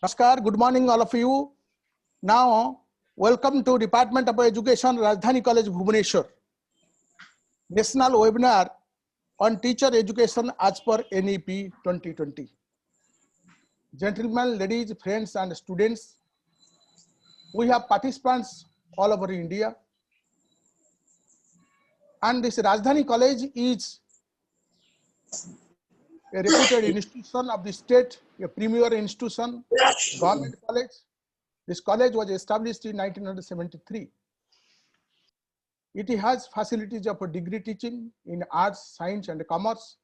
Namaskar, good morning all of you. Now, welcome to Department of Education, Rajdhani College, Bhubaneswar. National webinar on teacher education as per NEP 2020. Gentlemen, ladies, friends and students, we have participants all over India. And this Rajdhani College is a reputed institution of the state, a premier institution, government college. This college was established in 1973. It has facilities of degree teaching in arts, science and commerce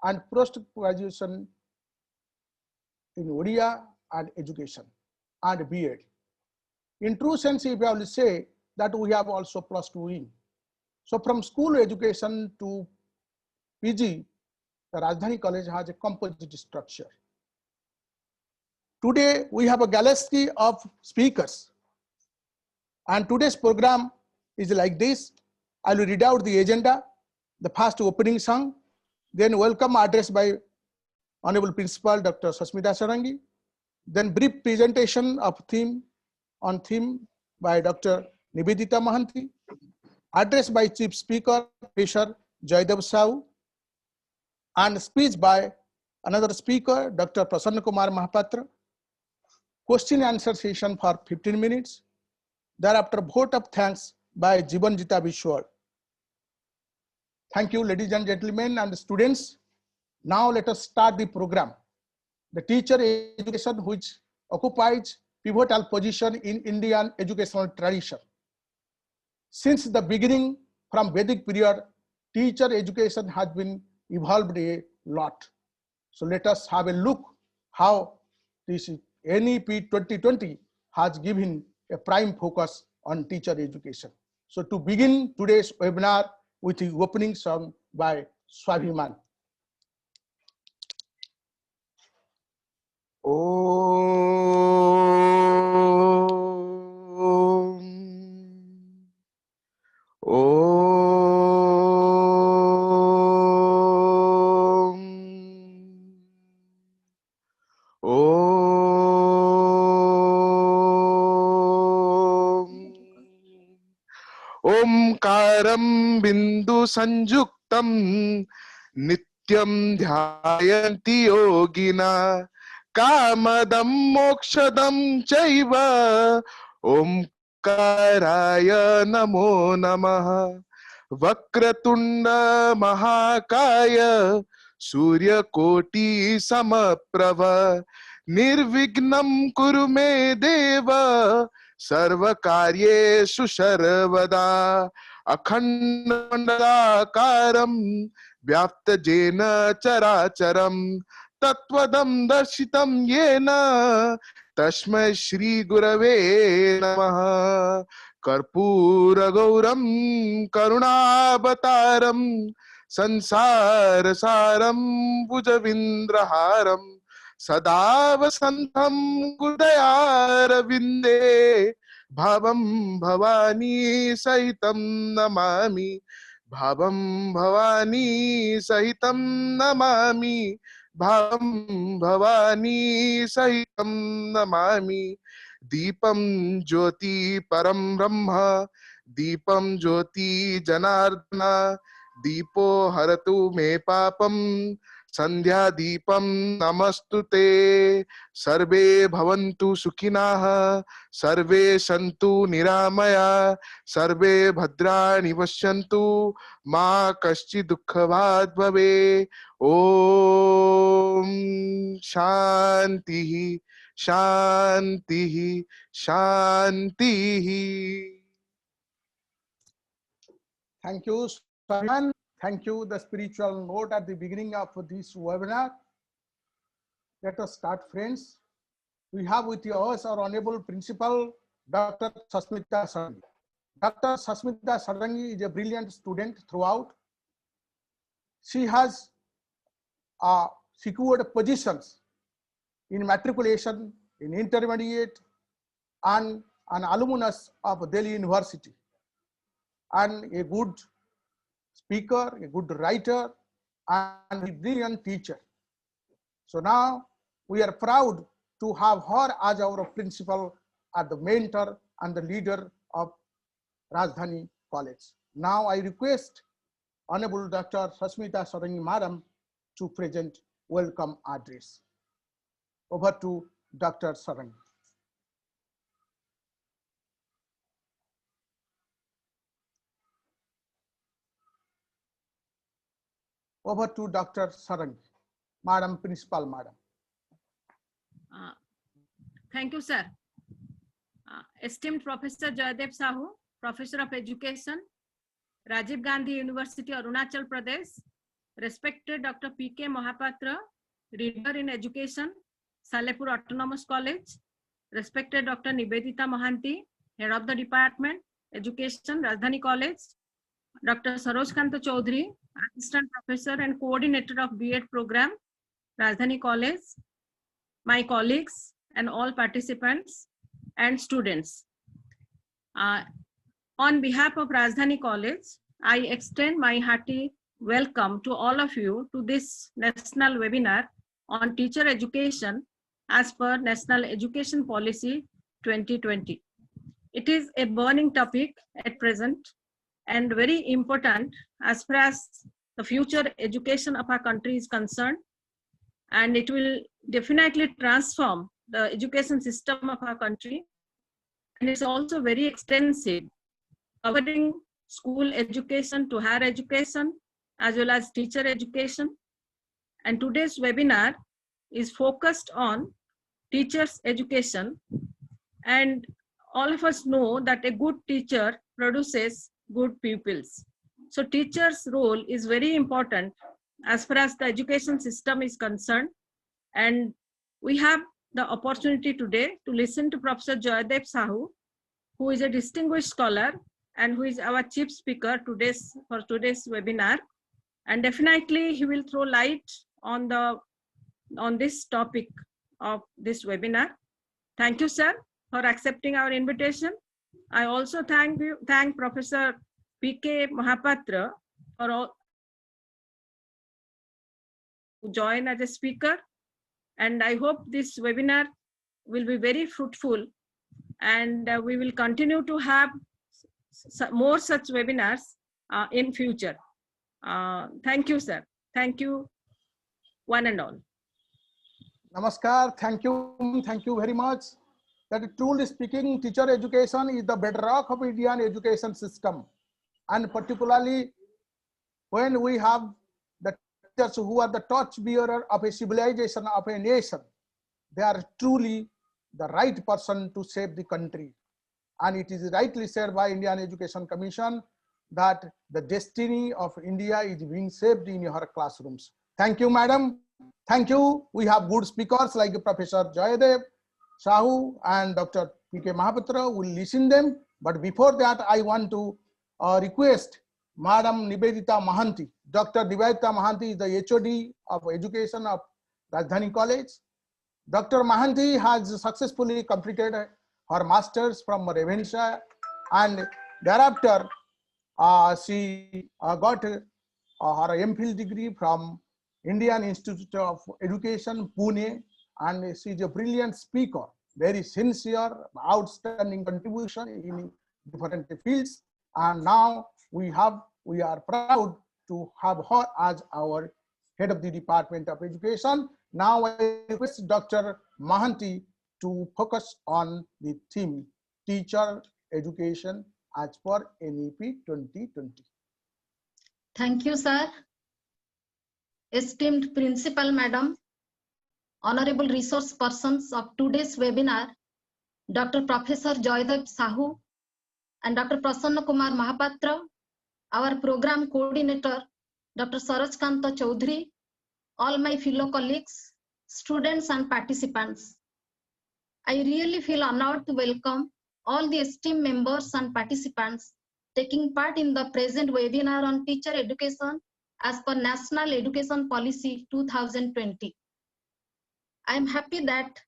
and post-graduation in Odia and education and B.Ed. In true sense, if I will say that we have also +2 in. So from school education to PG, the Rajdhani College has a composite structure. Today, we have a galaxy of speakers. And today's program is like this. I will read out the agenda, the first opening song, then welcome address by Honorable Principal Dr. Sasmita Sarangi, then brief presentation of theme by Dr. Nivedita Mahanti, address by Chief Speaker, Professor Jaydev Sahu, and speech by another speaker, Dr. Prasanna Kumar Mahapatra, question and answer session for 15 minutes, thereafter vote of thanks by Jibanjita Vishwal. Thank you, ladies and gentlemen and students. Now let us start the program. The teacher education, which occupies pivotal position in Indian educational tradition. Since the beginning, from Vedic period, teacher education has been evolved a lot. So let us have a look how this NEP 2020 has given a prime focus on teacher education. So to begin today's webinar with the opening song by Swabhiman. ओंकारं बिंदु संयुक्तं नित्यं ध्यायन्ति योगिना कामदं मोक्षदं चैव ओंकाराय नमो नमः वक्रतुंड महाकाय सूर्यकोटि समप्रभ निर्विघ्नं कुरु मे देव सर्वकार्येषु सर्वदा अखण्डमण्डलाकारं व्याप्तजेन चराचरं तत्त्वदं दर्शितं येन तस्मै श्रीगुरवे नमः कर्पूरगौरं करुणावतारं संसारसारं भुजविन्द्रहारं सदा वसन्तं हृदयारविन्दे भावं भवानी सहितं नमामि भावं भवानी सहितं नमामि भावं भवानी सहितं नमामि दीपं ज्योति परं ब्रह्म दीपं ज्योति जनार्दन दीपो हरतु मे पापं संध्या दीपं नमस्तुते सर्वे भवन्तु सुखिनः सर्वे सन्तु निरामया सर्वे भद्राणि पश्यन्तु मा कश्चित् दुःखभाग् भवेत् ओम शान्तिः शान्तिः शान्तिः. Thank you, Swabhiman. Thank you, the spiritual note at the beginning of this webinar. Let us start, friends. We have with us our Honorable Principal, Dr. Sasmita Sarangi. Dr. Sasmita Sarangi is a brilliant student throughout. She has secured positions in matriculation, in intermediate, and an alumnus of Delhi University, and a good speaker, a good writer, and a brilliant teacher. So now we are proud to have her as our principal, as the mentor and the leader of Rajdhani College. Now I request Honorable Dr. Sasmita Sarangi Madam to present welcome address. Over to Dr. Sarangi. Over to Dr. Sarangi, Madam Principal Madam. Thank you, sir. Esteemed Professor Jaydev Sahu, Professor of Education, Rajiv Gandhi University, Arunachal Pradesh, respected Dr. P.K. Mohapatra, Reader in Education, Salepur Autonomous College, respected Dr. Nivedita Mohanty, Head of the Department, Education, Rajdhani College, Dr. Saroj Kanta Chaudhary, Assistant Professor and Coordinator of B.Ed Program, Rajdhani College, my colleagues and all participants and students. On behalf of Rajdhani College, I extend my hearty welcome to all of you to this national webinar on teacher education as per National Education Policy 2020. It is a burning topic at present and very important as far as the future education of our country is concerned, and it will definitely transform the education system of our country. And it's also very extensive, covering school education to higher education, as well as teacher education. And today's webinar is focused on teachers' education. And all of us know that a good teacher produces good pupils. So teachers' role is very important as far as the education system is concerned. And we have the opportunity today to listen to Professor Jaydev Sahu, who is a distinguished scholar and who is our chief speaker for today's webinar. And definitely he will throw light on this topic of this webinar. Thank you, sir, for accepting our invitation. I also thank Professor P.K. Mohapatra for all who join as a speaker. And I hope this webinar will be very fruitful, and we will continue to have more such webinars in future. Thank you, sir. Thank you, one and all. Namaskar. Thank you very much. That truly speaking, teacher education is the bedrock of Indian education system, and particularly when we have the teachers who are the torchbearer of a civilization, of a nation, they are truly the right person to save the country. And it is rightly said by Indian Education Commission that the destiny of India is being saved in her classrooms. Thank you, madam. Thank you. We have good speakers like Professor Jaydev Sahu and Dr. P.K. Mohapatra. We'll listen them. But before that, I want to request Madam Nivedita Mohanty. Dr. Nivedita Mohanty is the HOD of Education of Rajdhani College. Dr. Mohanty has successfully completed her master's from Ravenshire, and thereafter she got her MPhil degree from Indian Institute of Education, Pune, and she is a brilliant speaker, very sincere, outstanding contribution in different fields. And now we are proud to have her as our head of the Department of Education. Now I request Dr. Mohanty to focus on the theme teacher education as per NEP 2020. Thank you, sir. Esteemed Principal Madam, honorable resource persons of today's webinar, Dr. Professor Jaydev Sahu and Dr. Prasanna Kumar Mohapatra, our program coordinator, Dr. Saroj Kanta Chaudhary, all my fellow colleagues, students and participants. I really feel honored to welcome all the esteemed members and participants taking part in the present webinar on teacher education as per National Education Policy 2020. I am happy that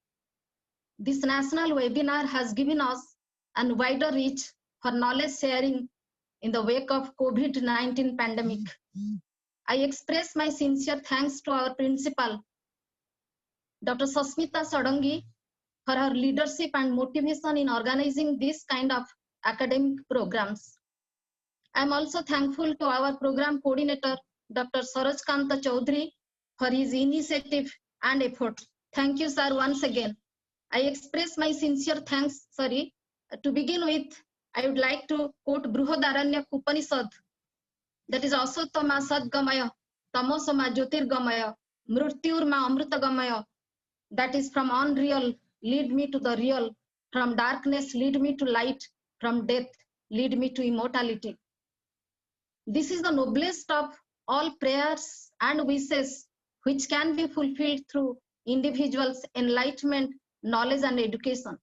this national webinar has given us a wider reach for knowledge sharing in the wake of COVID-19 pandemic. I express my sincere thanks to our principal, Dr. Sasmita Sarangi, for her leadership and motivation in organizing this kind of academic programs. I'm also thankful to our program coordinator, Dr. Saroj Kanta Chaudhary, for his initiative and effort. Thank you, sir, once again. I express my sincere thanks. To begin with, I would like to quote Bruhadaranya Upanishad, that is also Tama Sadgamaya, Tamosama Jyotirgamaya, Mrutyurma Amrutagamaya, that is from unreal, lead me to the real, from darkness, lead me to light, from death, lead me to immortality. This is the noblest of all prayers and wishes which can be fulfilled through individuals' enlightenment, knowledge and education.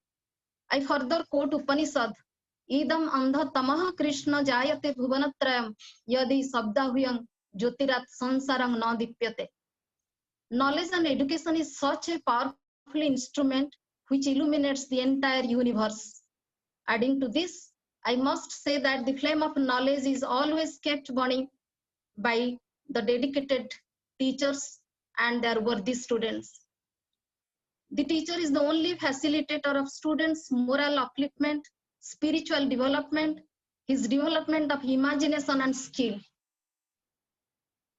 I further quote Upanishad, Idam andha tamaha Krishna jayate bhuvanatrayam yadi sabdahuyam jyotirat sansarang na dipyate. Knowledge and education is such a powerful instrument which illuminates the entire universe. Adding to this, I must say that the flame of knowledge is always kept burning by the dedicated teachers and their worthy students. The teacher is the only facilitator of students' moral upliftment, spiritual development, his development of imagination and skill.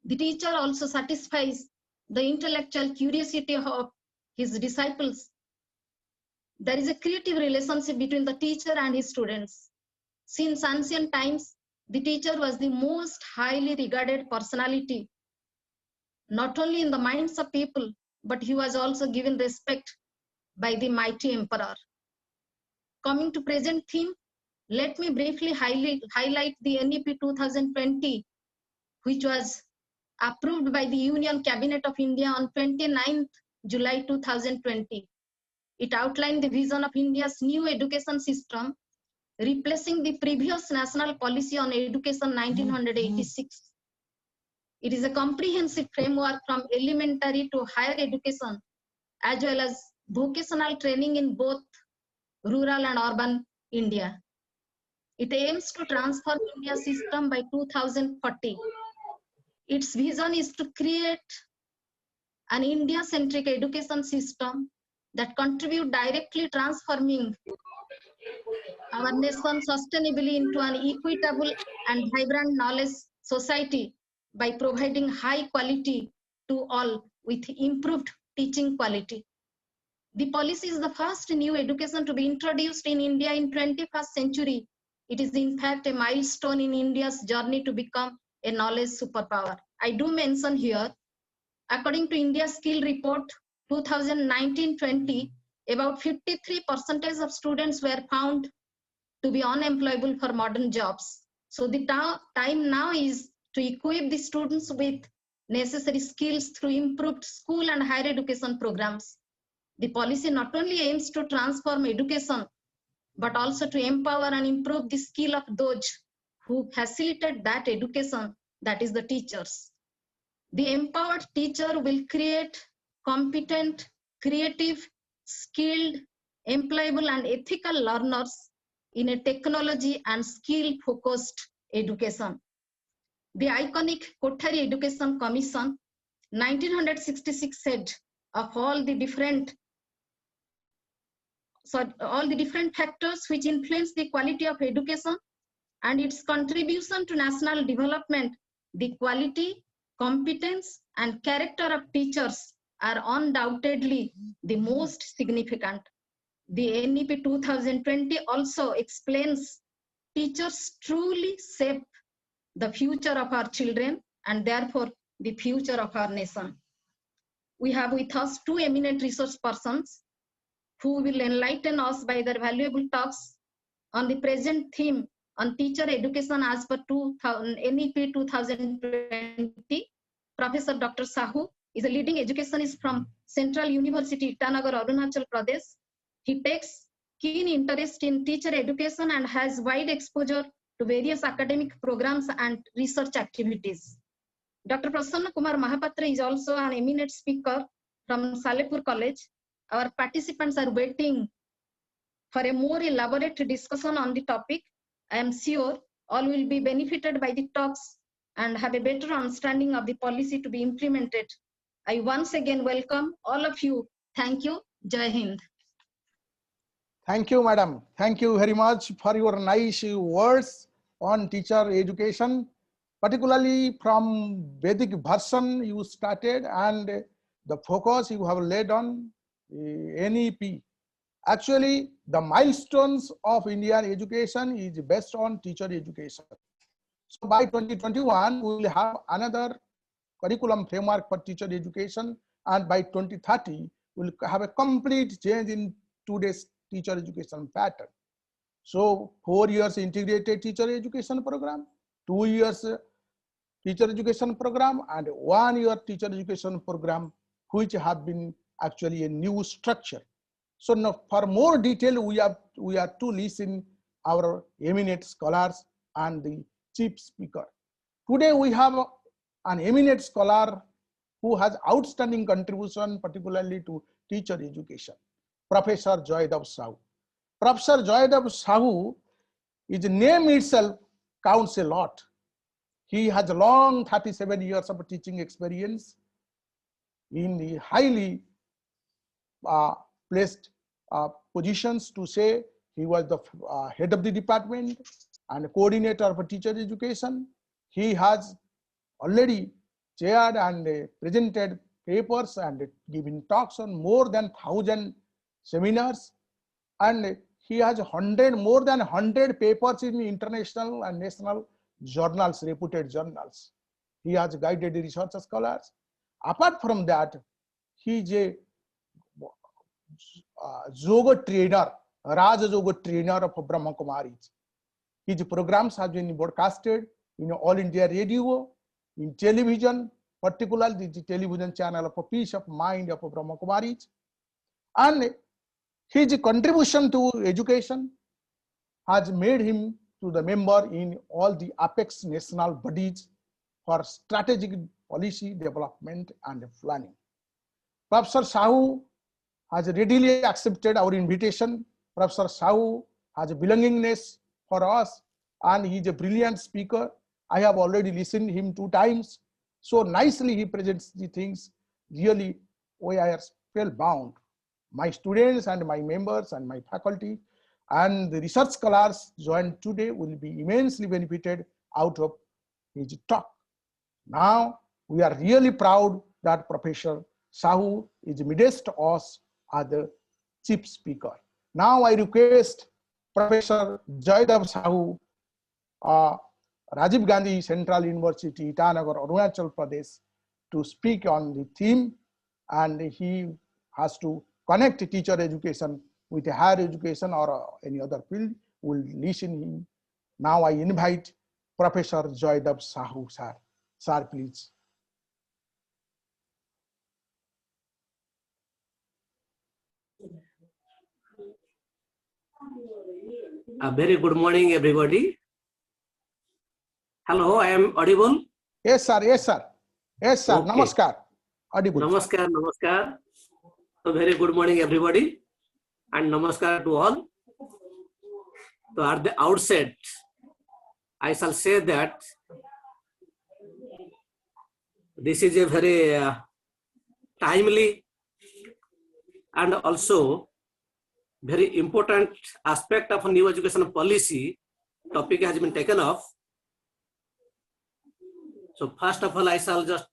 The teacher also satisfies the intellectual curiosity of his disciples. There is a creative relationship between the teacher and his students. Since ancient times, the teacher was the most highly regarded personality, not only in the minds of people, but he was also given respect by the mighty emperor. Coming to present theme, let me briefly highlight the NEP 2020, which was approved by the Union Cabinet of India on 29th July 2020. It outlined the vision of India's new education system, replacing the previous national policy on education 1986. It is a comprehensive framework from elementary to higher education, as well as vocational training in both rural and urban India. It aims to transform India's system by 2040. Its vision is to create an India-centric education system that contribute directly transforming our nation sustainably into an equitable and vibrant knowledge society by providing high quality to all with improved teaching quality. The policy is the first new education to be introduced in India in 21st century. It is in fact a milestone in India's journey to become a knowledge superpower. I do mention here, according to India Skill Report 2019-20, about 53% of students were found to be unemployable for modern jobs. So the time now is to equip the students with necessary skills through improved school and higher education programs. The policy not only aims to transform education, but also to empower and improve the skill of those who facilitate that education, that is the teachers. The empowered teacher will create competent, creative, skilled, employable and ethical learners in a technology and skill-focused education. The iconic Kothari Education Commission 1966 said of all the different factors which influence the quality of education and its contribution to national development, the quality, competence and character of teachers are undoubtedly the most significant. The NEP 2020 also explains teachers truly shape the future of our children and therefore the future of our nation. We have with us two eminent resource persons who will enlighten us by their valuable talks on the present theme on teacher education as per NEP 2020. Professor Dr. Sahu is a leading educationist from Central University, Itanagar, Arunachal Pradesh. He takes keen interest in teacher education and has wide exposure to various academic programs and research activities. Dr. Prasanna Kumar Mahapatra is also an eminent speaker from Salepur College. Our participants are waiting for a more elaborate discussion on the topic. I am sure all will be benefited by the talks and have a better understanding of the policy to be implemented. I once again welcome all of you. Thank you. Jai Hind. Thank you, madam. Thank you very much for your nice words on teacher education, particularly from Vedic version you started and the focus you have laid on NEP. Actually, the milestones of Indian education is based on teacher education. So by 2021, we will have another curriculum framework for teacher education, and by 2030, we'll have a complete change in today's teacher education pattern. So 4 years integrated teacher education program, 2 years teacher education program, and 1 year teacher education program, which have been actually a new structure. So now for more detail, we are to listen our eminent scholars and the chief speaker. Today we have an eminent scholar who has outstanding contribution, particularly to teacher education, Professor Joydev Sahu. Professor Joydev Sahu, his name itself counts a lot. He has a long 37 years of teaching experience in the highly placed positions. To say he was the head of the department and coordinator for teacher education. He has already chaired and presented papers and given talks on more than 1,000 seminars, and he has more than 100 papers in international and national journals, reputed journals. He has guided research scholars. Apart from that, he is a yoga trainer, Raja Yoga trainer of Brahma Kumaris. His programs have been broadcasted in All India Radio, in television, particularly the television channel of Peace of Mind of Brahma Kumaris. And his contribution to education has made him to the member in all the apex national bodies for strategic policy development and planning. Professor Sahu has readily accepted our invitation. Professor Sahu has a belongingness for us, and he is a brilliant speaker. I have already listened to him 2 times. So nicely he presents the things. Really, we are spellbound. My students and my members and my faculty and the research scholars joined today will be immensely benefited out of his talk. Now, we are really proud that Professor Sahu is midst us as the chief speaker. Now I request Professor Joydev Sahu, Rajiv Gandhi Central University, Itanagar, Arunachal Pradesh, to speak on the theme, and he has to connect teacher education with higher education or any other field. We'll listen him. Now I invite Professor Joydev Sahu, sir. Sir, please. A very good morning, everybody. Hello, I am audible? Yes, sir. Yes, sir. Yes, sir. Okay. Namaskar. Audible. Namaskar, namaskar. A very good morning, everybody. And namaskar to all. So at the outset, I shall say that this is a very timely and also very important aspect of a new education policy. Topic has been taken off. So first of all, I shall just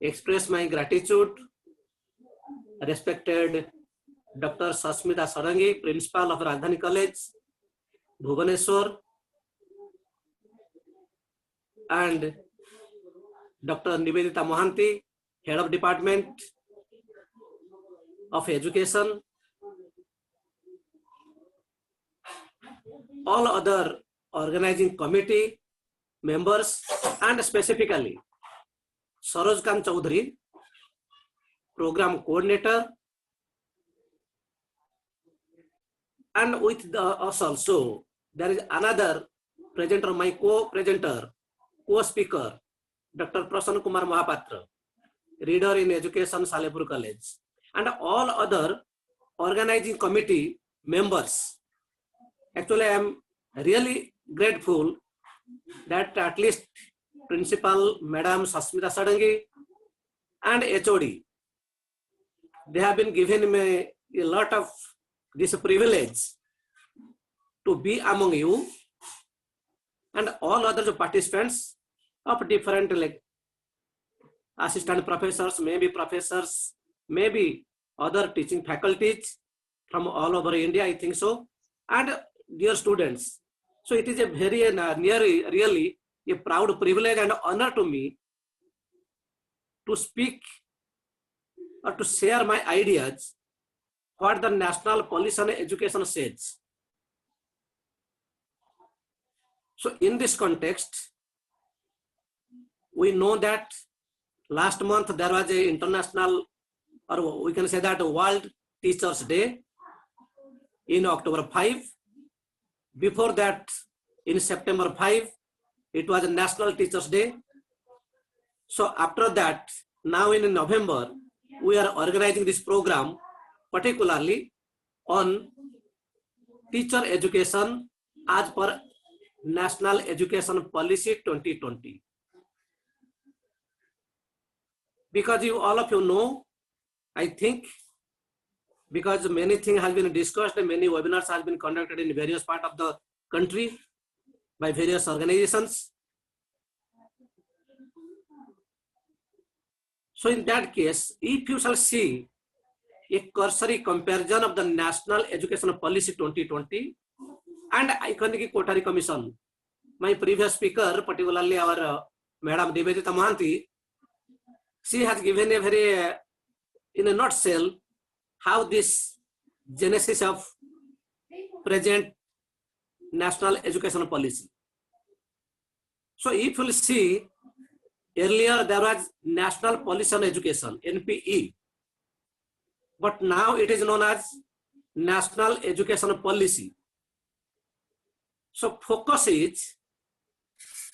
express my gratitude, respected Dr. Sasmita Sarangi, Principal of Rajdhani College, Bhubaneswar, and Dr. Nivedita Mohanty, Head of Department of Education, all other organizing committee members, and specifically Saroj Khan Chaudhary, Program Coordinator, and with us also, there is another presenter, my co-presenter, co-speaker, Dr. Prasanna Kumar Mahapatra, Reader in Education, Salehpur College, and all other organizing committee members. Actually, I am really grateful that at least Principal Madam Sasmita Sarangi and HOD, they have been giving me a lot of this privilege to be among you and all other participants of different like assistant professors, maybe other teaching faculties from all over India, I think so, and dear students. So it is a very really a proud privilege and honor to me to speak or to share my ideas what the National Policy on Education says. So in this context, we know that last month there was a international, or we can say that World Teachers Day in October 5. Before that, in September 5, it was a National Teachers Day. So after that, now in November, we are organizing this program particularly on teacher education as per National Education Policy 2020. Because you all of you know, I think, because many things have been discussed and many webinars have been conducted in various parts of the country by various organizations. So in that case, if you shall see a cursory comparison of the National Education Policy 2020 and Iconic Kothari Commission, my previous speaker, particularly our Madam Dept Mohanty, she has given a very, in a nutshell, how this genesis of present National Education Policy. So if you will see, earlier there was National Policy on Education, NPE, but now it is known as National Education Policy. So focus is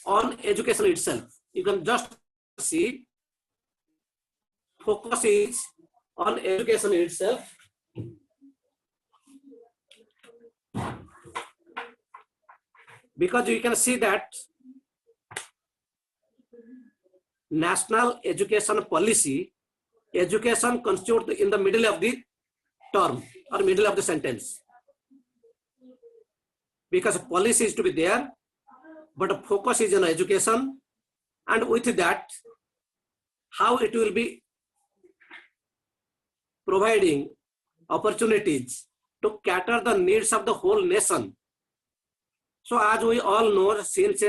on education itself. You can just see focus is on education itself. Because you can see that National Education Policy, education constitutes in the middle of the term or middle of the sentence. Because policy is to be there, but focus is on education, and with that, how it will be providing opportunities to cater the needs of the whole nation. So as we all know, since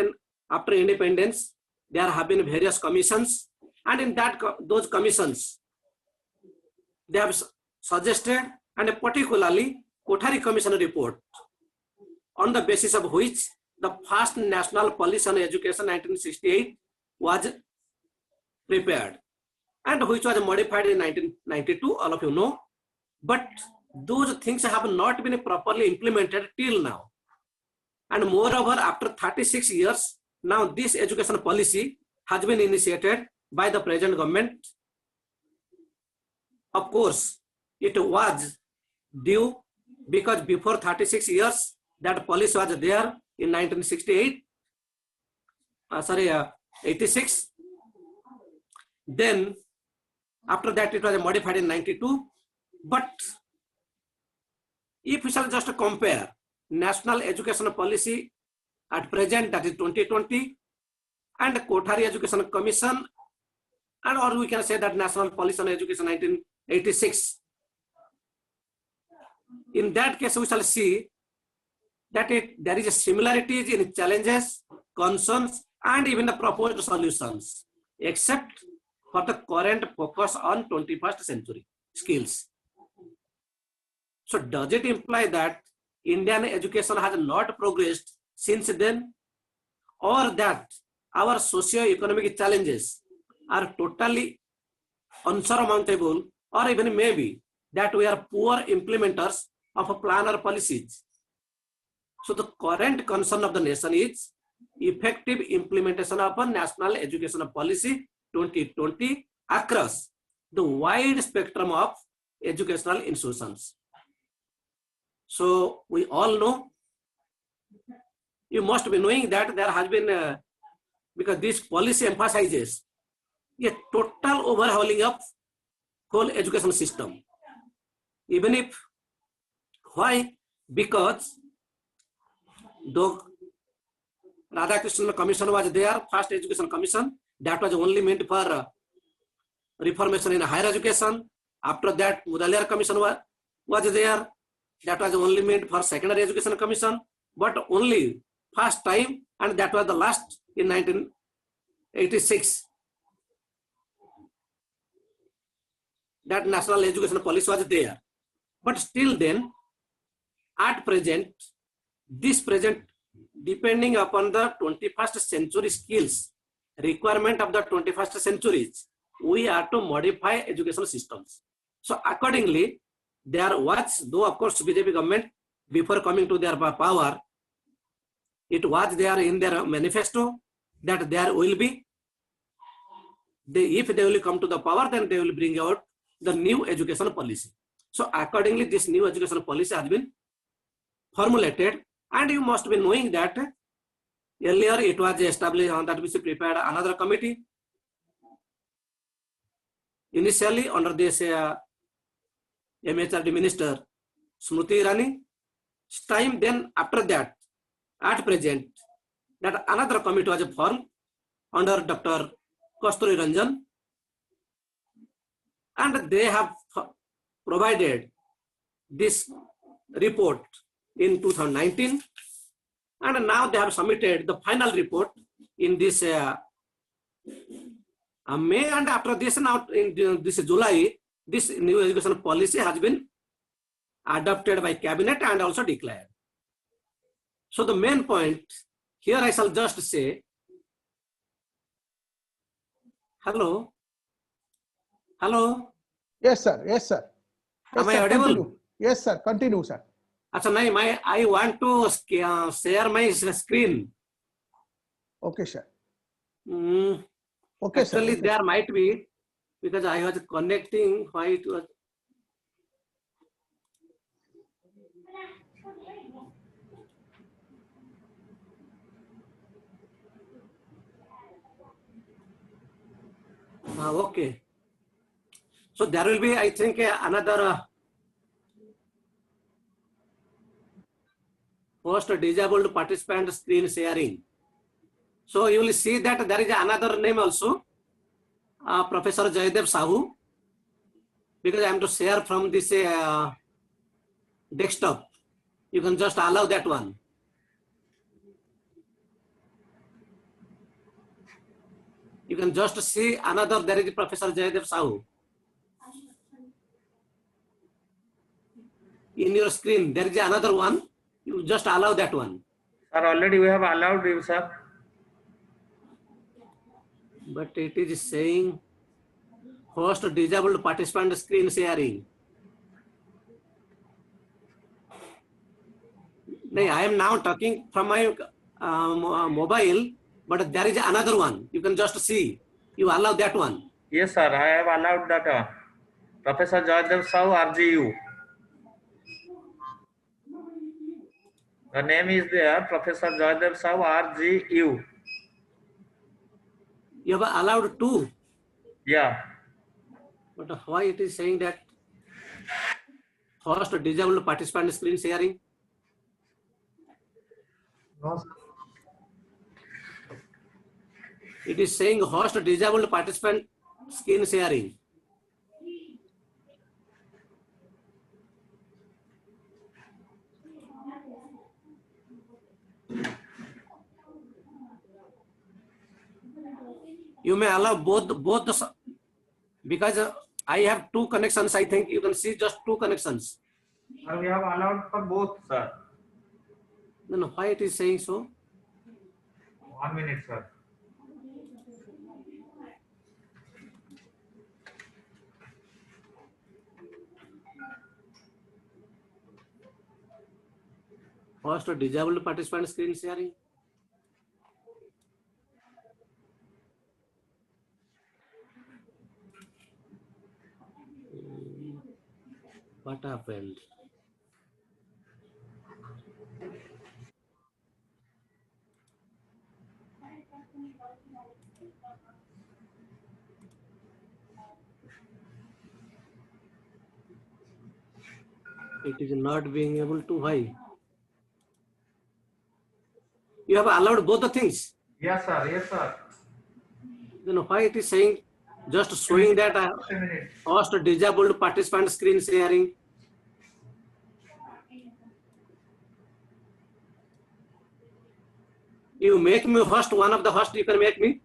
after independence, there have been various commissions, and in that those commissions, they have suggested, and particularly Kothari Commission report, on the basis of which the first National Policy on Education 1968 was prepared, and which was modified in 1992, all of you know. But those things have not been properly implemented till now. And moreover, after 36 years, now this education policy has been initiated by the present government. Of course, it was due because before 36 years, that policy was there in 1968, 86. Then after that, it was modified in 92. But if we shall just compare National Education Policy at present, that is 2020, and Kothari Education Commission, and or we can say that National Policy on Education 1986. In that case, we shall see that there is a similarities in challenges, concerns, and even the proposed solutions, except for the current focus on 21st century skills. So does it imply that Indian education has not progressed since then, or that our socio-economic challenges are totally unsurmountable, or even maybe that we are poor implementers of plan or policies? So the current concern of the nation is effective implementation of a National Education Policy 2020 across the wide spectrum of educational institutions. So we all know, you must be knowing that there has been, because this policy emphasizes a total overhauling of whole education system. Even if Why? Because though Radhakrishnan Commission was there, first education commission, that was only meant for reformation in higher education. After that, Mudaliar Commission was there, that was only meant for secondary education commission, but only first time, and that was the last in 1986. That national education policy was there. But still then, at present, this present, depending upon the 21st century skills, requirement of the 21st centuries, we have to modify education systems. So accordingly, there was, though of course BJP government, before coming to their power, it was there in their manifesto that there will be, if they will come to the power, then they will bring out the new education policy. So accordingly, this new education policy has been formulated, and you must be knowing that earlier it was established on that we prepared another committee. Initially under this MHRD minister Smriti Irani time, then after that, at present, that another committee was formed under Dr. Kasturi Ranjan, and they have provided this report in 2019, and now they have submitted the final report in this May, and after this, now in this July, this new education policy has been adopted by cabinet and also declared. So the main point here, I shall just say, hello. Yes, sir. Yes, sir. Yes, Am I sir. audible? Continue. Yes, sir. Continue, sir. Achha, I want to share my screen. Okay, sir. Mm, Okay, sir. actually, Okay. there might be, because I was connecting why it was. Okay. So there will be, I think, another post disabled participant screen sharing. So you will see that there is another name also, Professor Jaydev Sahu, because I am to share from this desktop. You can just allow that one. You can just see another, there is Professor Jaydev Sahu. In your screen, there is another one. You just allow that one. Sir, already we have allowed you, sir. But it is saying host disabled participant screen sharing. No, I am now talking from my mobile, but there is another one. You can just see. You allow that one. Yes, sir, I have allowed that. Professor Jaydev Sahu, RGU. The name is there, Professor Jaydev Sahu, RGU. You have allowed two. Yeah. But why it is saying that host disabled participant screen sharing? No, sir. It is saying host disabled participant screen sharing. You may allow both the, because I have two connections. I think you can see just two connections. Sir, we have allowed for both, sir. No, why it is saying so? 1 minute, sir. Host disabled participant screen sharing. What happened? It is not being able to. Why? You have allowed both the things. Yes, sir. Yes, sir. Then why it is saying just showing that Just a minute. host disabled participant screen sharing? You make me host, one of the host you can make me.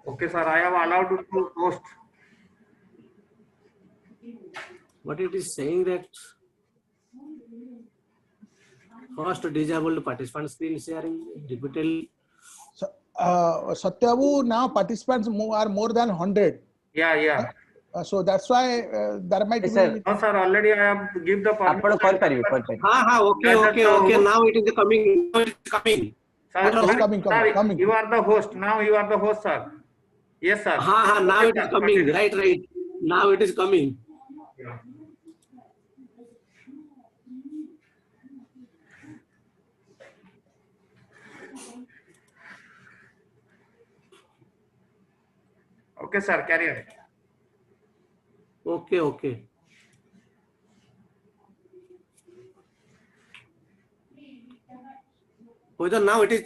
Okay, sir. I have allowed you to host. What it is saying that host disabled participant screen sharing repeatedly. So, Satyavu, now participants are more than 100. Yeah, yeah. So that's why there might Yes, be. sir. No, sir. Already I have give the ଆପଣ permission. କରିପାରିବେ Okay, okay, okay. Now it is coming. Now it is coming. Sir, It's sir, coming. you are the host. Now you are the host, sir. Yes, sir. Now Okay, it is sir. coming. Continue. Right. Now it is coming. Yeah. Okay, sir. Carry on. Okay. Whether now it is.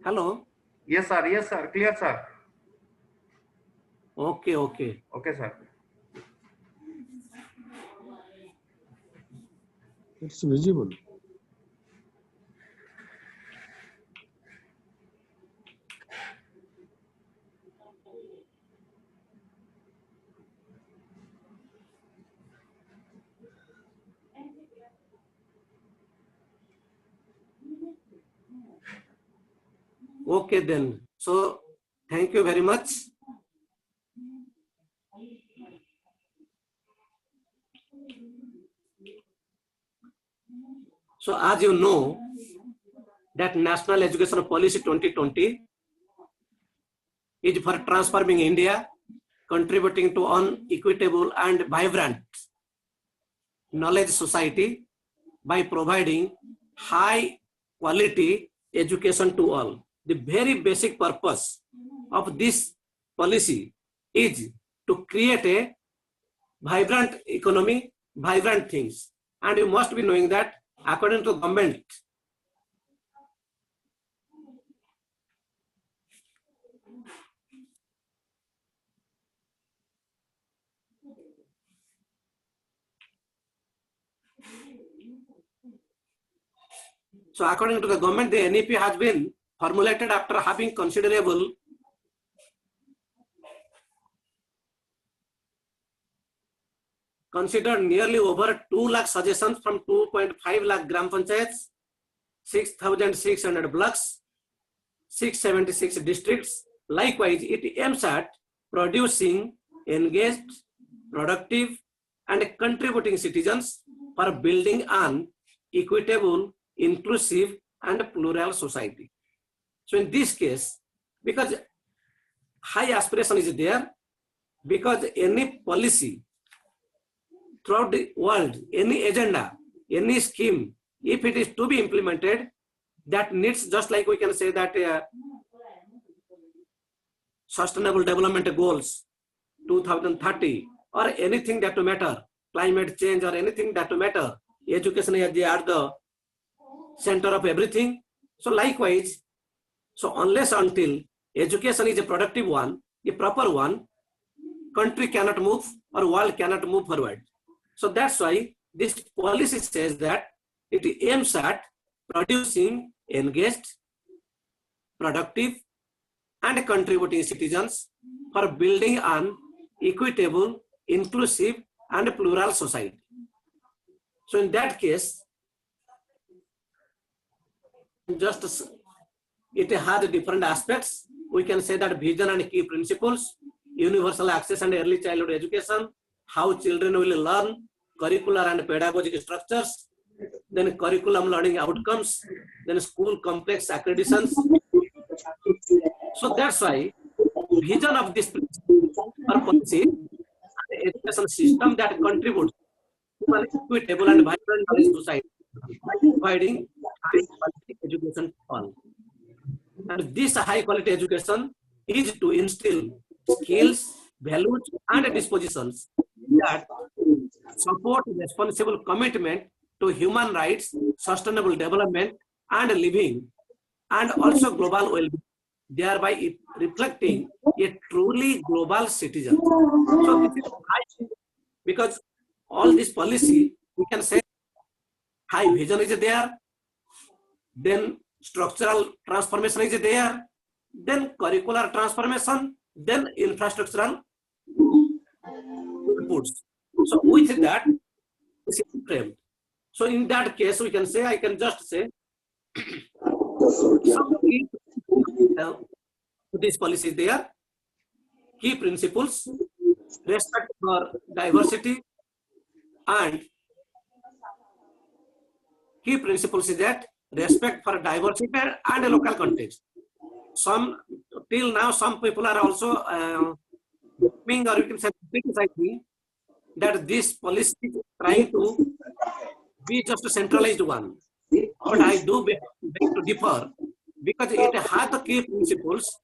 Hello. Yes, sir. Yes, sir. Clear, sir. Okay. Okay, sir. It's visible. Okay then. So thank you very much. So as you know that National Education Policy 2020 is for transforming India, contributing to an equitable and vibrant knowledge society by providing high quality education to all. The very basic purpose of this policy is to create a vibrant economy, vibrant things. And you must be knowing that according to government, so according to the government, the NEP has been formulated after having considered nearly over 2 lakh suggestions from 2.5 lakh gram panchayats, 6,600 blocks, 676 districts. Likewise, it aims at producing engaged, productive, and contributing citizens for building an equitable, inclusive, and plural society. So in this case, because high aspiration is there, because any policy throughout the world, any agenda, any scheme, if it is to be implemented, that needs, just like we can say that sustainable development goals 2030 or anything that to matter, climate change or anything that to matter, education is at the center of everything. So likewise, so unless until education is a productive one, a proper one, country cannot move or world cannot move forward. So that's why this policy says that it aims at producing engaged, productive, and contributing citizens for building an equitable, inclusive, and plural society. So in that case, just it has different aspects. We can say that vision and key principles, universal access and early childhood education, how children will learn, curricular and pedagogic structures, then curriculum learning outcomes, then school complex accreditations. So that's why vision of this policy, an education system that contributes to an equitable and vibrant society by providing high quality education to all. And this high quality education is to instill skills, values, and dispositions that support responsible commitment to human rights, sustainable development, and living, and also global well-being, thereby reflecting a truly global citizen. So this is high, because all this policy, we can say high vision is there, then structural transformation is there, then curricular transformation, then infrastructural inputs. So with that, this is framed. So in that case, we can say, I can just say, some key this policy there, key principles, respect for diversity, and key principles is that respect for diversity and a local context. Some, till now, some people are also or you can say criticizing that this policy is trying to be just a centralized one. But I do beg to differ, because it has the key principles,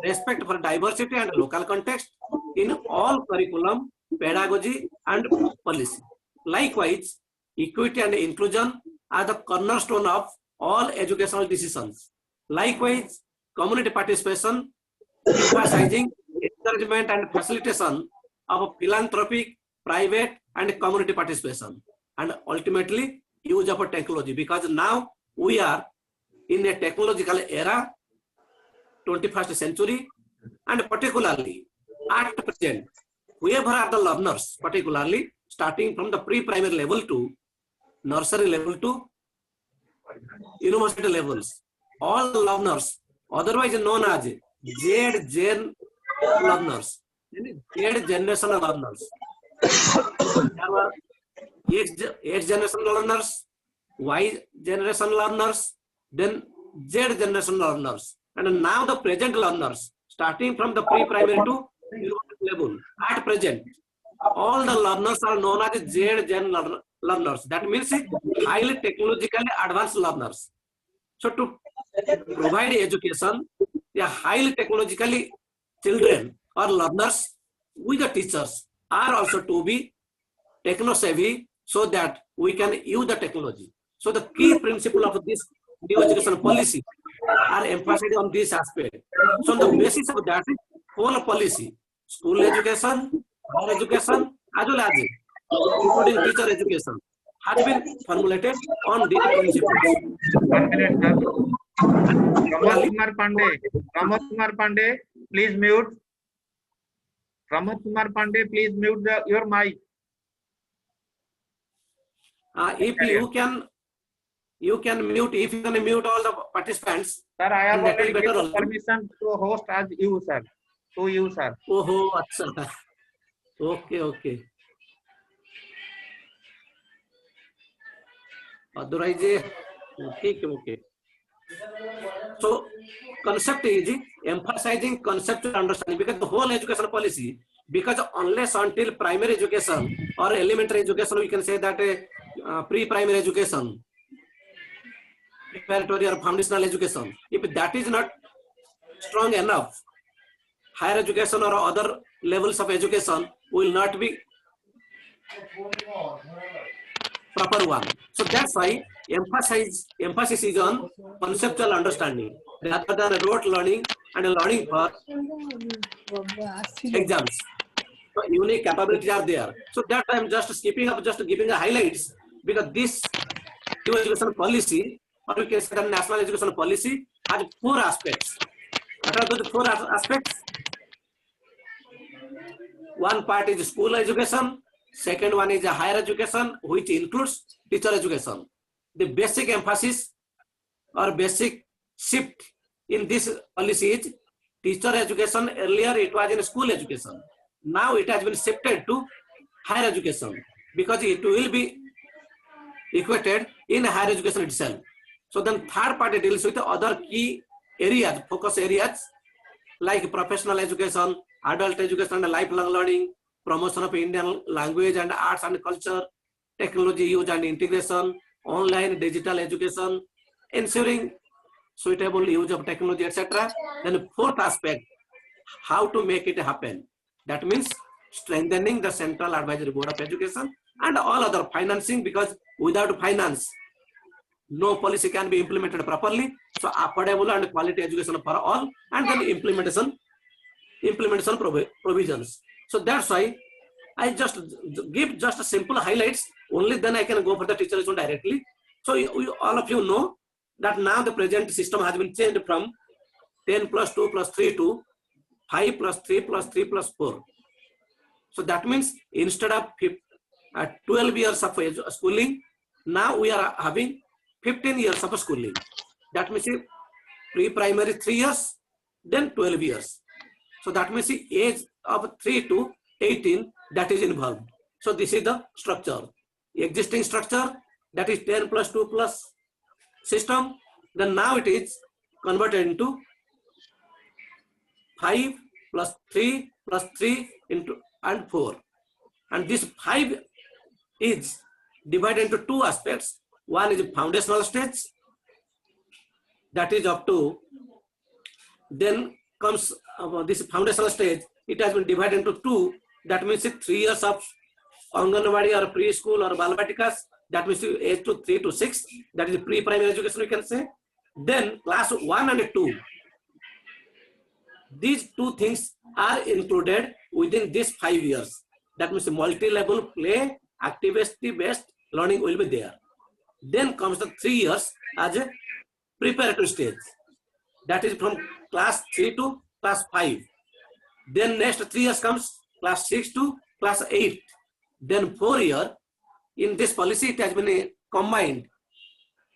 respect for diversity and local context in all curriculum, pedagogy, and policy. Likewise, equity and inclusion are the cornerstone of all educational decisions. Likewise, community participation, emphasizing encouragement and facilitation of philanthropic, private, and community participation, and ultimately use of technology, because now we are in a technological era, 21st century, and particularly at present, whoever are the learners, particularly starting from the pre-primary level to nursery level to university levels, all the learners, otherwise known as Z-Gen learners, Z-generation learners. There were X generation learners, Y generation learners, then Z generation learners, and now the present learners, starting from the pre-primary to university level. At present, all the learners are known as Z-Gen learners. That means highly technologically advanced learners. So to provide education, the highly technologically children or learners with the teachers are also to be techno-savvy, so that we can use the technology. So the key principle of this new education policy are emphasized on this aspect. So on the basis of that, whole policy, school education, higher education, as well as including teacher education, has been formulated on these principles. 1 minute, sir. Pramod Kumar Pandey, please mute. Pramod Kumar Pandey, please mute your mic. If you can mute, if you can mute all the participants. Sir, I have that will already better given also. permission to host as you, sir. To you, sir. Oh, अच्छा. Okay, okay. Otherwise, okay. So, concept is emphasizing conceptual understanding, because the whole education policy, because unless until primary education or elementary education, we can say that pre-primary education, preparatory or foundational education, if that is not strong enough, higher education or other levels of education will not be proper one. So that's why emphasis is on conceptual understanding rather than rote learning and learning for exams. So unique capabilities are there. So that I'm just skipping up, just giving the highlights, because this new education policy, or we can say the national education policy, has 4 aspects. What are those 4 aspects? One part is school education, second one is a higher education, which includes teacher education. The basic emphasis or basic shift in this policy is teacher education. Earlier it was in school education. Now it has been shifted to higher education, because it will be equated in higher education itself. So then third part deals with other key areas, focus areas, like professional education, adult education and lifelong learning, promotion of Indian language and arts and culture, technology use and integration, online digital education, ensuring suitable use of technology, etc. Then fourth aspect, how to make it happen. That means strengthening the Central Advisory Board of Education and all other financing, because without finance, no policy can be implemented properly. So affordable and quality education for all, and then implementation provisions. So that's why I just give just a simple highlights, only then I can go for the teacher lesson directly. So all of you know that now the present system has been changed from 10 plus 2 plus 3 to 5 plus 3 plus 3 plus 4. So that means instead of 12 years of schooling, now we are having 15 years of schooling. That means pre-primary 3 years, then 12 years. So that means the age of 3 to 18 that is involved. So this is the structure. Existing structure, that is 10 plus 2 plus system. Then now it is converted into 5 plus 3 plus 3 into and 4. And this 5 is divided into two aspects. One is foundational stage, that is up to, then comes this foundational stage, it has been divided into two. That means 3 years of Anganwadi or preschool or Balbatikas, that means age to 3 to 6, that is pre-primary education, we can say. Then class 1 and 2. These two things are included within these 5 years. That means multi-level play, activity-based learning will be there. Then comes the 3 years as a preparatory stage. That is from class 3 to class 5. Then next 3 years comes class 6 to class 8. Then 4 year, in this policy it has been combined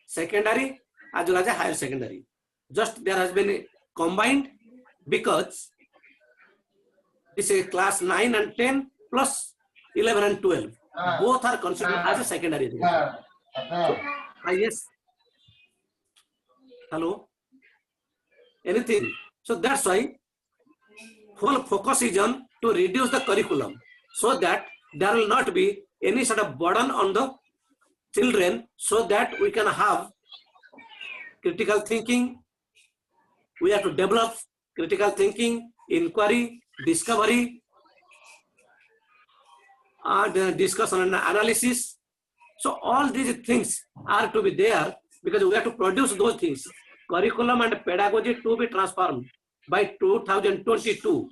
secondary as well as a higher secondary. Just there has been combined because this is class 9 and 10 plus 11 and 12. Both are considered as a secondary education. So, yes. Hello? Anything? So that's why whole focus is on to reduce the curriculum so that there will not be any sort of burden on the children, so that we can have critical thinking. We have to develop critical thinking, inquiry, discovery, and discussion and analysis. So all these things are to be there because we have to produce those things. Curriculum and pedagogy to be transformed by 2022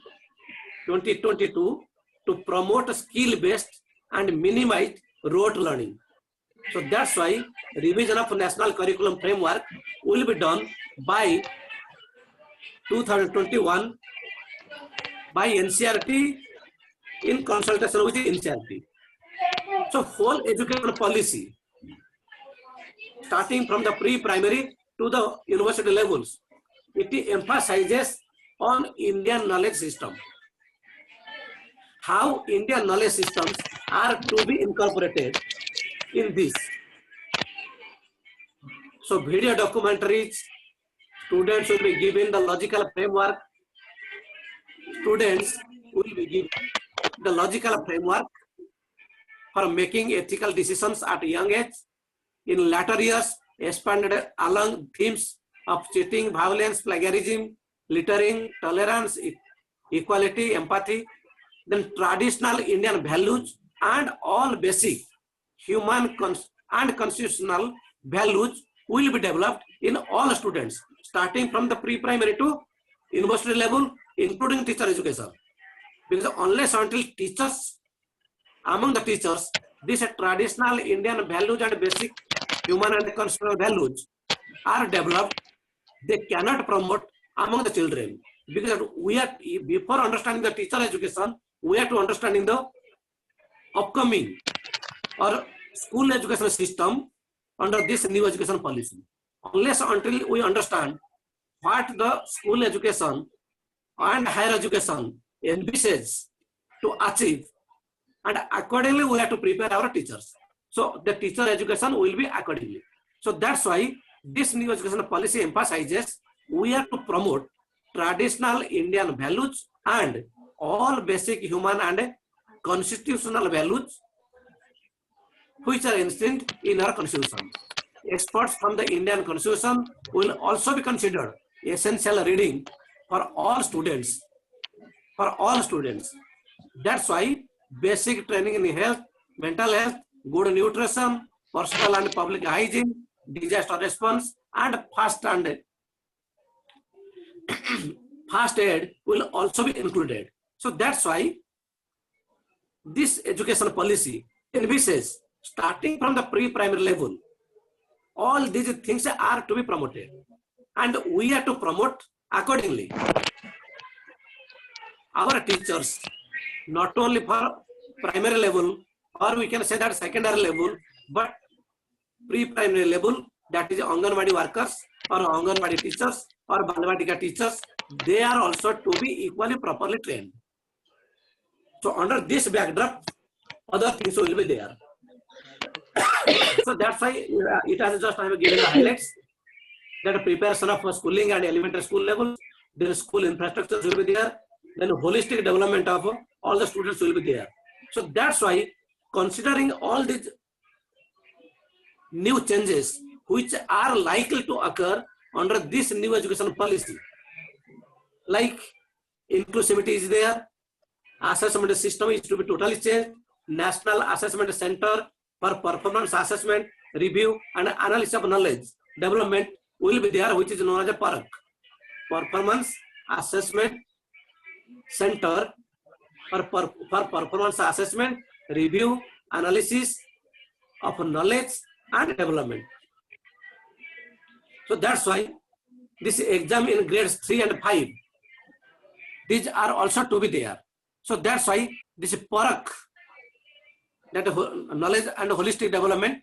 to promote skill-based and minimize rote learning. So that's why revision of national curriculum framework will be done by 2021 by NCERT in consultation with the NCERT. So whole education policy, starting from the pre-primary to the university levels, it emphasizes on Indian knowledge system. How Indian knowledge systems are to be incorporated in this. So video documentaries, students will be given the logical framework. Students will be given the logical framework for making ethical decisions at a young age. In latter years, expanded along themes of cheating, violence, plagiarism, littering, tolerance, equality, empathy. Then traditional Indian values and all basic human and constitutional values will be developed in all students, starting from the pre-primary to university level, including teacher education. Because unless until teachers, among the teachers, these traditional Indian values and basic human and constitutional values are developed, they cannot promote among the children. Because we are, before understanding the teacher education, we have to understanding the upcoming or school education system under this new education policy. Unless until we understand what the school education and higher education envisages to achieve, and accordingly we have to prepare our teachers. So the teacher education will be accordingly. So that's why this new education policy emphasizes we have to promote traditional Indian values and all basic human and constitutional values which are instinct in our constitution. experts from the Indian Constitution will also be considered essential reading for all students. That's why basic training in health, mental health, good nutrition, personal and public hygiene, disaster response, and fast aid will also be included. So that's why this education policy envisages, starting from the pre-primary level, all these things are to be promoted, and we are to promote accordingly. Our teachers, not only for primary level, or we can say that secondary level, but pre-primary level, that is Anganwadi workers or Anganwadi teachers or Balwadika teachers, they are also to be equally properly trained. So under this backdrop, other things will be there. So that's why it has just I have given the highlights, that preparation of schooling and elementary school level, then school infrastructure will be there, then holistic development of all the students will be there. So that's why, considering all these new changes which are likely to occur under this new education policy, like inclusivity is there, assessment system is to be totally changed, National Assessment Center for Performance Assessment, Review and Analysis of Knowledge Development will be there, which is known as a PARC, Performance Assessment Center for Performance Assessment, Review, Analysis of Knowledge and Development. So that's why this exam in grades 3 and 5, these are also to be there. So that's why this PARC, that knowledge and holistic development,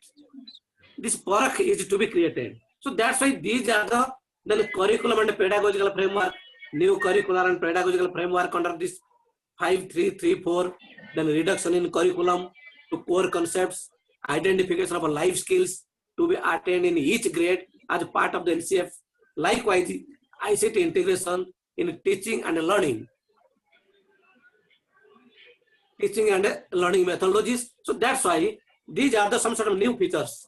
this PARC is to be created. So that's why these are the curriculum and pedagogical framework, new curricular and pedagogical framework under this 5-3-3-4, then reduction in curriculum to core concepts, identification of life skills to be attained in each grade as part of the NCF. Likewise, ICT integration in teaching and learning methodologies. So that's why these are some sort of new features.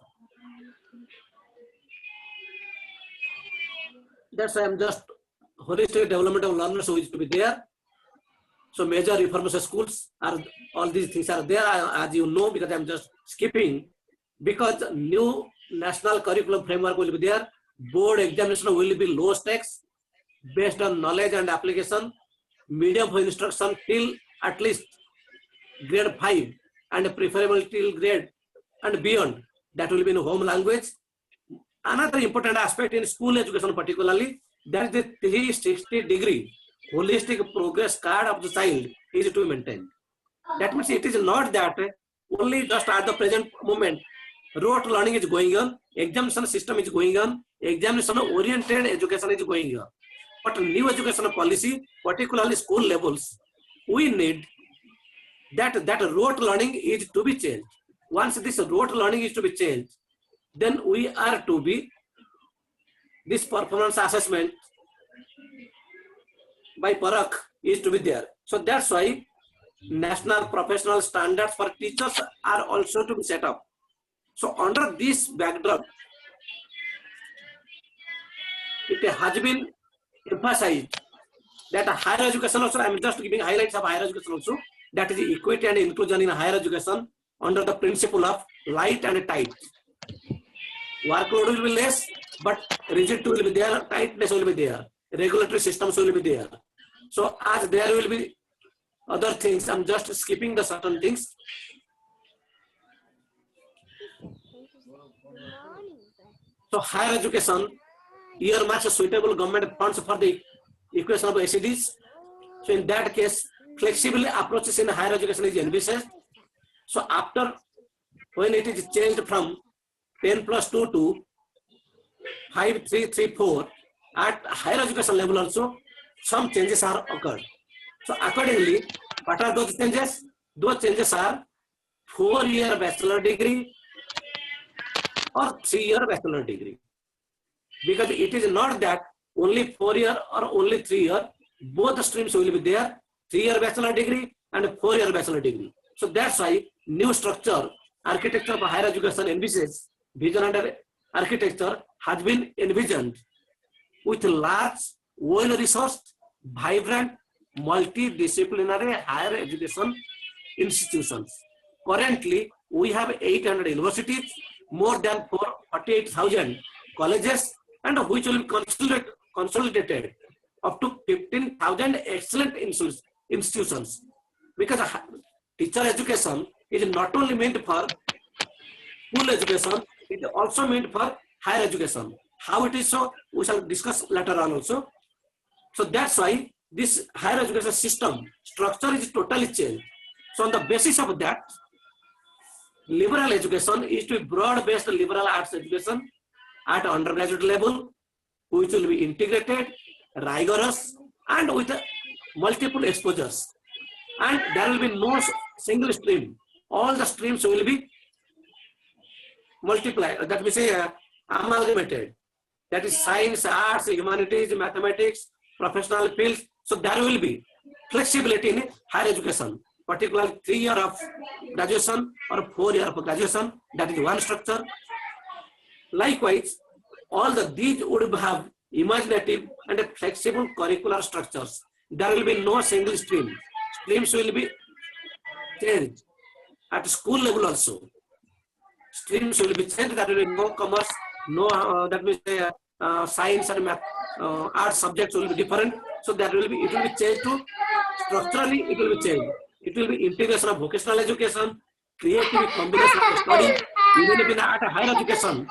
That's why I'm just holistic development of learners which to be there. So major reforms of schools are, all these things are there, as you know, because I'm just skipping, because new national curriculum framework will be there. Board examination will be low stakes based on knowledge and application. Medium for instruction till at least grade 5 and preferable till grade and beyond, that will be in home language. Another important aspect in school education particularly, that is the 360-degree holistic progress card of the child is to be maintained. That means it is not that only just at the present moment rote learning is going on, examination system is going on, examination oriented education is going on. But new education policy, particularly school levels, we need that rote learning is to be changed. Once this rote learning is to be changed, then we are to be this performance assessment by PARC is to be there. So that's why national professional standards for teachers are also to be set up. So under this backdrop, it has been emphasized that higher education also, I'm just giving highlights of higher education also, that is equity and inclusion in higher education under the principle of light and tight. Workload will be less, but rigidity will be there, tightness will be there, regulatory systems will be there. So as there will be other things, I'm just skipping the certain things. So higher education earmarks suitable government funds for the equation of ACDs. So in that case, flexible approaches in higher education is envisaged. So after, when it is changed from 10+2 to 5-3-3-4, at higher education level also, some changes are occurred. So accordingly, what are those changes? Those changes are 4-year bachelor degree or 3-year bachelor degree. Because it is not that only 4-year or only 3-year, both the streams will be there, 3-year bachelor degree and 4-year bachelor degree. So that's why new structure, architecture of higher education envisages vision and architecture has been envisioned with large, well-resourced, vibrant, multidisciplinary higher education institutions. Currently, we have 800 universities, more than 48,000 colleges, and which will be consolidated up to 15,000 excellent institutions. Because teacher education is not only meant for school education, it is also meant for higher education. How it is so, we shall discuss later on also. So that's why this higher education system structure is totally changed. So on the basis of that, liberal education is to be broad-based liberal arts education at undergraduate level, which will be integrated, rigorous, and with multiple exposures. And there will be no single stream. All the streams will be multiplied, that we say amalgamated. That is science, arts, humanities, mathematics, professional fields. So there will be flexibility in higher education, particularly 3 years of graduation or 4 years of graduation. That is one structure. Likewise, all these would have imaginative and flexible curricular structures. There will be no single stream. Streams will be changed at school level also. Streams will be changed. There will be no commerce, no that means science and math, art subjects will be different. So that will be, it will be changed to structurally. It will be changed. It will be integration of vocational education, creative combination of study. Even if in at a higher education,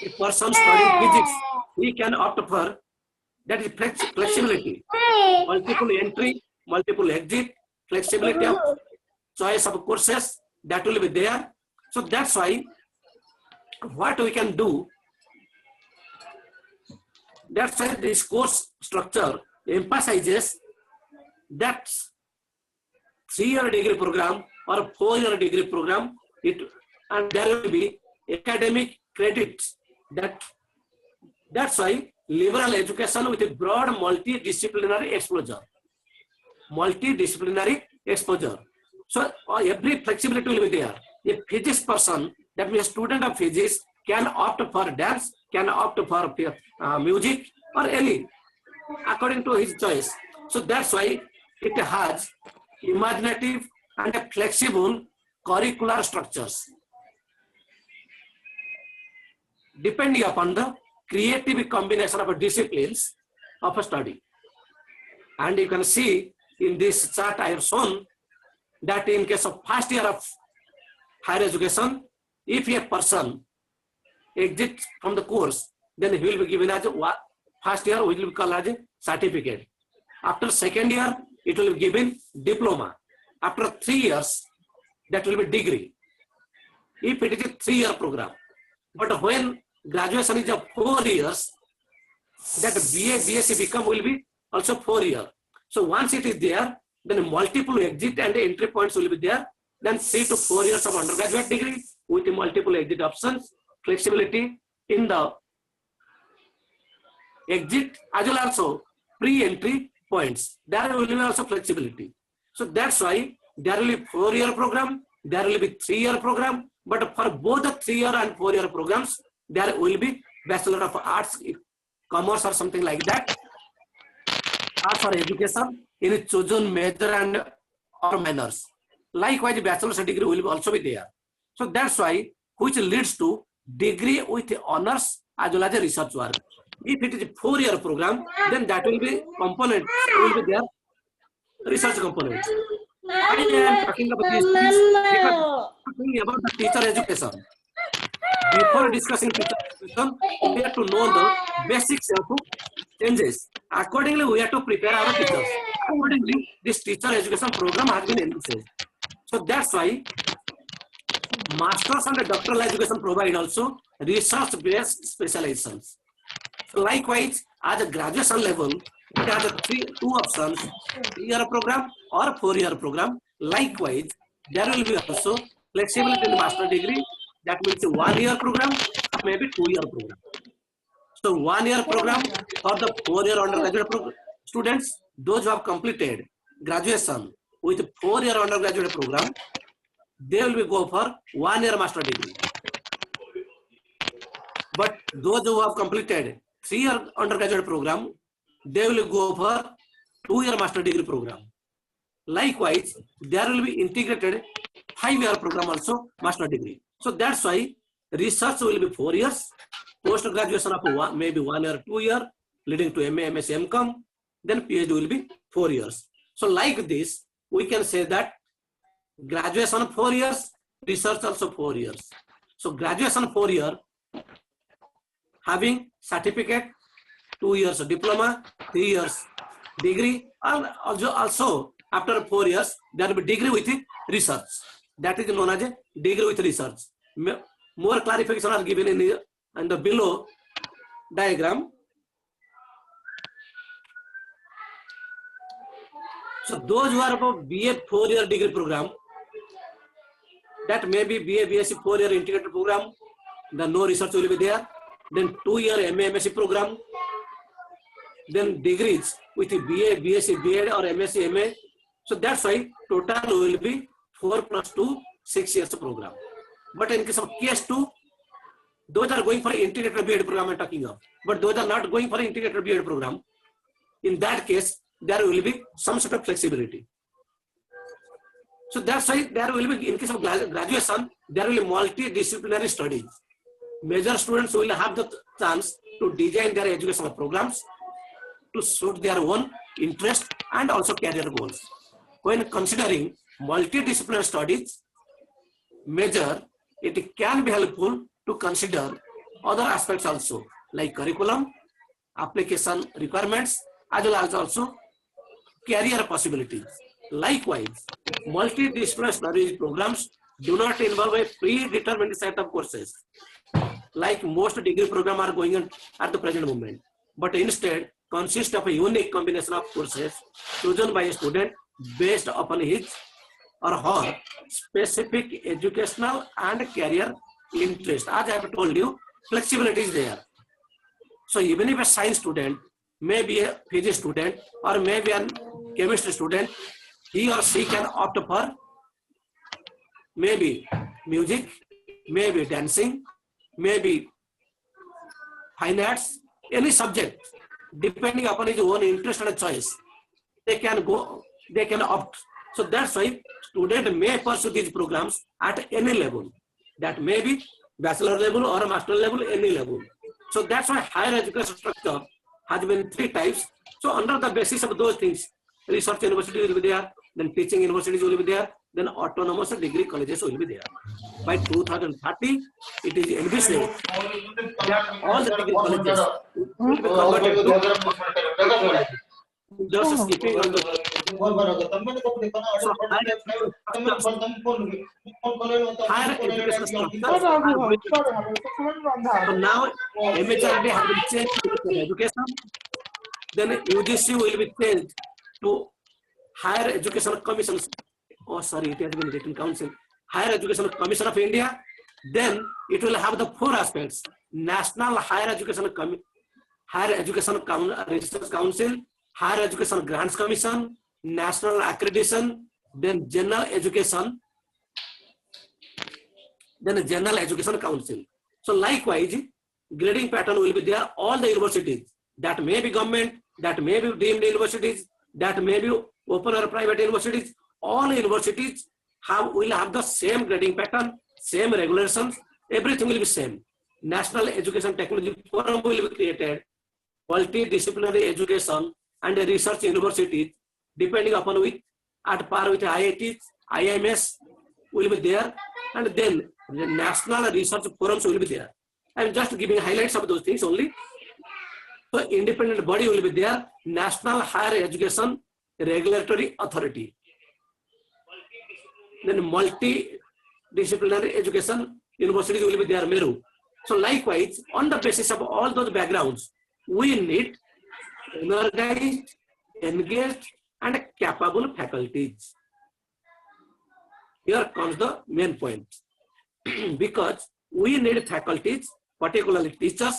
a person studying physics, he can opt for that is flexibility, multiple entry, multiple exit, flexibility of choice of courses, that will be there. So that's why what we can do, that's why this course structure emphasizes that 3-year degree program or 4-year degree program, and there will be academic credits. That's why liberal education with a broad multidisciplinary exposure. Multidisciplinary exposure. So every flexibility will be there. A physics person, that means a student of physics, can opt for dance, can opt for music or any, according to his choice. So that's why it has imaginative and flexible curricular structures, depending upon the creative combination of disciplines of a study. And you can see in this chart I have shown that in case of first year of higher education, if a person exits from the course, then he will be given as a first year, which will be called as a certificate. After second year, it will be given diploma. After 3 years, that will be degree. If it is a 3-year program. But when graduation is of 4 years, that BA, BSc become will be also 4 years. So once it is there, then multiple exit and entry points will be there. Then 3 to 4 years of undergraduate degree with multiple exit options, flexibility in the exit as well also pre-entry points. There will be also flexibility. So that's why there will be 4-year program, there will be 3-year program, but for both the 3-year and 4-year programs, there will be Bachelor of Arts, Commerce or something like that. Arts or education in a chosen major and or minors. Likewise, bachelor's degree will also be there. So that's why, which leads to degree with honors as well as a research work. If it is a 4-year program, then that will be component, will be there, research component. I am talking about these things because talking about the teacher education. Before discussing teacher education, we have to know the basics of changes. Accordingly, we have to prepare our teachers. Accordingly, this teacher education program has been envisaged. So that's why masters and doctoral education provide also research-based specializations. So likewise, at the graduation level, it has two options: 3-year program or 4-year program. Likewise, there will be also flexibility in the master degree. That means a 1-year program or maybe 2-year program. So 1-year program for the 4-year undergraduate students, those who have completed graduation with 4-year undergraduate program, they will be go for 1-year master degree. But those who have completed 3-year undergraduate program, they will go for 2-year master degree program. Likewise, there will be integrated 5-year program also, master degree. So that's why research will be 4 years, post graduation of maybe 1 year, 2 year, leading to MA, MSc, MCom, then PhD will be 4 years. So like this, we can say that graduation 4 years, research also 4 years. So graduation 4 year, having certificate, 2 years diploma, 3 years degree, and also after 4 years, there will be degree with research. That is known as a degree with research. More clarification are given in the below diagram. So those who are about BA 4-year degree program, that may be BA, BSc 4-year integrated program, then no research will be there. Then 2-year MA, MSc program, then degrees with BA, BSc, BEd or MSc, MA. So that's why total will be 4 plus 2, 6 years program. But in case of case 2, those are going for integrated BEd program I'm talking of. But those are not going for integrated BEd program. In that case, there will be some sort of flexibility. So that's why there will be, in case of graduation, there will be multidisciplinary studies. Major students will have the chance to design their educational programs to suit their own interest and also career goals. When considering multidisciplinary studies major, it can be helpful to consider other aspects also, like curriculum, application requirements, as well as also career possibilities. Likewise, multidisciplinary studies programs do not involve a predetermined set of courses, like most degree programs are going on at the present moment, but instead consist of a unique combination of courses chosen by a student based upon his or her specific educational and career interest. As I have told you, flexibility is there. So even if a science student may be a physics student or may be a chemistry student, he or she can opt for maybe music, maybe dancing, maybe fine arts, any subject, depending upon his own interest and choice. They can opt. So that's why student may pursue these programs at any level. That may be bachelor level or a master level, any level. So that's why higher education structure has been 3 types. So under the basis of those things, research university will be there, then teaching universities will be there, then autonomous degree colleges will be there. By 2030, it is envisaged that all the degree colleges will be converted to just skipping on the higher education structure. So now MHRD has been changed to education. Then UGC will be changed to Higher Education Commission. Oh, sorry, it has been written Council. Higher Education Commission of India. Then it will have the 4 aspects: National Higher Education Research Council, Higher Education Grants Commission, National Accreditation, then General Education, then the General Education Council. So likewise, grading pattern will be there. All the universities that may be government, that may be deemed universities, that may be open or private universities, all universities will have the same grading pattern, same regulations, everything will be same. National Education Technology Forum will be created, multidisciplinary education and research universities, depending upon which at par with IITs, IIMS will be there, and then the national research forums will be there. I am just giving highlights of those things only. So independent body will be there, National Higher Education Regulatory Authority. Then multidisciplinary education universities will be there, MERU. So likewise, on the basis of all those backgrounds, we need energized, engaged, and capable faculties. Here comes the main point. Because we need faculties, particularly teachers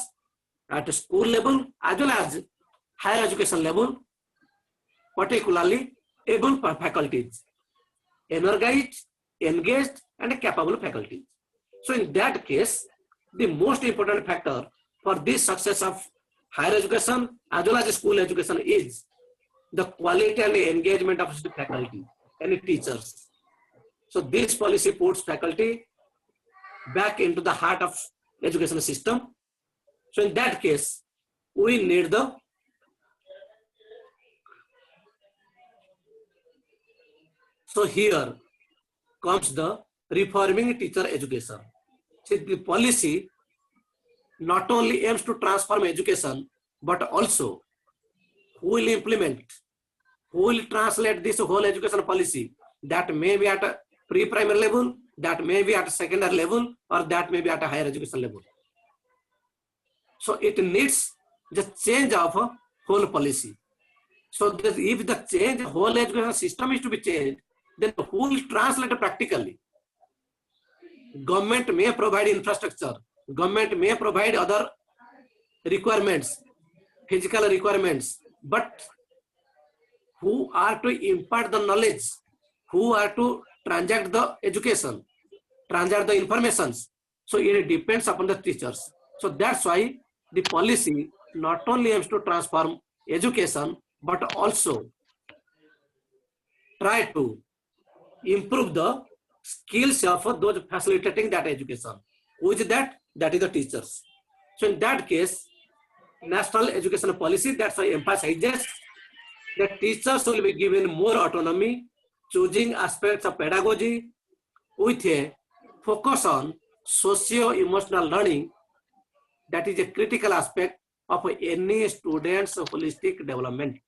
at school level as well as higher education level, particularly able faculties, energized, engaged, and capable faculties. So in that case, the most important factor for this success of higher education as well as school education is the quality and engagement of the faculty and teachers. So this policy puts faculty back into the heart of education system. So in that case, we need the so here comes the reforming teacher education. So the policy not only aims to transform education, but also who will implement, who will translate this whole education policy that may be at a pre-primary level, that may be at a secondary level, or that may be at a higher education level. So it needs the change of a whole policy. So that if the change, whole education system is to be changed, then who will translate practically? Government may provide infrastructure, government may provide other requirements, physical requirements, but who are to impart the knowledge, who are to transact the education, transact the informations. So it depends upon the teachers. So that's why the policy not only aims to transform education, but also try to improve the skills of those facilitating that education. Who is that? That is the teachers. So in that case, national education policy, that's why emphasizes that teachers will be given more autonomy, choosing aspects of pedagogy with a focus on socio-emotional learning. That is a critical aspect of any student's holistic development.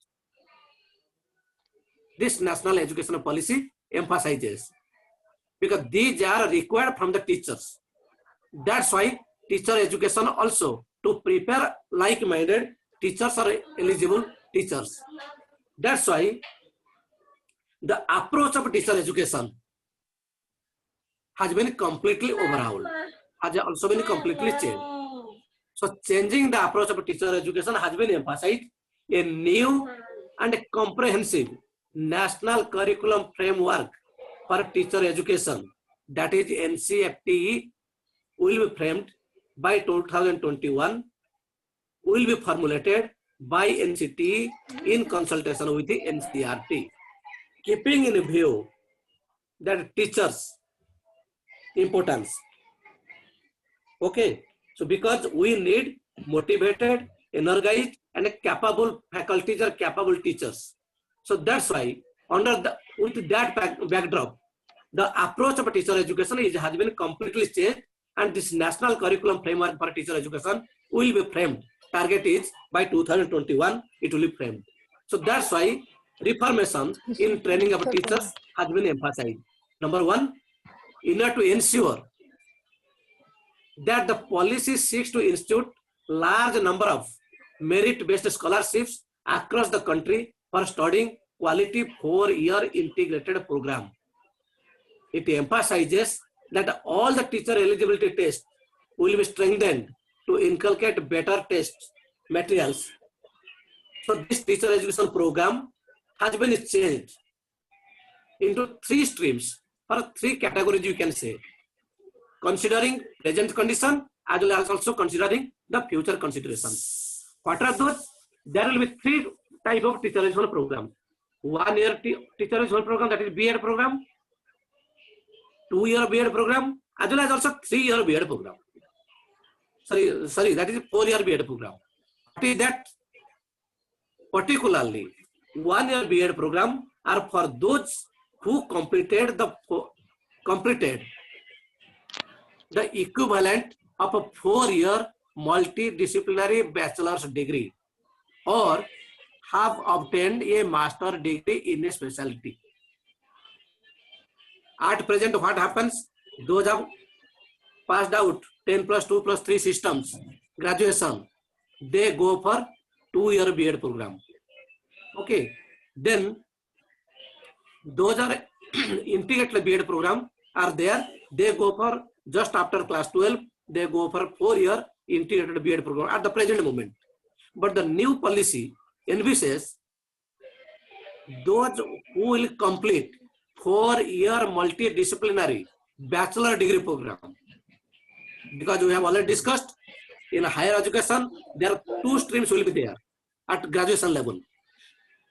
This national education policy emphasizes because these are required from the teachers. That's why teacher education also to prepare like-minded teachers or eligible teachers. That's why the approach of teacher education has been completely overhauled, has also been completely changed. So changing the approach of teacher education has been emphasized a new and comprehensive national curriculum framework for teacher education, that is NCFTE, will be framed by 2021, will be formulated by NCTE in consultation with the NCRT, keeping in view that teachers' importance. Okay, so because we need motivated, energized, and capable faculties or capable teachers. So that's why with that backdrop, the approach of teacher education has been completely changed, and this national curriculum framework for teacher education will be framed. Target is by 2021, it will be framed. So that's why reformation in training of teachers has been emphasized. Number one, in order to ensure that the policy seeks to institute large number of merit-based scholarships across the country for studying quality 4-year integrated program. It emphasizes that all the teacher eligibility tests will be strengthened to inculcate better test materials. So this teacher education program has been changed into 3 streams or 3 categories, you can say, considering present condition as well as also considering the future consideration. What are those? There will be 3 types of teacher education program. 1-year teacher education program, that is B.Ed program, 2-year B.Ed program, as well as also 3-year B.Ed program. Sorry, that is 4-year B.Ed program. What is that? Particularly, 1-year B.Ed program are for those who completed the equivalent of a 4-year multidisciplinary bachelor's degree or have obtained a master degree in a specialty. At present, what happens? Those have passed out 10 plus 2 plus 3 systems, graduation, they go for 2-year B.Ed program. Okay, then those are integrated B.Ed program are there, they go for just after class 12, they go for 4-year integrated B.Ed program at the present moment. But the new policy envisages those who will complete 4-year multidisciplinary bachelor degree program. because we have already discussed in higher education, there are 2 streams will be there at graduation level.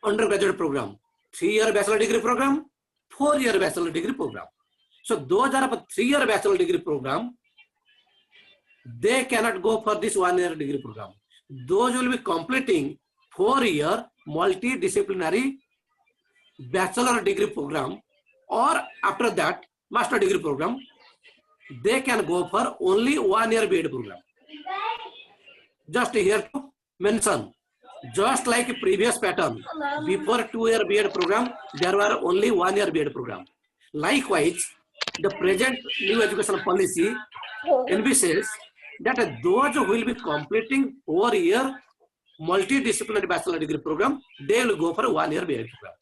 Undergraduate program, 3-year bachelor degree program, 4-year bachelor degree program. So those are a 3-year bachelor degree program. They cannot go for this 1-year degree program. Those will be completing 4-year multidisciplinary bachelor degree program, or after that master degree program. They can go for only 1-year B.Ed program. Just here to mention, just like previous pattern, before 2-year B.Ed program, there were only 1-year B.Ed program. Likewise, the present new education policy envisages that those who will be completing 4-year multidisciplinary bachelor degree program, they will go for 1-year B.Ed program.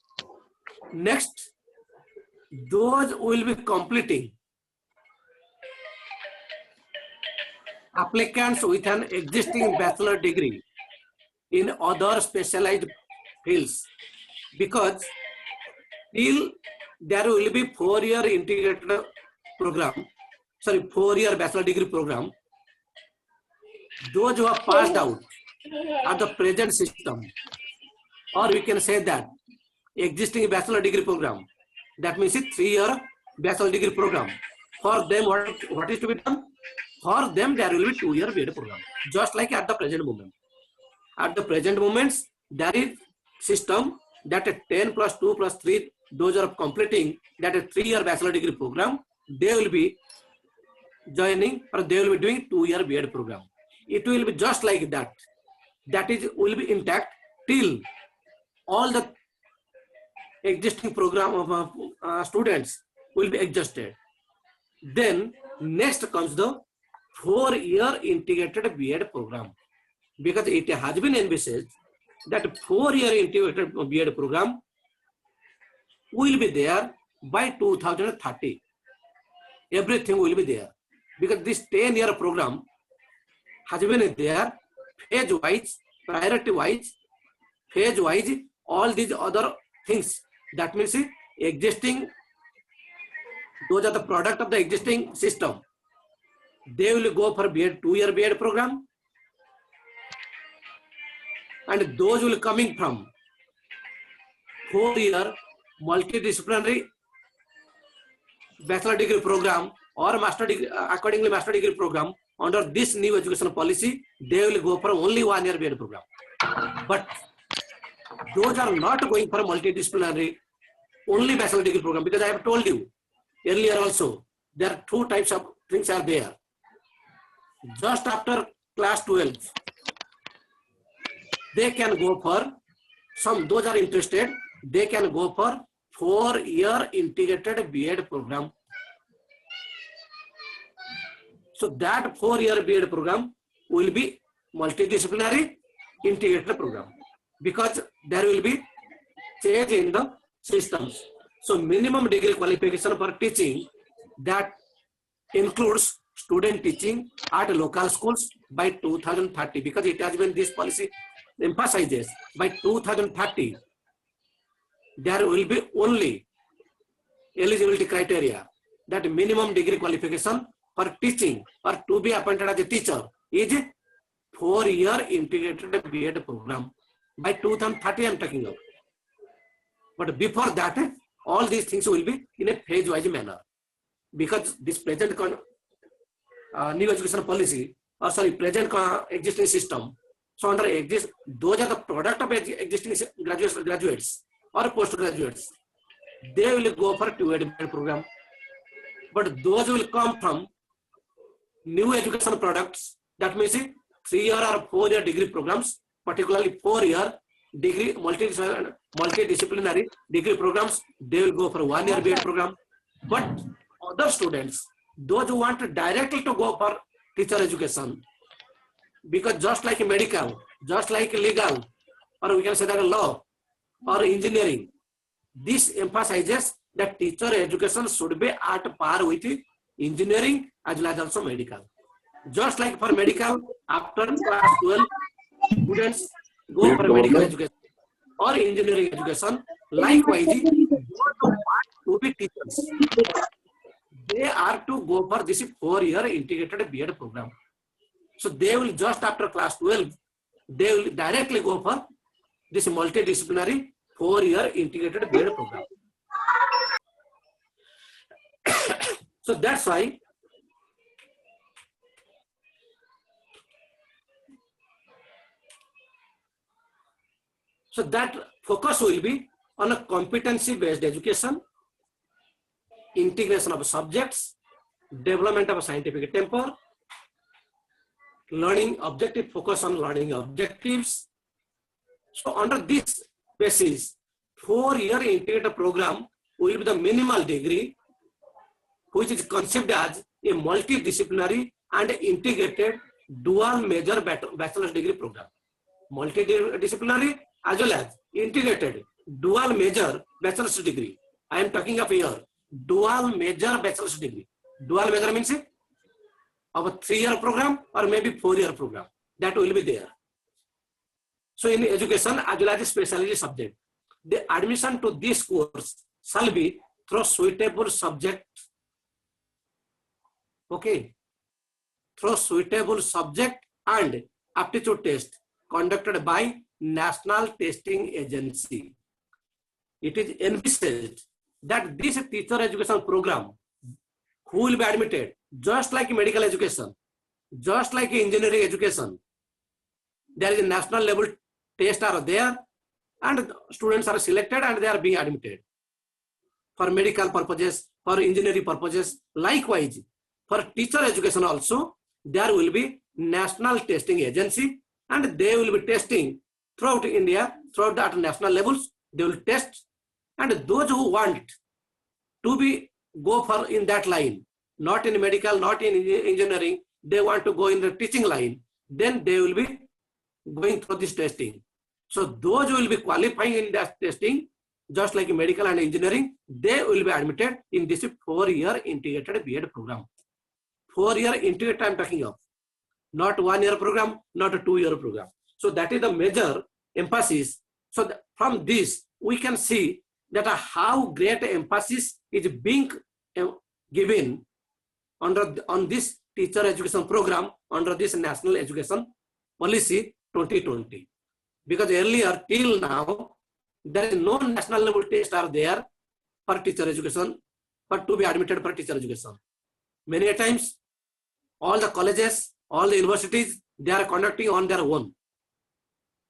Next, those who will be completing applicants with an existing bachelor degree in other specialized fields, because till there will be 4-year integrated program, 4-year bachelor degree program. Those who have passed out at the present system, or we can say that existing bachelor degree program, that means a 3-year bachelor degree program. For them, what is to be done? For them, there will be 2-year B.Ed program, just like at the present moment. At the present moments, there is system that a 10 plus 2 plus 3, those are completing that a 3-year bachelor degree program, they will be joining, or they will be doing 2-year B.Ed program. It will be just like that. That is will be intact till all the existing program of students will be exhausted. Then next comes the 4-year integrated B.Ed program, because it has been envisaged that 4-year integrated B.Ed program will be there by 2030. Everything will be there, because this 10-year program has been there phase-wise, priority-wise, phase-wise, all these other things. That means existing, those are the product of the existing system. They will go for B.Ed, 2-year B.Ed program, and those will coming from 4-year multidisciplinary bachelor degree program or master degree, accordingly master degree program. Under this new education policy, they will go for only 1-year B.Ed program. But those are not going for multidisciplinary only bachelor degree program, because I have told you earlier also, there are 2 types of things are there. Just after class 12, they can go for some, those are interested, they can go for 4-year integrated B.Ed program. So that 4-year B.Ed program will be multidisciplinary integrated program, because there will be change in the systems. So minimum degree qualification for teaching, that includes student teaching at local schools by 2030, because it has been, this policy emphasizes by 2030 there will be only eligibility criteria, that minimum degree qualification for teaching or to be appointed as a teacher is 4-year integrated B.Ed program. By 2030 I am talking about. But before that, all these things will be in a phase-wise manner, because this present new education policy, or present existing system. So under those are the product of existing graduates or postgraduates. They will go for 2-year program. But those will come from new education products, that means 3-year or 4-year degree programs, particularly 4-year degree multidisciplinary degree programs, they will go for 1-year B.Ed program. But other students, those who want directly to go for teacher education, because just like medical, just like legal, or we can say that law or engineering, this emphasizes that teacher education should be at par with engineering as well as also medical. Just like for medical, after class 12, students go for medical education or engineering education. Likewise, those who want to be teachers, they they are to go for this 4-year integrated B.Ed program. So they will just after class 12, they will directly go for this multidisciplinary 4-year integrated B.Ed program. So that's why that focus will be on a competency-based education, integration of subjects, development of scientific temper, learning objective, focus on learning objectives. So under this basis, 4-year integrated program will be the minimal degree, which is conceived as a multidisciplinary and integrated dual major bachelor's degree program. Multidisciplinary as well as integrated dual major bachelor's degree. I am talking of here dual major bachelor's degree. Dual major means of a 3-year program or maybe 4-year program. That will be there. So in education as well as specialty subject, the admission to this course shall be through suitable subject. Okay. Through suitable subject and aptitude test conducted by National Testing Agency. It is envisaged that this teacher education program who will be admitted just like medical education, just like engineering education, there is a national level test are there and students are selected and they are being admitted for medical purposes, for engineering purposes. Likewise, for teacher education also, there will be National Testing Agency and they will be testing throughout India, throughout the national levels, they will test, and those who want to be go for in that line, not in medical, not in engineering, they want to go in the teaching line, then they will be going through this testing. So those who will be qualifying in that testing, just like medical and engineering, they will be admitted in this 4-year integrated B.Ed program. 4-year integrated I am talking of, not 1-year program, not a 2-year program. So that is the major emphasis. So from this, we can see that how great emphasis is being given on this teacher education program under this National Education Policy 2020. Because earlier till now, there is no national level test are there for teacher education, but to be admitted for teacher education. Many times, all the colleges, all the universities, they are conducting on their own.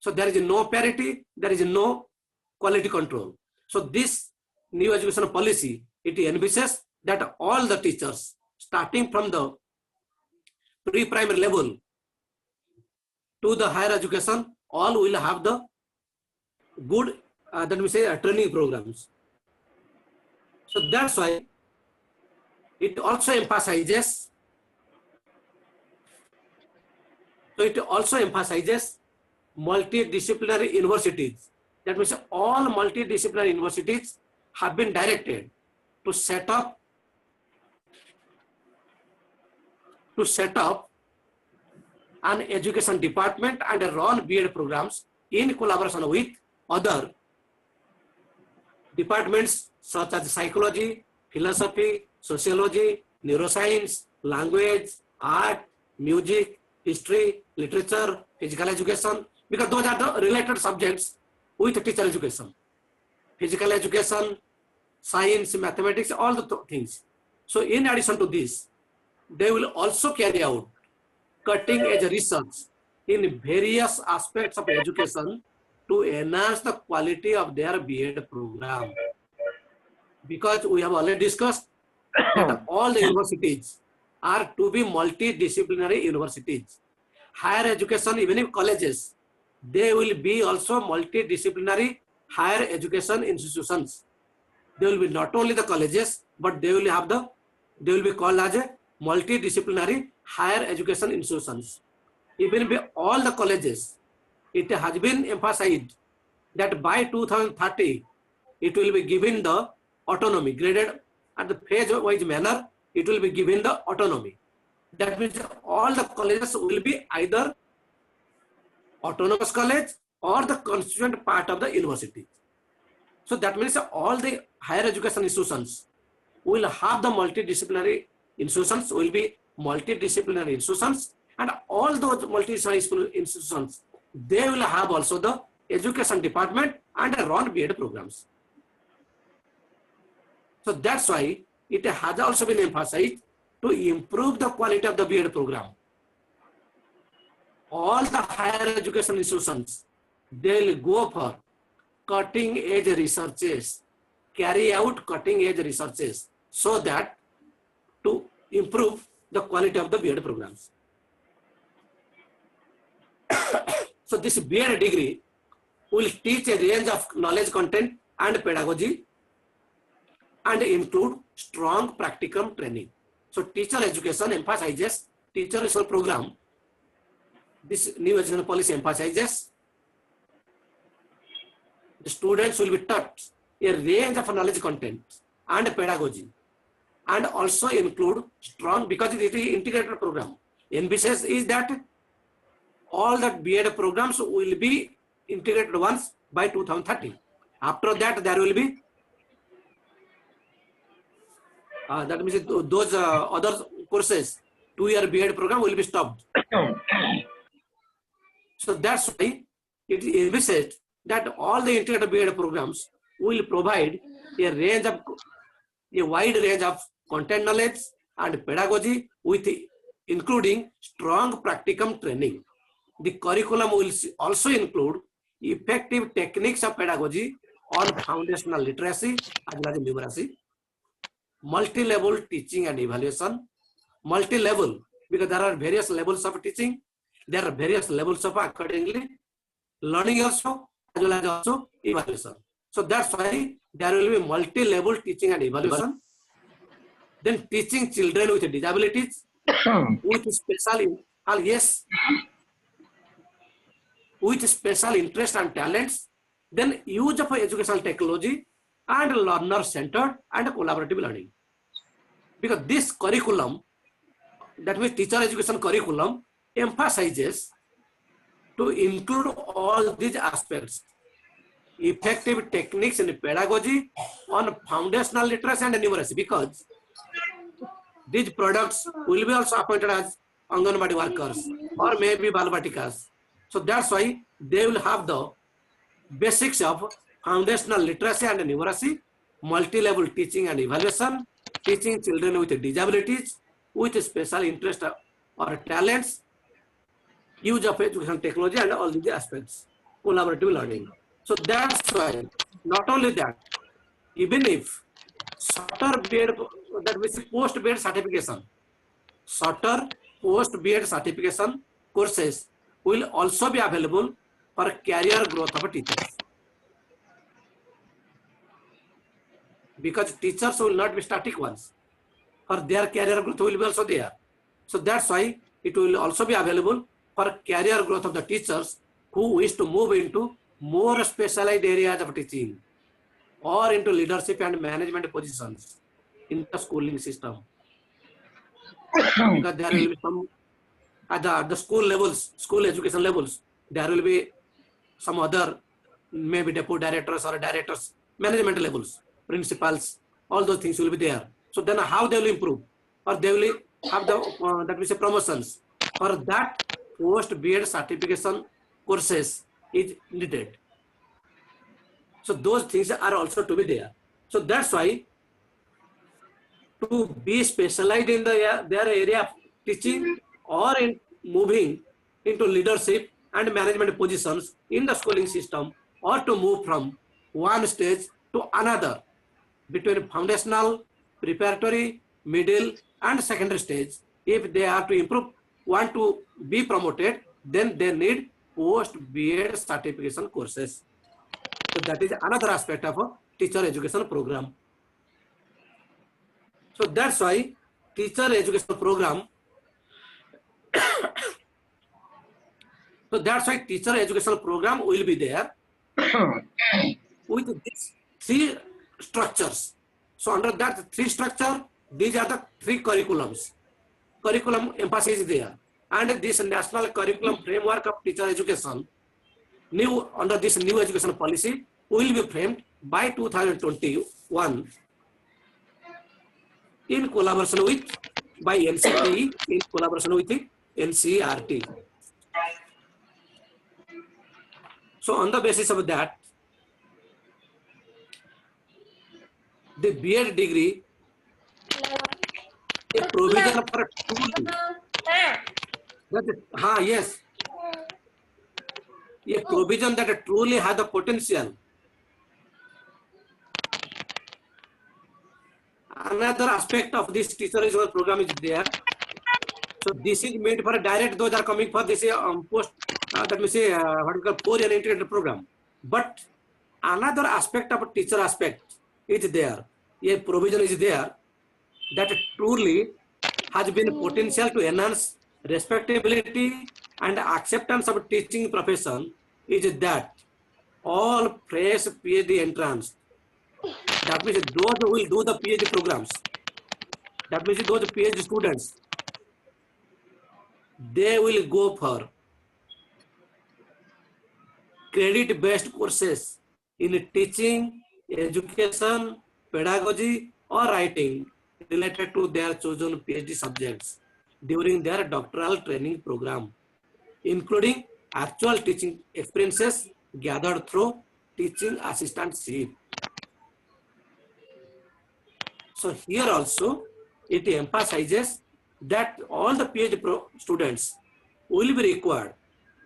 So there is no parity, there is no quality control. So this new education policy, it envisages that all the teachers, starting from the pre-primary level to the higher education, all will have the good, that we say, training programs. So that's why it also emphasizes. So it also emphasizes multidisciplinary universities. That means all multidisciplinary universities have been directed to set up an education department and run B.Ed programs in collaboration with other departments such as psychology, philosophy, sociology, neuroscience, language, art, music, history, literature, physical education, because those are the related subjects with teacher education. Physical education, science, mathematics, all the things. So in addition to this, they will also carry out cutting edge research in various aspects of education to enhance the quality of their B.Ed program. Because we have already discussed that all the universities are to be multidisciplinary universities. Higher education, even in colleges, they will be also multidisciplinary higher education institutions. They will be not only the colleges, but they will be called as a multidisciplinary higher education institutions. Even by all the colleges, it has been emphasized that by 2030, it will be given the autonomy, graded at the phase-wise manner, it will be given the autonomy. That means all the colleges will be either autonomous college or the constituent part of the university. So that means all the higher education institutions will have the multidisciplinary institutions, will be multidisciplinary institutions, and all those multidisciplinary institutions, they will have also the education department and run B.Ed programs. So that's why it has also been emphasized to improve the quality of the B.Ed program. All the higher education institutions, they will go for cutting edge researches, carry out cutting edge researches, so that to improve the quality of the B.Ed programs. So this B.Ed degree will teach a range of knowledge content and pedagogy and include strong practicum training. So teacher education emphasizes teacher education program. This new education policy emphasizes the students will be taught a range of knowledge content and pedagogy, and also include strong, because it is an integrated program. NBCS is that all that B.Ed programs will be integrated once by 2030. After that, there will be that means those other courses, 2-year B.Ed program will be stopped. So that's why it is envisaged that all the integrated B.Ed programs will provide a wide range of content knowledge and pedagogy, with including strong practicum training. The curriculum will also include effective techniques of pedagogy on foundational literacy as well as numeracy, multi-level teaching and evaluation, multi-level because there are various levels of teaching, there are various levels of accordingly learning also as well as also evaluation. So that's why there will be multi-level teaching and evaluation. Then teaching children with disabilities, with special with special interest and talents, then use of educational technology and learner-centered and collaborative learning. Because this curriculum, that means teacher education curriculum, emphasizes to include all these aspects: effective techniques in pedagogy on foundational literacy and numeracy, because these products will be also appointed as Anganwadi workers or maybe Balbatikas. So that's why they will have the basics of foundational literacy and numeracy, multi-level teaching and evaluation, teaching children with disabilities, with special interest or talents, use of education technology and all these aspects, collaborative learning. So that's why, not only that, even if shorter B.Ed, that means post-B.Ed certification, shorter post-B.Ed certification courses will also be available for career growth of teachers. Because teachers will not be static ones, for their career growth will be also there. So that's why it will also be available for career growth of the teachers who wish to move into more specialized areas of teaching or into leadership and management positions in the schooling system. Because there will be some at the school levels, school education levels, there will be some other maybe deputy directors or directors, management levels, principals, all those things will be there. So then how they will improve, or they will have the that we say promotions. For that, post-B.Ed certification courses is needed. So those things are also to be there. So that's why to be specialized in their area of teaching or in moving into leadership and management positions in the schooling system, or to move from one stage to another between foundational, preparatory, middle and secondary stage, if they are to improve, want to be promoted, then they need post-B.Ed certification courses. So that is another aspect of a teacher education program. So that's why teacher education program, so that's why teacher education program will be there with these three structures. So under that three structure, these are the three curriculums. Curriculum emphasis is there. And this national curriculum framework of teacher education, under this new education policy, will be framed by 2021. in collaboration with by NCTE in collaboration with the NCERT. So on the basis of that, the B.Ed degree, a provision for yes, a provision that truly has the potential. Another aspect of this teacher is program is there. So this is meant for direct, those are coming for this post, that means what we call 4-year integrated program. But another aspect of a teacher aspect is there. A provision is there that truly has been potential to enhance respectability and acceptance of teaching profession is that all fresh PhD entrants, that means those who will do the PhD programs, that means those PhD students, they will go for credit-based courses in teaching, education, pedagogy, or writing related to their chosen PhD subjects during their doctoral training program, including actual teaching experiences gathered through teaching assistantship. So here also, it emphasizes that all the PhD students will be required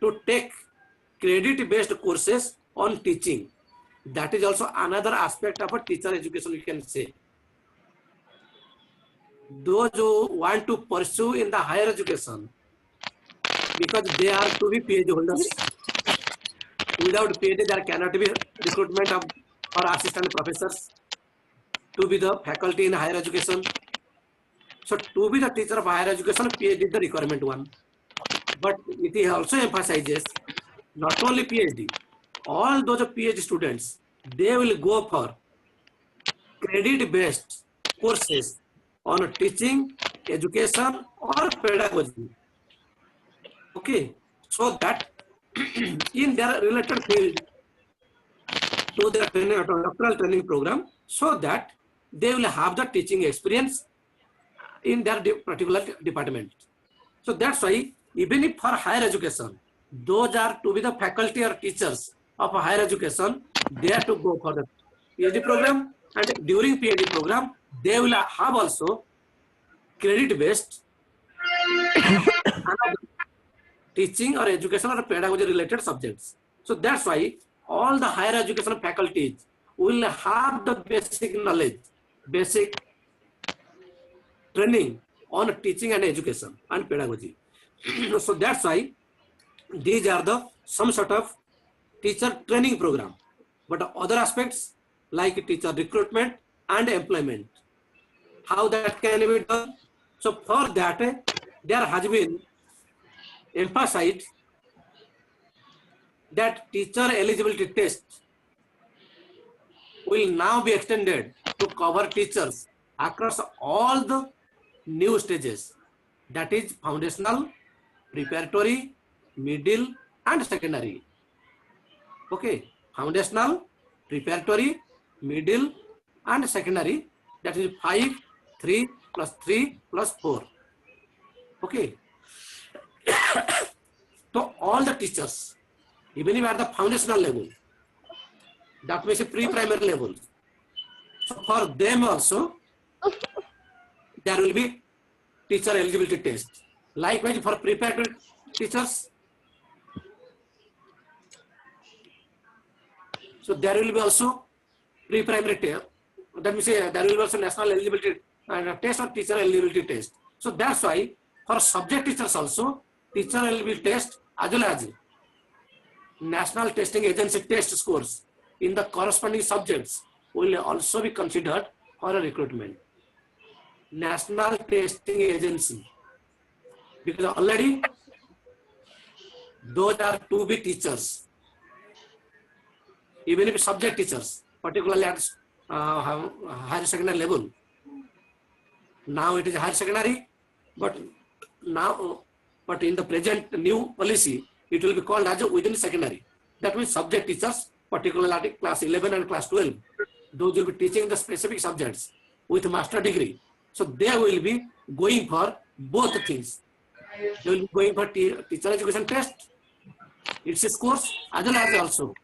to take credit-based courses on teaching. That is also another aspect of a teacher education, you can say. Those who want to pursue in the higher education, because they are to be PhD holders. Without PhD, there cannot be recruitment of or assistant professors to be the faculty in higher education. So to be the teacher of higher education, PhD is the requirement one. But it also emphasizes not only PhD, all those PhD students, they will go for credit-based courses on teaching, education, or pedagogy. Okay, so that in their related field to their training, doctoral training program, so that they will have the teaching experience in their particular department. So that's why even if for higher education, those are to be the faculty or teachers of higher education, they have to go for the PhD program, and during PhD program, they will have also credit-based teaching or education or pedagogy related subjects. So that's why all the higher education faculties will have the basic knowledge, basic training on teaching and education and pedagogy. So that's why these are the some sort of teacher training program. But other aspects like teacher recruitment and employment, how that can be done? So for that, there has been emphasized that teacher eligibility test will now be extended to cover teachers across all the new stages, that is foundational, preparatory, middle, and secondary. Okay, foundational, preparatory, middle, and secondary, that is 5, 3 plus 3 plus 4. Okay. So all the teachers, even if at the foundational level, that means a pre-primary level, so for them also, there will be teacher eligibility test. Likewise for preparatory teachers, so there will be also pre-primary test. That means there will be also national eligibility test or teacher eligibility test. So that's why for subject teachers also, teacher eligibility test as well as national testing agency test scores in the corresponding subjects will also be considered for a recruitment. National testing agency, because already those are to be teachers, even if subject teachers, particularly at higher secondary level. Now it is higher secondary, but in the present new policy, it will be called as within secondary. That means subject teachers, particularly at class 11 and class 12, those will be teaching the specific subjects with master degree. So they will be going for both things. They will be going for teacher education test, it's a course, as well as also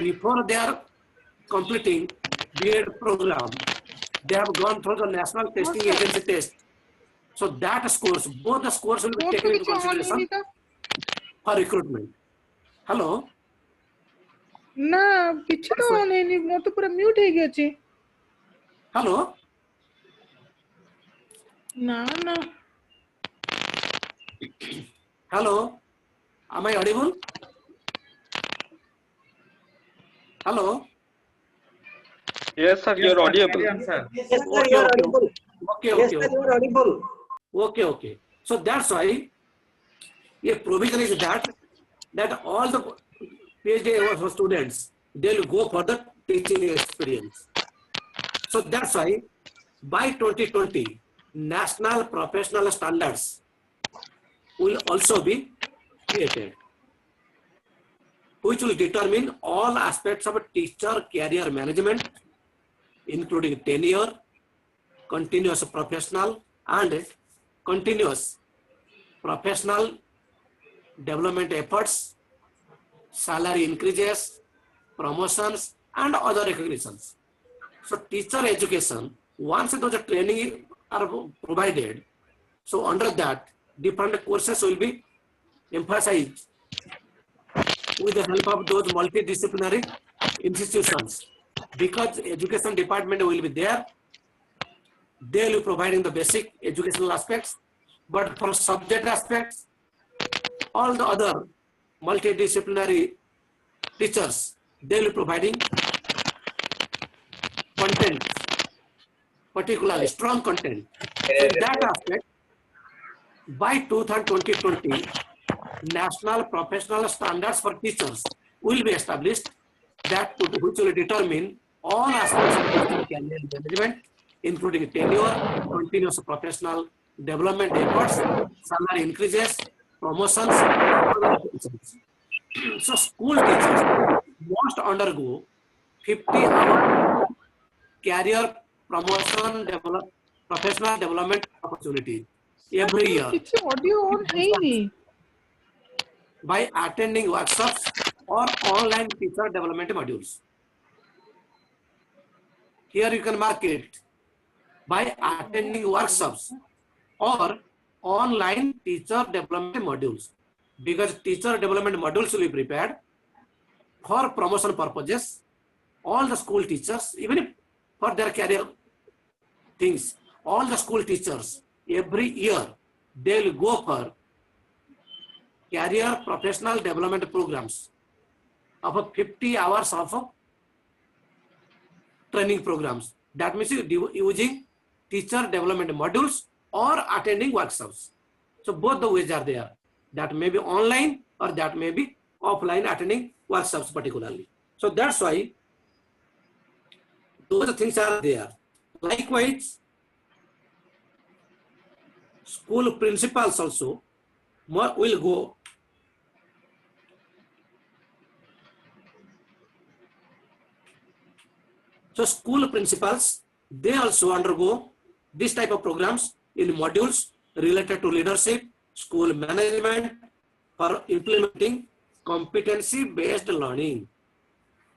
before they are completing B.Ed program, they have gone through the National Testing Agency test. So that scores, both the scores will be taken into consideration for recruitment. Hello? ନା କିଛି ତ on ହେଇନି ମୁଁ ତ ପୁରା mute ହେଇକି ଅଛି Hello? ନା ନା Hello? Am I audible? Hello? Yes, sir, you're audible. Sir. Yes, sir, you are audible. Yes, sir, you are audible. Okay. So that's why a provision is that all the PhD students, they will go for the teaching experience. So that's why by 2020, national professional standards will also be created, which will determine all aspects of teacher career management, including tenure, continuous professional and continuous professional development efforts, salary increases, promotions, and other recognitions. So teacher education, once those training are provided, so under that, different courses will be emphasized with the help of those multidisciplinary institutions. Because education department will be there, they will be providing the basic educational aspects, but for subject aspects, all the other multidisciplinary teachers, they will be providing content, particularly strong content. So in that aspect, by 2020, national professional standards for teachers will be established which will determine all aspects of teaching career management, including tenure, continuous professional development efforts, salary increases, promotions, and other recognitions. So school teachers must undergo 50-hour career promotion professional development opportunity every year କିଛି audio on ହେଇନି by attending workshops or online teacher development modules. Here you can mark it by attending workshops or online teacher development modules, because teacher development modules will be prepared for promotion purposes. All the school teachers, even if for their career things, all the school teachers every year they will go for career professional development programs of 50 hours of training programs. That means using teacher development modules or attending workshops. So both the ways are there. That may be online or that may be offline, attending workshops particularly. So that's why those things are there. Likewise, school principals also will go So school principals, they also undergo this type of programs in modules related to leadership, school management, for implementing competency-based learning.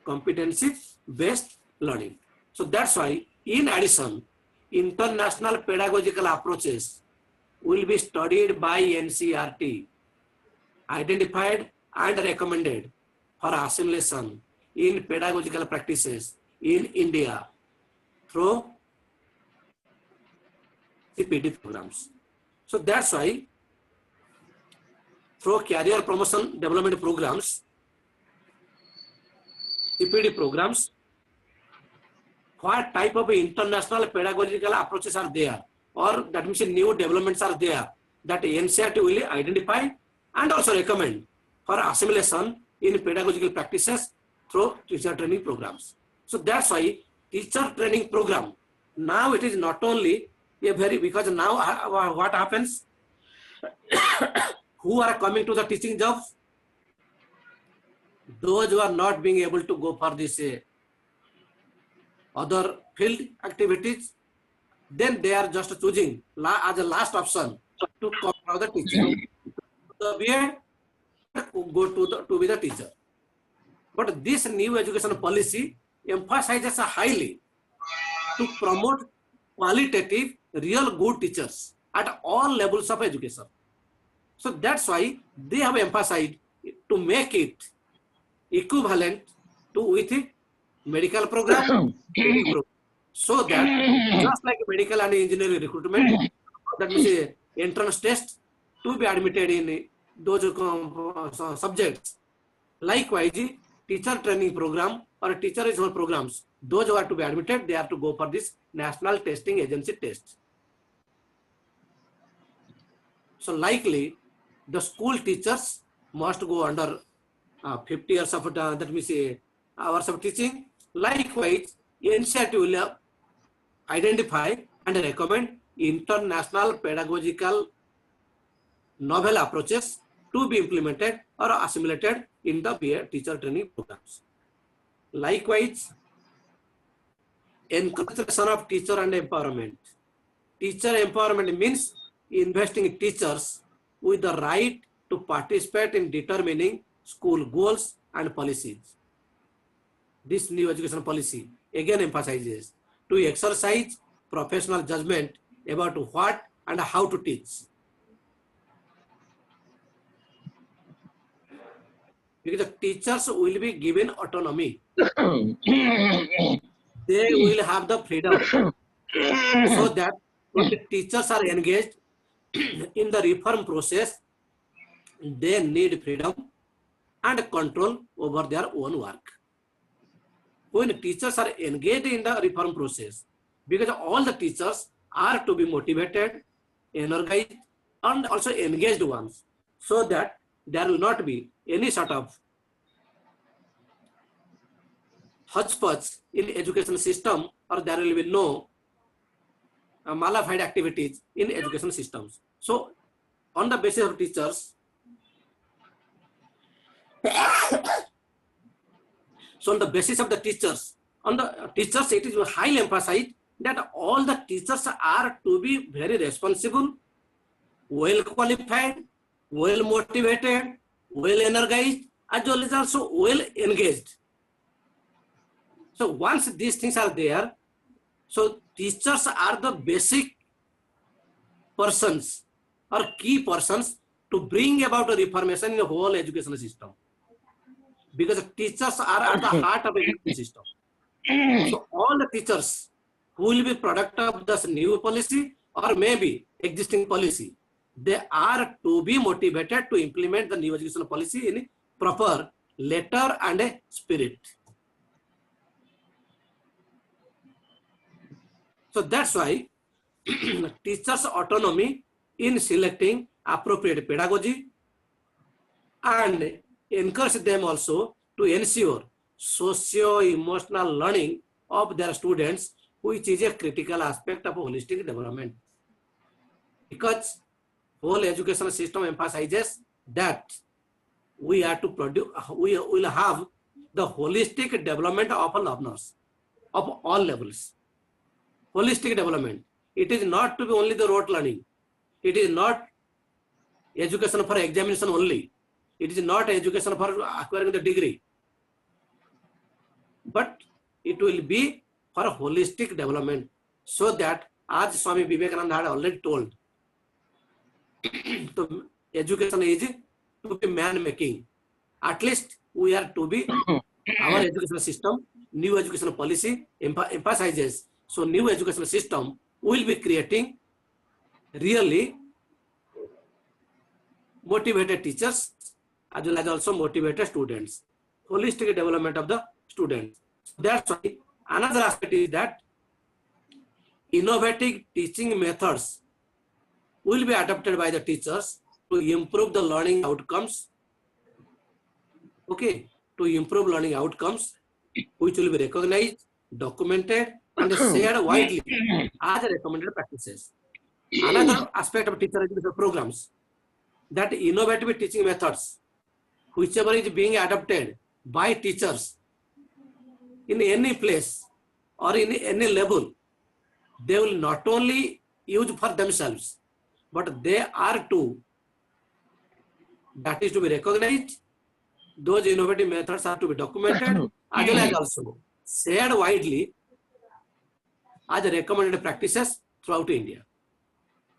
Competency-based learning. So that's why, in addition, international pedagogical approaches will be studied by NCERT, identified and recommended for assimilation in pedagogical practices in India through CPD programs. So that's why through career promotion development programs, CPD programs, what type of international pedagogical approaches are there, or that means new developments are there, that NCERT will identify and also recommend for assimilation in pedagogical practices through teacher training programs. So that's why teacher training program, now it is not only a because now what happens, who are coming to the teaching jobs? Those who are not being able to go for this other field activities, then they are just choosing as a last option to come for the teaching. The B.Ed go to be the teacher. But this new education policy emphasizes highly to promote qualitative, real good teachers at all levels of education. So that's why they have emphasized to make it equivalent to with medical program, so that just like medical and engineering recruitment, that means entrance test to be admitted in those subjects. Likewise, teacher training program or teacher education programs, those who are to be admitted, they are to go for this National Testing Agency test. So likely, the school teachers must go under 50 years of that means hours of teaching. Likewise, NCERT will identify and recommend international pedagogical novel approaches to be implemented or assimilated in the B.Ed teacher training programs. Likewise, encouragement of teacher and empowerment. Teacher empowerment means investing in teachers with the right to participate in determining school goals and policies. This new education policy again emphasizes to exercise professional judgment about what and how to teach. Because the teachers will be given autonomy. They will have the freedom, so that when the teachers are engaged in the reform process, they need freedom and control over their own work. When teachers are engaged in the reform process, because all the teachers are to be motivated, energized, and also engaged ones, so that there will not be any sort of hodgepodge in education system, or there will be no malified activities in education systems. So on the basis of teachers, so on the basis of the teachers, it is highly emphasized that all the teachers are to be very responsible, well qualified, well motivated, well energized, as well as also well engaged. So once these things are there, so teachers are the basic persons or key persons to bring about a reformation in the whole education system. Because teachers are at the heart of the education system. So all the teachers who will be product of this new policy or maybe existing policy, they are to be motivated to implement the new education policy in proper letter and a spirit. So that's why teachers' autonomy in selecting appropriate pedagogy and encourage them also to ensure socio-emotional learning of their students, which is a critical aspect of holistic development. Because whole education system emphasizes that we are to produce, we will have the holistic development of learners of all levels. Holistic development. It is not to be only the rote learning. It is not education for examination only. It is not education for acquiring the degree. But it will be for holistic development, so that as Swami Vivekananda had already told, so education is to be man-making. At least we are to be, our education system, new education policy emphasizes. So new education system will be creating really motivated teachers as well as also motivated students. Holistic development of the students. That's why another aspect is that innovative teaching methods will be adopted by the teachers to improve the learning outcomes. Okay, to improve learning outcomes, which will be recognized, documented, and shared widely as recommended practices. Another aspect of teacher education programs, that innovative teaching methods, whichever is being adopted by teachers in any place or in any level, they will not only use for themselves, but they are to, that is to be recognized. Those innovative methods are to be documented as well as also shared widely as recommended practices throughout India,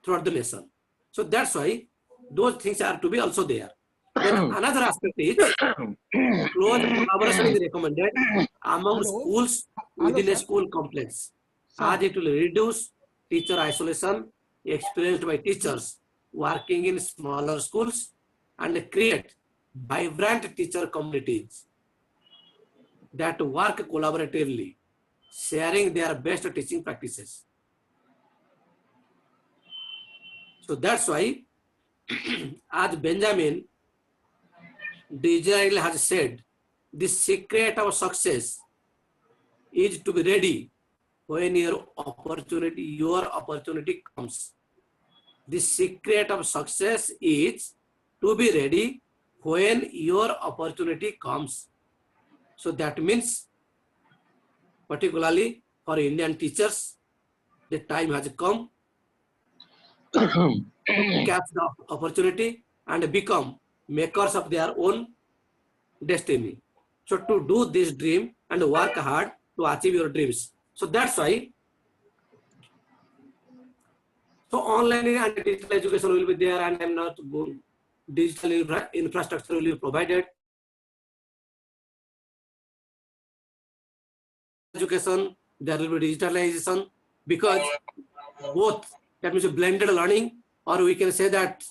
throughout the nation. So that's why those things are to be also there. Then another aspect is close collaboration is recommended among Hello? schools Hello, within a sir. school complex, Sir. as it will reduce teacher isolation experienced by teachers working in smaller schools and create vibrant teacher communities that work collaboratively, sharing their best teaching practices. So that's why, as Benjamin Disraeli has said, the secret of success is to be ready when your opportunity comes. The secret of success is to be ready when your opportunity comes. So that means, particularly for Indian teachers, the time has come to catch the opportunity and become makers of their own destiny. So to do this dream and work hard to achieve your dreams. So that's why, so online and digital education will be there, and I'm not going, digital infrastructure will be provided. Education, there will be digitalization, because both, that means blended learning, or we can say that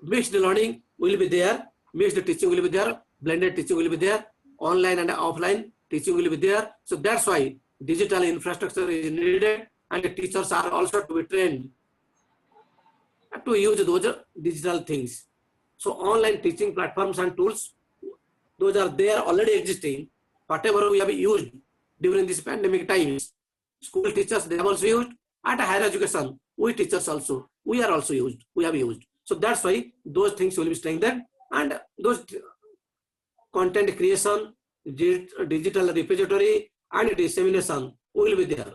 mixed learning will be there, mixed teaching will be there, blended teaching will be there, online and offline teaching will be there. So that's why digital infrastructure is needed, and the teachers are also to be trained to use those digital things. So online teaching platforms and tools, those are there already existing. Whatever we have used during this pandemic times, school teachers, they have also used, at higher education, we teachers also, we are also used, we have used. So that's why those things will be strengthened, and those content creation, digital repository and dissemination will be there.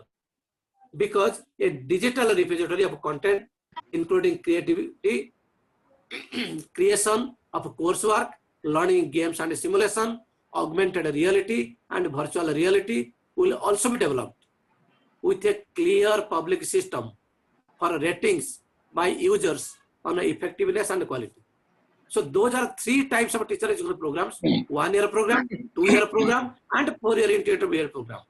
Because a digital repository of content, including creativity, creation of coursework, learning games and simulation, augmented reality and virtual reality will also be developed with a clear public system for ratings by users on effectiveness and quality. So those are 3 types of teacher education programs: 1-year program, 2-year program, and 4-year integrated program.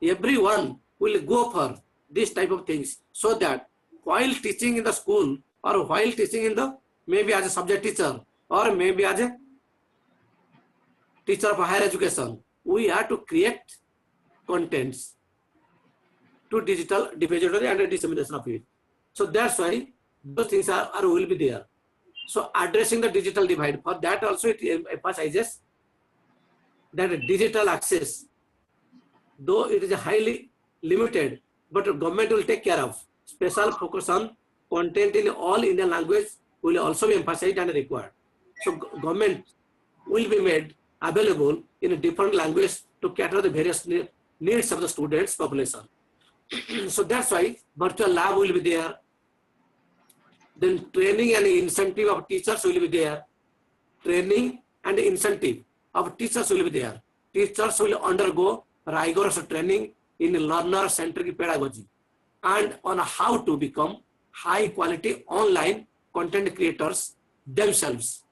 Everyone will go for this type of things, so that while teaching in the school, or while teaching in the, maybe as a subject teacher, or maybe as a teacher of higher education, we have to create contents to digital repository and dissemination of it. So that's why those things are will be there. So addressing the digital divide, for that also it emphasizes that digital access, though it is highly limited, but the government will take care of. Special focus on content in all Indian language will also be emphasized and required. So government will be made available in a different language to cater the various needs of the students population. So that's why virtual lab will be there. Then training and incentive of teachers will be there. Training and incentive of teachers will be there. Teachers will undergo rigorous training in learner-centric pedagogy and on how to become high-quality online content creators themselves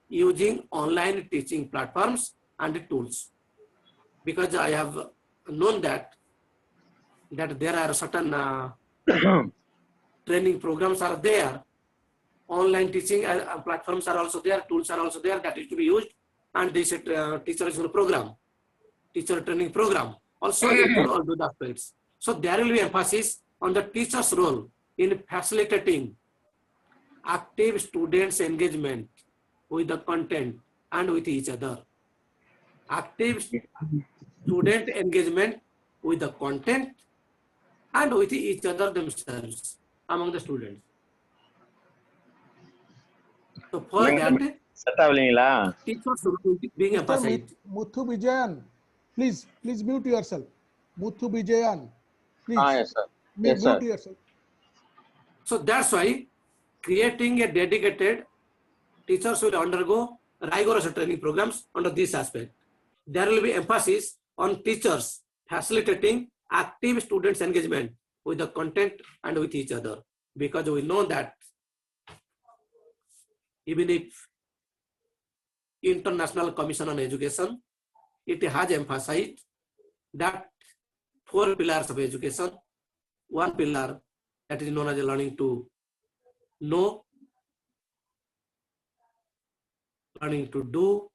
using online teaching platforms and tools. Because I have known that there are certain training programs are there, online teaching platforms are also there, tools are also there that is to be used, and this teacher program, teacher training program also include all those aspects. So there will be emphasis on the teacher's role in facilitating active students' engagement with the content and with each other. Active student engagement with the content and with each other themselves among the students. So for that, teachers will be being emphasized. Muthu Vijayan, please mute yourself. Muthu Vijayan. Please. Yes, sir. Yes, Mute sir. yourself. So that's why creating a dedicated teachers will undergo rigorous training programs under this aspect. There will be emphasis on teachers facilitating active students engagement with the content and with each other, because we know that even if International Commission on Education, it has emphasized that 4 pillars of education. One pillar that is known as learning to know, learning to do,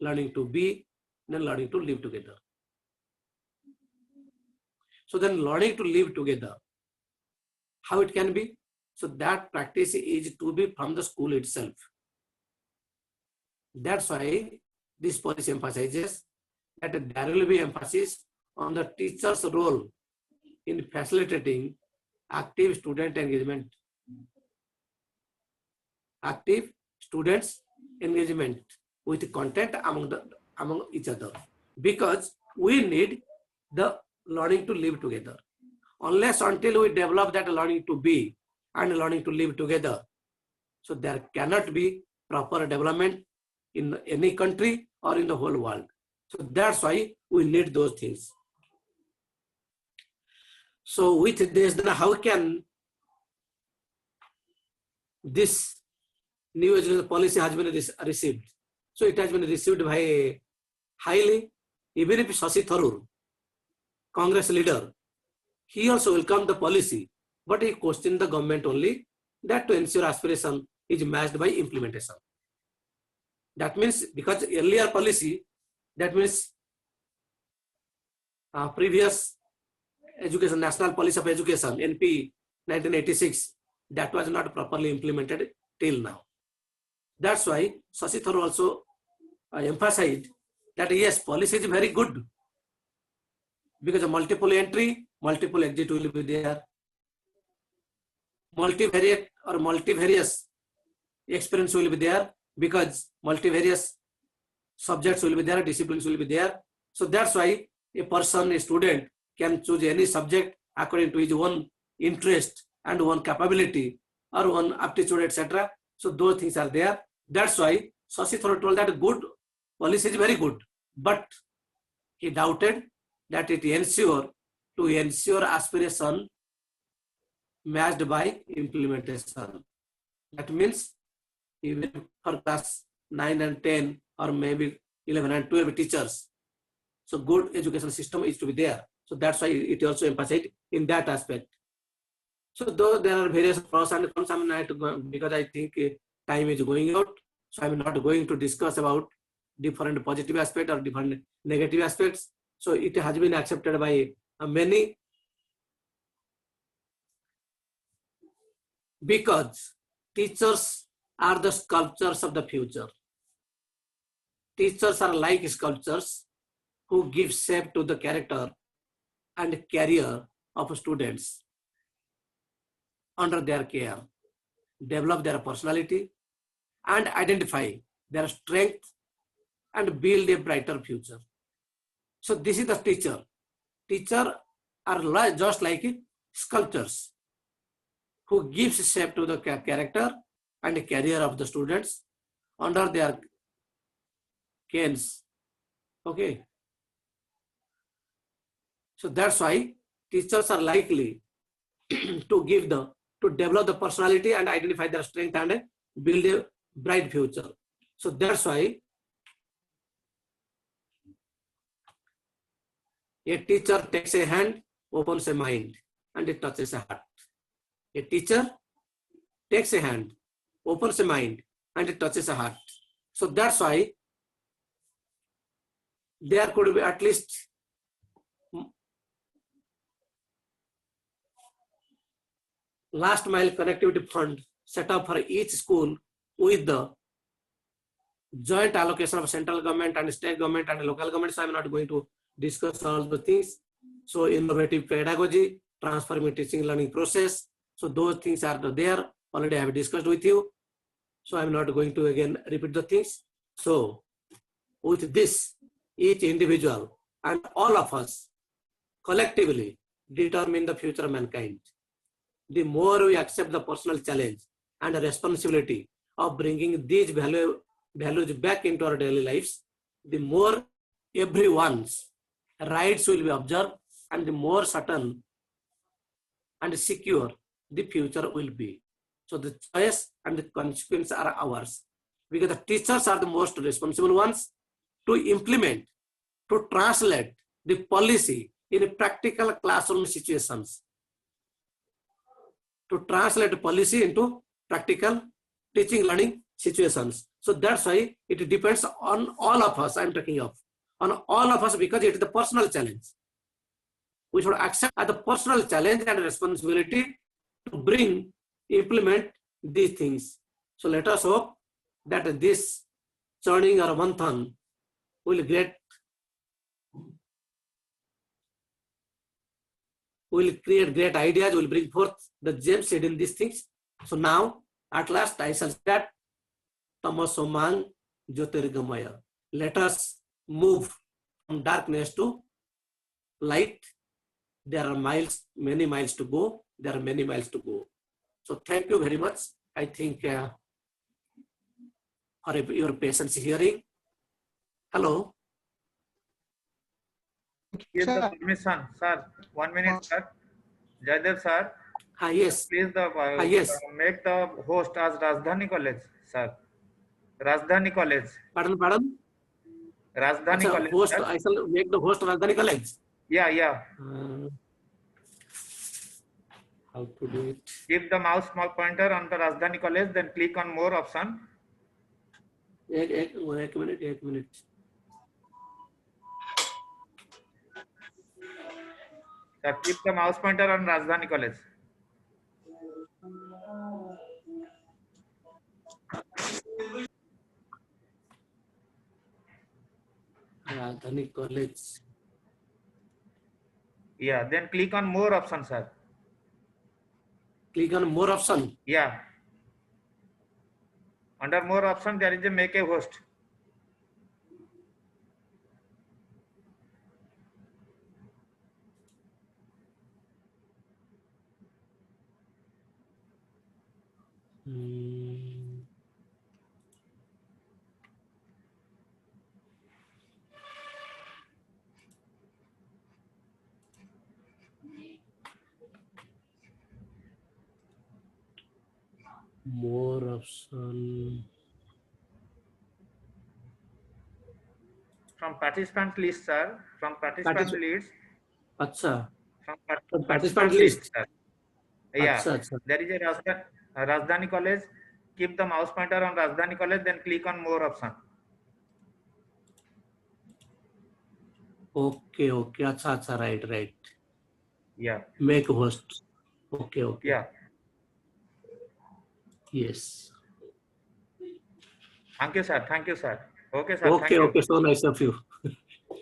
learning to be, then learning to live together. So then learning to live together, how it can be? So that practice is to be from the school itself. That's why this policy emphasizes that there will be emphasis on the teacher's role in facilitating active student engagement. Active students engagement with content among each other, because we need the learning to live together. Unless until we develop that learning to be and learning to live together, so there cannot be proper development in any country or in the whole world. So that's why we need those things. So with this, then how can this new education policy has been received? So it has been received by highly, even if Shashi Tharoor, Congress leader, he also welcomed the policy, but he questioned the government only that to ensure aspiration is matched by implementation. That means because earlier policy, that means previous education, National Policy of Education, NP 1986, that was not properly implemented till now. That's why Shashi Tharoor also emphasized that yes, policy is very good, because a multiple entry, multiple exit will be there. Multivariate or multivarious experience will be there, because multivarious subjects will be there, disciplines will be there. So that's why a person, a student can choose any subject according to his own interest and own capability or own aptitude, etc. So those things are there. That's why Shashi Tharoor told that good policy is very good, but he doubted that it ensure aspiration matched by implementation. That means even for class 9 and 10 or maybe 11 and 12 teachers, so good education system is to be there. So that's why it also emphasized in that aspect. So though there are various pros and cons, I'm not going, because I think time is going out, so I'm not going to discuss about different positive aspects or different negative aspects. So it has been accepted by many, because teachers are the sculptors of the future. Teachers are like sculptors who give shape to the character and career of students under their care, develop their personality and identify their strength and build a brighter future. So this is the teacher. Teacher are just like sculptors who gives shape to the character and career of the students under their canes. Okay. So that's why teachers are likely to develop the personality and identify their strength and build a bright future. So that's why a teacher takes a hand, opens a mind, and it touches a heart. A teacher takes a hand, opens a mind, and it touches a heart. So that's why there could be at least last mile connectivity fund set up for each school with the joint allocation of central government and state government and local government. So I'm not going to discuss all the things. So innovative pedagogy, transforming teaching learning process. So those things are there. Already I have discussed with you. So I'm not going to again repeat the things. So with this, each individual and all of us collectively, determine the future of mankind. The more we accept the personal challenge and the responsibility of bringing these values back into our daily lives, the more everyone's rights will be observed and the more certain and secure the future will be. So the choice and the consequence are ours, because the teachers are the most responsible ones to implement, to translate the policy in practical classroom situations, to translate policy into practical teaching learning situations. So that's why it depends on all of us. I'm talking of on all of us, because it is the personal challenge. We should accept as the personal challenge and responsibility to implement these things. So let us hope that this churning or manthan will create great ideas, will bring forth the gems hidden in these things. So now, at last, I shall start Tamasomang Jyotirgamaya. Let us move from darkness to light. There are many miles to go. There are many miles to go. So thank you very much. I think for your patience hearing. Hello. Give the permission, sir. 1 minute, sir. Jaydev, sir. Yes. Please yes. Make the host as Rajdhani College, sir. Rajdhani College. Pardon? Rajdhani College. Host, sir. I shall make the host Rajdhani College. Yeah. How to do it? Keep the mouse small pointer on the Rajdhani College, then click on more option. एक minute. Keep the mouse pointer on Rajdhani College. Rajdhani College. Yeah, then click on more option, sir. Click on more option. Yeah. Under more option, there is a make a host. More option. From participant list, sir. From participant list. Acha. From participant list, sir. Yeah. Acha. There is a Rajdhani College. Keep the mouse pointer on Rajdhani College, then click on more option. Okay. Acha. Right. Yeah. Make host. Okay. Yeah. Yes. Thank you, sir. Okay, sir. Okay. So nice of you.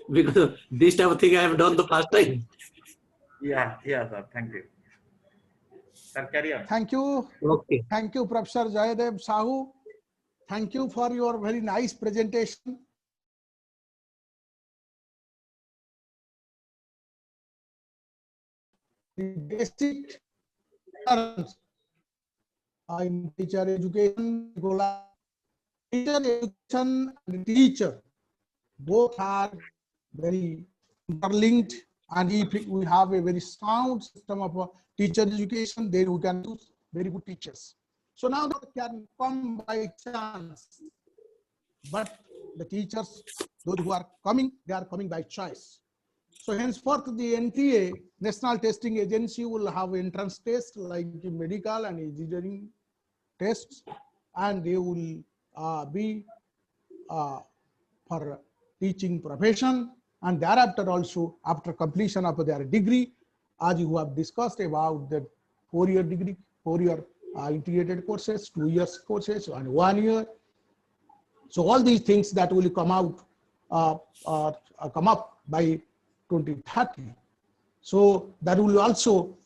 Because this type of thing I have done the first time. Yeah, sir. Thank you. Sir, carry on. Thank you. Okay. Thank you, Professor Jaydev Sahu. Thank you for your very nice presentation. The basic terms in teacher education, and teacher both are very interlinked, and if we have a very sound system of teacher education, then we can choose very good teachers. So now that can come by chance, but the teachers, those who are coming, they are coming by choice. So henceforth, the NTA, National Testing Agency, will have entrance tests like medical and engineering tests, and they will be for teaching profession, and thereafter also after completion of their degree, as you have discussed about the 4-year degree, 4-year integrated courses, 2 years courses, and 1 year. So all these things that will come out, come up by 2030. So that will also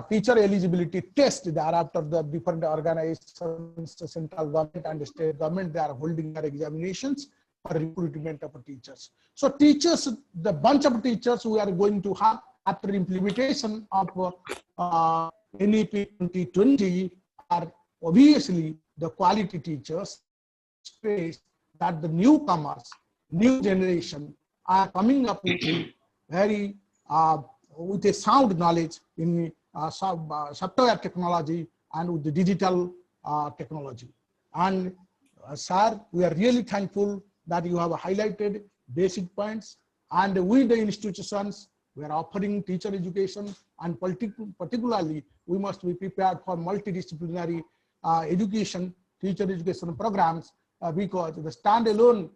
teacher eligibility test. Thereafter, the different organizations, the central government and the state government, they are holding their examinations for recruitment of teachers. So teachers, the bunch of teachers we are going to have after implementation of NEP 2020 are obviously the quality teachers space that the newcomers, new generation are coming up with a very with a sound knowledge in software technology and with the digital technology. And sir, we are really thankful that you have highlighted basic points, and with the institutions we are offering teacher education, and particularly we must be prepared for multidisciplinary education, teacher education programs, because the standalone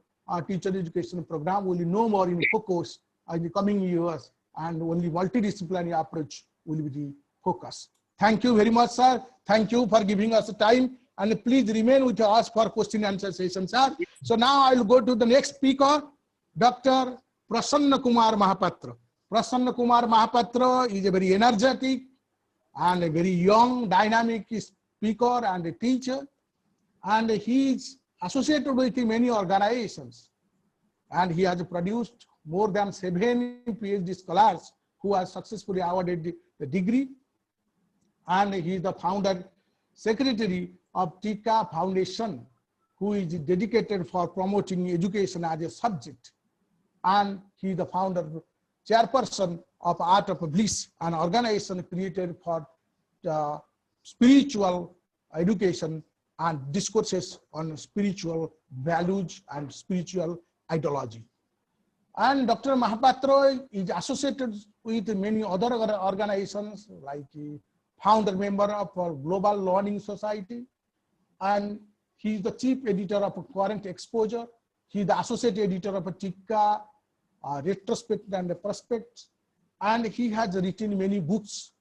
teacher education program will be no more in focus in the coming years, and only multidisciplinary approach will be the focus. Thank you very much, sir. Thank you for giving us the time, and please remain with us for question and answer session, sir. So now I will go to the next speaker, Dr. Prasanna Kumar Mahapatra. Prasanna Kumar Mahapatra is a very energetic and a very young, dynamic speaker and a teacher, and he is associated with many organizations, and he has produced more than 7 PhD scholars who are successfully awarded the degree, and he is the founder secretary of Tika Foundation, who is dedicated for promoting education as a subject, and he is the founder chairperson of Art of Bliss, an organization created for spiritual education and discourses on spiritual values and spiritual ideology. And Dr. Mahapatra is associated with many other organizations, like founder member of Global Learning Society, and he is the chief editor of Current Exposure. He is the associate editor of Tika, Retrospect and Prospects, and he has written many books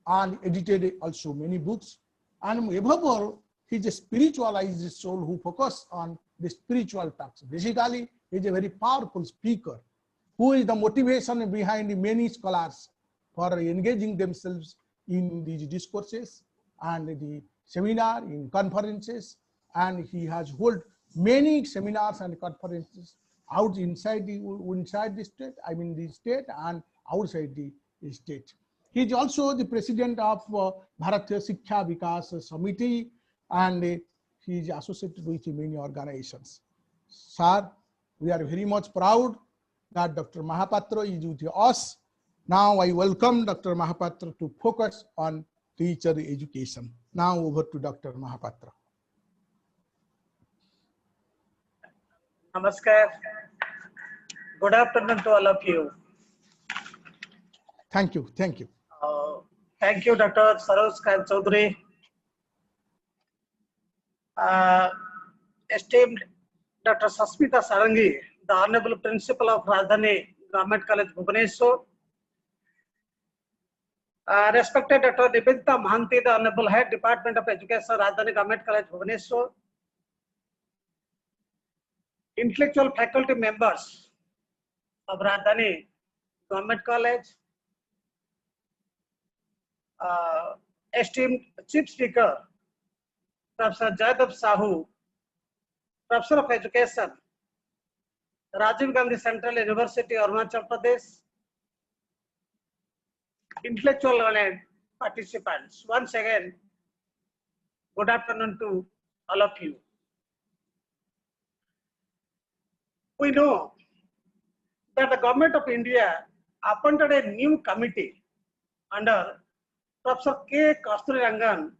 and edited also many books. And above all, he is a spiritualized soul who focuses on the spiritual talks. Basically, he is a very powerful speaker who is the motivation behind many scholars for engaging themselves in these discourses and the seminar, in conferences, and he has held many seminars and conferences out inside the state, I mean the state, and outside the state. He is also the president of Bharatiya Shiksha Vikas Samiti, and he is associated with many organizations. Sir, we are very much proud that Dr. Mahapatra is with us. Now I welcome Dr. Mahapatra to focus on teacher education. Now over to Dr. Mahapatra. Namaskar. Good afternoon to all of you. Thank you. Thank you. Thank you, Dr. Saroj Chaudhary. Esteemed Dr. Sasmita Sarangi, the Honorable Principal of Rajdhani Government College, Bhubaneswar. Respected Dr. Nivedita Mahanti, the Honorable Head Department of Education, Rajdhani Government College, Bhubaneswar. Intellectual faculty members of Rajdhani Government College, esteemed Chief Speaker, Professor Dept Sahu, Professor of Education, Rajiv Gandhi Central University, Arunachal Pradesh, intellectual and participants. Once again, good afternoon to all of you. We know that the Government of India appointed a new committee under Professor K. Kasturirangan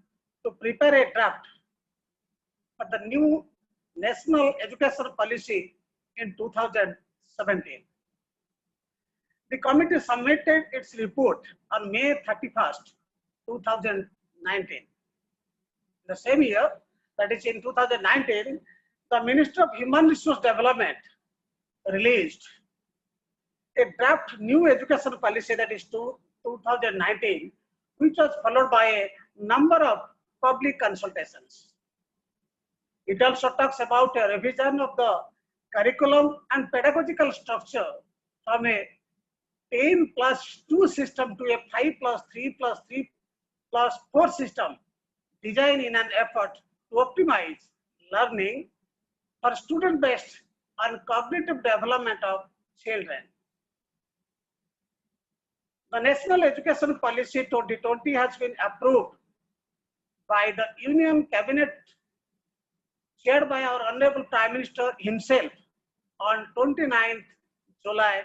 to prepare a draft for the new National Education Policy in 2017. The committee submitted its report on May 31st, 2019. The same year, that is in 2019, the Minister of Human Resource Development released a draft new education policy, that is 2019, which was followed by a number of public consultations. It also talks about a revision of the curriculum and pedagogical structure from a 10+2 system to a 5+3+3+4 system, designed in an effort to optimize learning for student-based and cognitive development of children. The National Education Policy 2020 has been approved by the Union Cabinet chaired by our Honorable Prime Minister himself on 29th July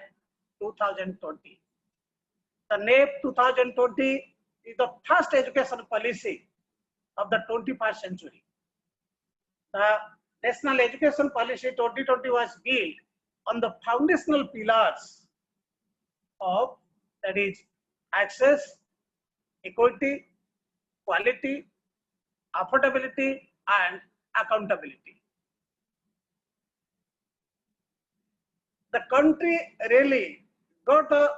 2020. The NEP 2020 is the first education policy of the 21st century. The National Education Policy 2020 was built on the foundational pillars of, that is, access, equity, quality, affordability, and accountability. The country really got the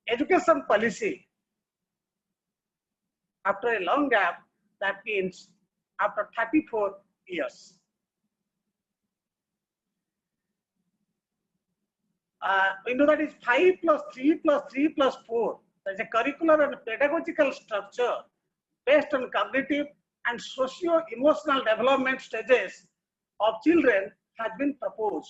education policy after a long gap, that means after 34 years. We know that is 5 plus 3 plus 3 plus 4. There is a curricular and pedagogical structure based on cognitive and socio-emotional development stages of children has been proposed.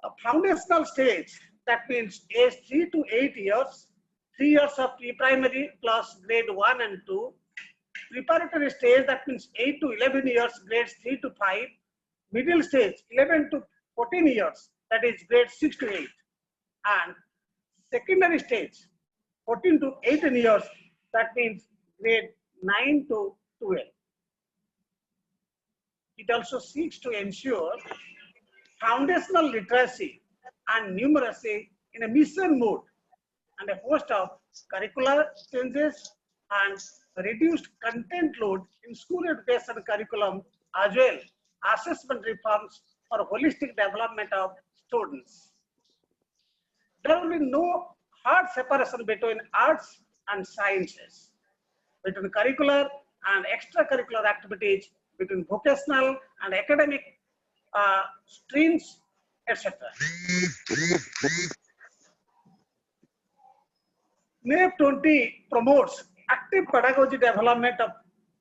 A foundational stage, that means age 3 to 8 years, 3 years of pre-primary plus grade 1 and 2. Preparatory stage, that means 8 to 11 years, grades 3 to 5. Middle stage, 11 to 14 years, that is grade 6 to 8. And secondary stage, 14 to 18 years, that means grade 9 to 12. It also seeks to ensure foundational literacy and numeracy in a mission mode, and a host of curricular changes and reduced content load in school education curriculum, as well assessment reforms for holistic development of students. There will be no hard separation between arts and sciences, between curricular and extracurricular activities, between vocational and academic streams, etc. NEP 20 promotes active pedagogy development of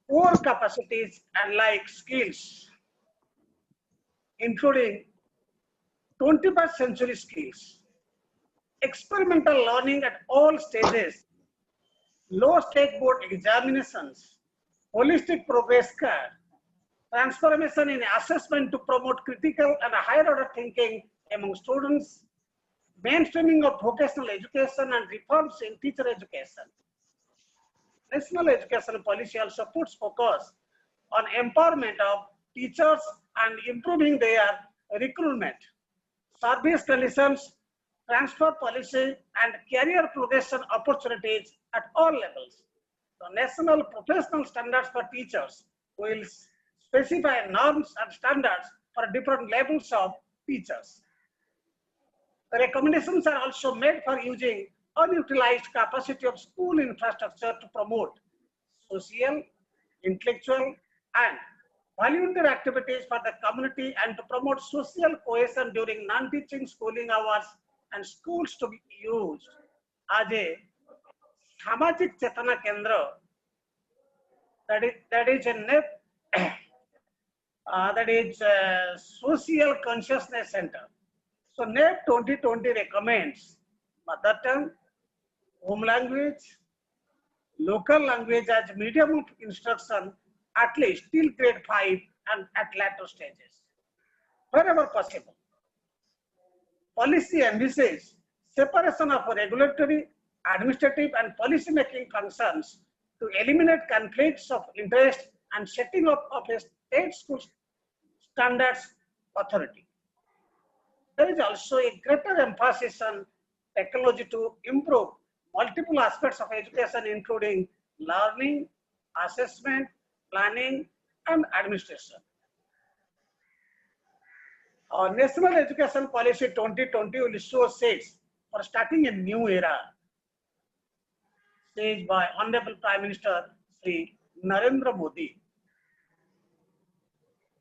core capacities and like skills, including 21st century skills, experimental learning at all stages, low-stake board examinations, holistic progress card, transformation in assessment to promote critical and higher order thinking among students, mainstreaming of vocational education and reforms in teacher education. National education policy also puts focus on empowerment of teachers and improving their recruitment, service conditions, transfer policy, and career progression opportunities at all levels. The national professional standards for teachers will specify norms and standards for different levels of teachers. The recommendations are also made for using unutilized capacity of school infrastructure to promote social, intellectual, and volunteer activities for the community, and to promote social cohesion during non-teaching schooling hours, and schools to be used as a Samajik Chetana Kendra, that is a NEP, that is a social consciousness center. So NEP 2020 recommends mother tongue, home language, local language as medium of instruction at least till grade 5 and at later stages, wherever possible. Policy envisages separation of regulatory, administrative, and policy-making functions to eliminate conflicts of interest and setting up of a state school standards authority. There is also a greater emphasis on technology to improve multiple aspects of education, including learning, assessment, planning, and administration. Our National Education Policy 2020 will show says for starting a new era, said by Honorable Prime Minister Sri Narendra Modi.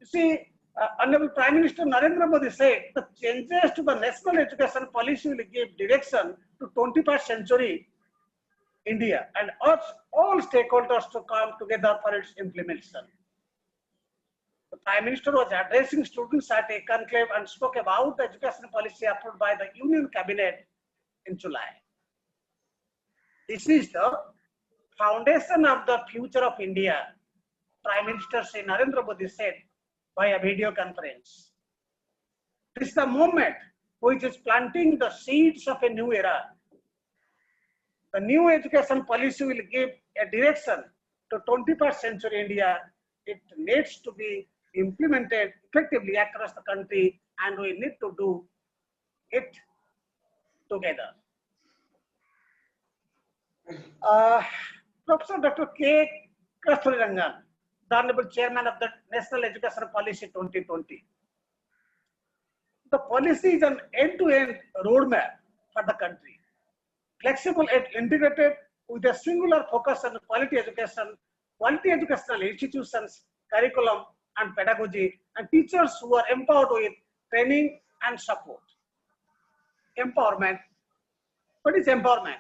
You see, Honorable Prime Minister Narendra Modi said the changes to the National Education Policy will give direction to 21st century India and urge all stakeholders to come together for its implementation. The Prime Minister was addressing students at a conclave and spoke about the education policy approved by the Union Cabinet in July. This is the foundation of the future of India, Prime Minister Shri Narendra Modi said by a video conference. This is the moment which is planting the seeds of a new era. The new education policy will give a direction to 21st century India. It needs to be implemented effectively across the country, and we need to do it together. Professor Dr. K. Kasturirangan, the Honorable Chairman of the National Education Policy 2020. The policy is an end-to-end roadmap for the country, flexible and integrated with a singular focus on quality education, quality educational institutions, curriculum and pedagogy, and teachers who are empowered with training and support. Empowerment. What is empowerment?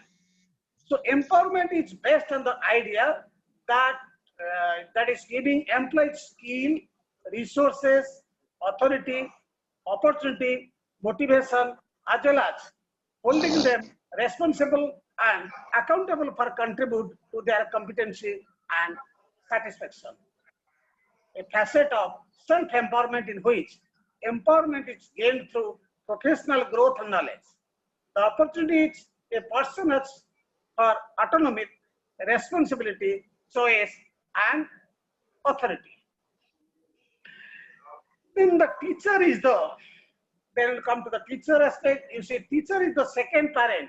So empowerment is based on the idea that that is giving employees skill, resources, authority, opportunity, motivation, as well as holding them responsible and accountable for contribute to their competency and satisfaction. A facet of self-empowerment in which empowerment is gained through professional growth and knowledge. The opportunities a person has for autonomy, responsibility, choice, and authority. Then the teacher is then we'll come to the teacher aspect. You see, teacher is the second parent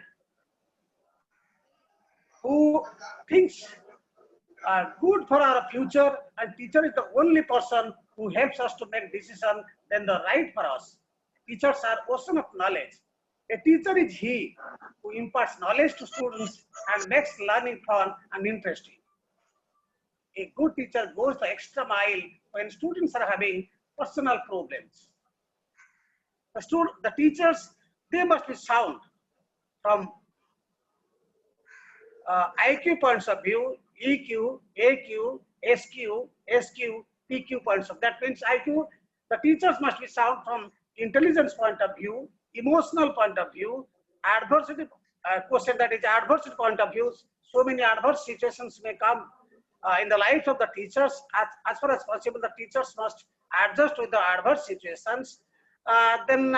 who thinks good for our future, and teacher is the only person who helps us to make decision then the right for us. Teachers are ocean of knowledge. A teacher is he who imparts knowledge to students and makes learning fun and interesting. A good teacher goes the extra mile when students are having personal problems. The teachers, they must be sound from IQ points of view, EQ, AQ, SQ, PQ points of. That means IQ, the teachers must be sound from intelligence point of view, emotional point of view, adversity question, that is adversity point of view. So many adverse situations may come in the life of the teachers. As far as possible, the teachers must adjust with the adverse situations. Then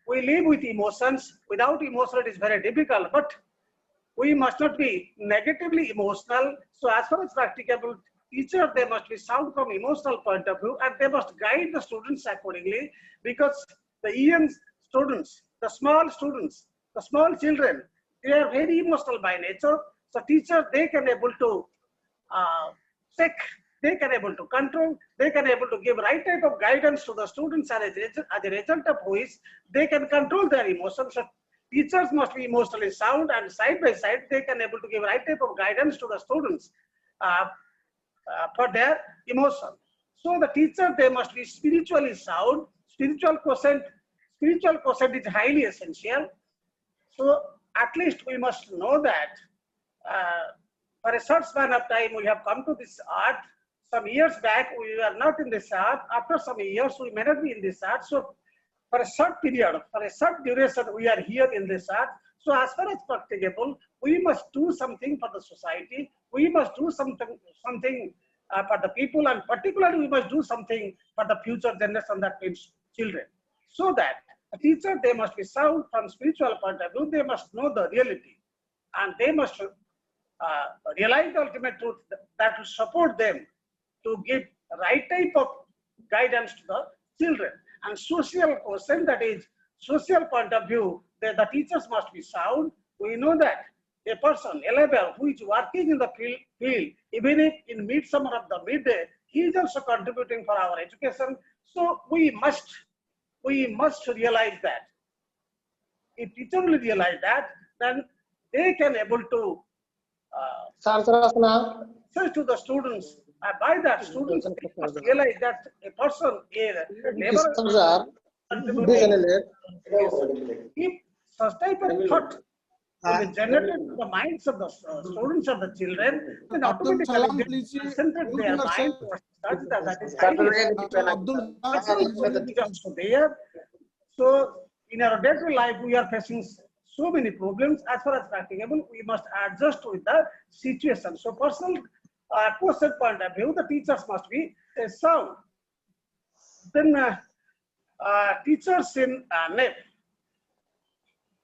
we live with emotions. Without emotion, it is very difficult. But we must not be negatively emotional. So as far as practicable, teachers, they must be sound from emotional point of view, and they must guide the students accordingly, because the young students, the small children, they are very emotional by nature. So teachers, they can able to check, they can able to control, they can able to give right type of guidance to the students, and as a result of which they can control their emotions. So teachers must be emotionally sound, and side by side they can able to give right type of guidance to the students for their emotion. So the teacher, they must be spiritually sound. Spiritual quotient is highly essential. So at least we must know that for a short span of time we have come to this earth. Some years back we were not in this earth. After some years we may not be in this earth. So for a short period, for a short duration, we are here in this earth. So as far as practicable, we must do something for the society. We must do something for the people, and particularly we must do something for the future generation, that means children. So that the teacher, they must be sound from spiritual point of view. They must know the reality, and they must realize the ultimate truth that will support them to give right type of guidance to the children. And social quotient, that is social point of view, the teachers must be sound. We know that a person, a labor who is working in the field, even if in midsummer of the midday, he is also contributing for our education. So we must realize that. If teachers will realize that, then they can able to say to the students. By that, students must realize that a person, a labor, if such type of thought will be generated in the minds of the students of the children, then automatically they concentrate their mind such that is highly. So in our day-to-day life, we are facing so many problems. As far as practicable, we must adjust with the situation. So personal question point of view, the teachers must be sound. Then teachers in NEP.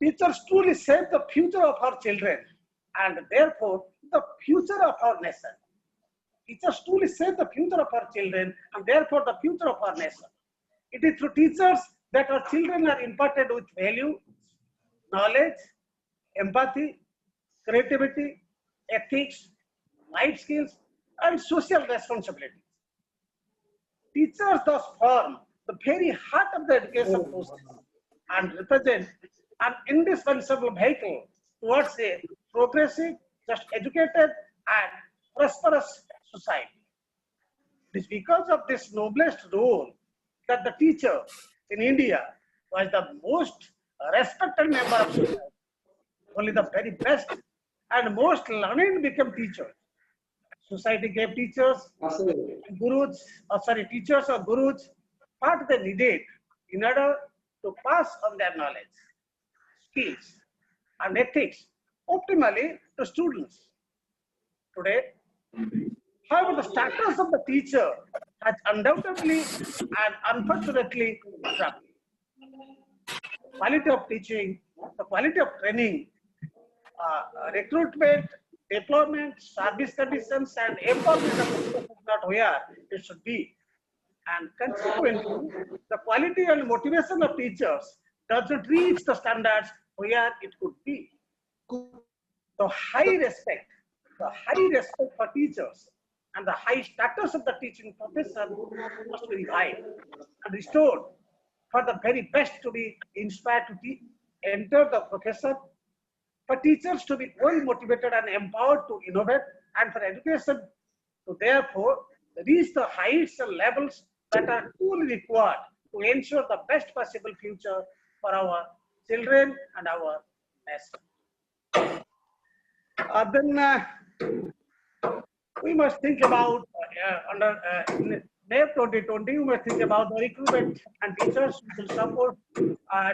Teachers truly shape the future of our children and therefore the future of our nation. Teachers truly shape the future of our children and therefore the future of our nation. It is through teachers that our children are imparted with value, knowledge, empathy, creativity, ethics, life skills, and social responsibilities. Teachers thus form the very heart of the education process and represent an indispensable vehicle towards a progressive, just educated, and prosperous society. It is because of this noblest role that the teacher in India was the most respected member of society. Only the very best and most learned became teachers. Society gave teachers, teachers or gurus what they needed in order to pass on their knowledge, skills, and ethics optimally to students. Today, however, the status of the teacher has undoubtedly and unfortunately dropped. The quality of teaching, the quality of training, recruitment, deployment, service conditions, and empowerment of the teachers is not where it should be. And consequently, the quality and motivation of teachers does not reach the standards where it could be. The high respect for teachers and the high status of the teaching profession must be revived and restored for the very best to be inspired to enter the profession, for teachers to be well motivated and empowered to innovate, and for education to therefore reach the heights and levels that are truly required to ensure the best possible future for our children and our nation. Then we must think about under NEP 2020, we must think about the recruitment and teachers will support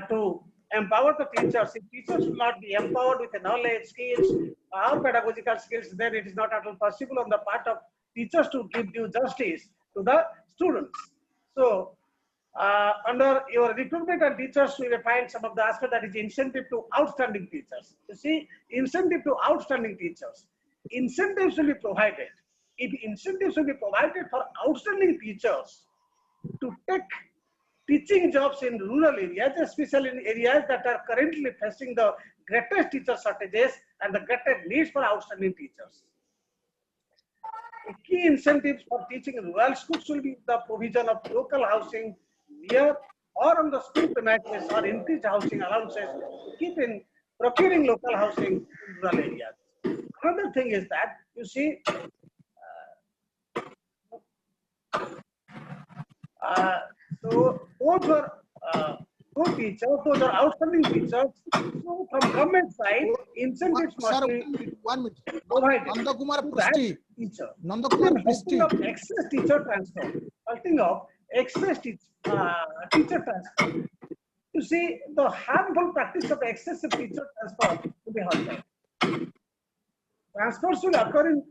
to empower the teachers. If teachers will not be empowered with the knowledge, skills, or pedagogical skills, then it is not at all possible on the part of teachers to give due justice to the students. So, under your recruitment and teachers, we will find some of the aspects that is incentive to outstanding teachers. You see, incentive to outstanding teachers. Incentives will be provided. If incentives will be provided for outstanding teachers to take teaching jobs in rural areas, especially in areas that are currently facing the greatest teacher shortages and the greatest needs for outstanding teachers. A key incentives for teaching in rural schools will be the provision of local housing near or on the school premises or increased housing allowances to keep in procuring local housing in rural areas. Another thing is that, you see, so those are good teachers, those are outstanding teachers. So from government side, incentives must be 1 minute. provided Nandakumar to that Prishti. teacher. Nandakumar Halting Prishti. of excess teacher transfer. Halting of excess teacher transfer. You see, the harmful practice of excessive teacher transfer to be halted. Transfers will occur in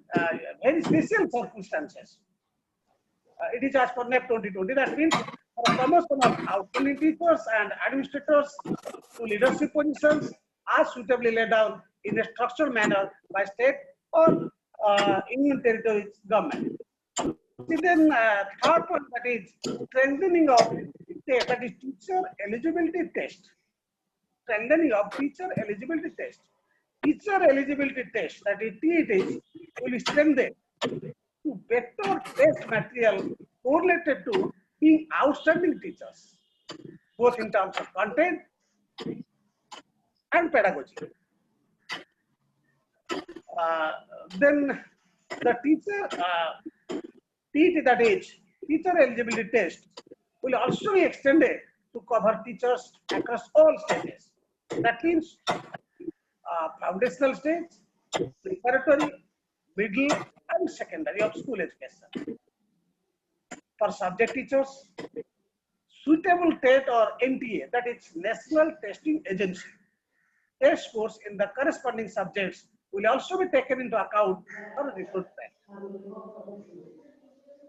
very special circumstances. It is as per NEP 2020. That means for a promotion of outstanding teachers and administrators to leadership positions are suitably laid down in a structured manner by state or Union territories government. Then third point, that is strengthening of that is teacher eligibility test. Strengthening of teacher eligibility test. Teacher eligibility test, that is TET, will strengthen to better test material correlated to being outstanding teachers, both in terms of content and pedagogy. Then the teacher TET, that is teacher eligibility test, will also be extended to cover teachers across all stages. That means foundational stage, preparatory, middle, and secondary of school education. For subject teachers, suitable TET or NTA, that is National Testing Agency, test scores in the corresponding subjects will also be taken into account for recruitment.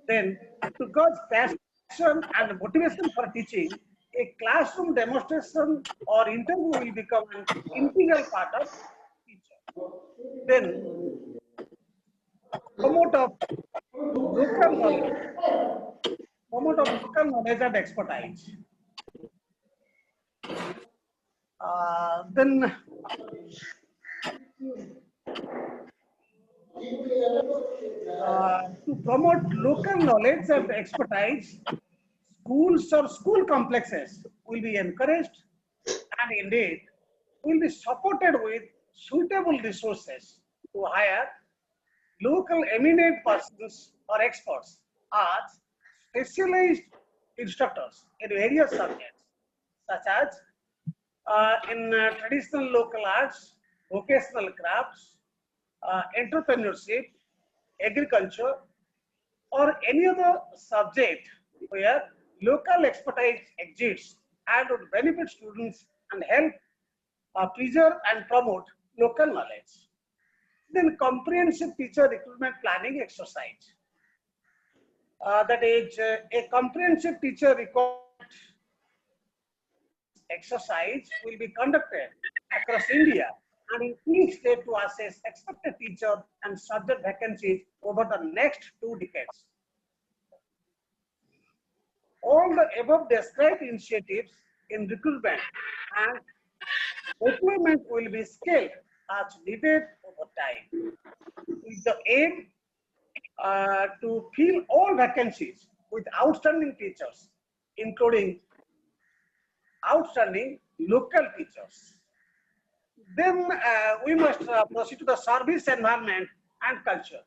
Then, to gauge passion and motivation for teaching, a classroom demonstration or interview will become an integral part of teacher. Then, promote of local knowledge, and expertise. Then to promote local knowledge and expertise, schools or school complexes will be encouraged and indeed will be supported with suitable resources to hire local eminent persons or experts as specialized instructors in various subjects such as in traditional local arts, vocational crafts, entrepreneurship, agriculture, or any other subject where local expertise exists and would benefit students and help preserve and promote local knowledge. Then comprehensive teacher recruitment planning exercise. That is, a comprehensive teacher recruitment exercise will be conducted across India and in each state to assess expected teacher and subject vacancies over the next 2 decades. All the above described initiatives in recruitment and deployment will be scaled as needed over time, with the aim to fill all vacancies with outstanding teachers, including outstanding local teachers. Then we must proceed to the service environment and culture.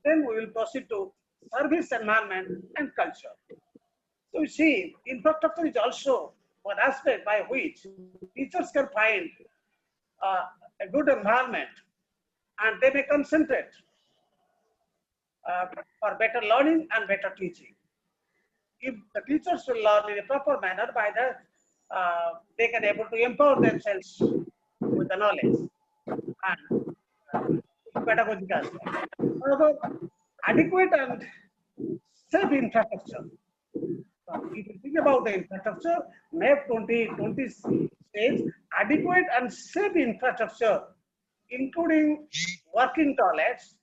Then we will proceed to service environment and culture. So you see, infrastructure is also one aspect by which teachers can find a good environment and they may concentrate for better learning and better teaching. If the teachers will learn in a proper manner, by that they can able to empower themselves with the knowledge and pedagogical aspect. However, adequate and safe infrastructure. If you think about the infrastructure, NEP 2020 says adequate and safe infrastructure, including working toilets,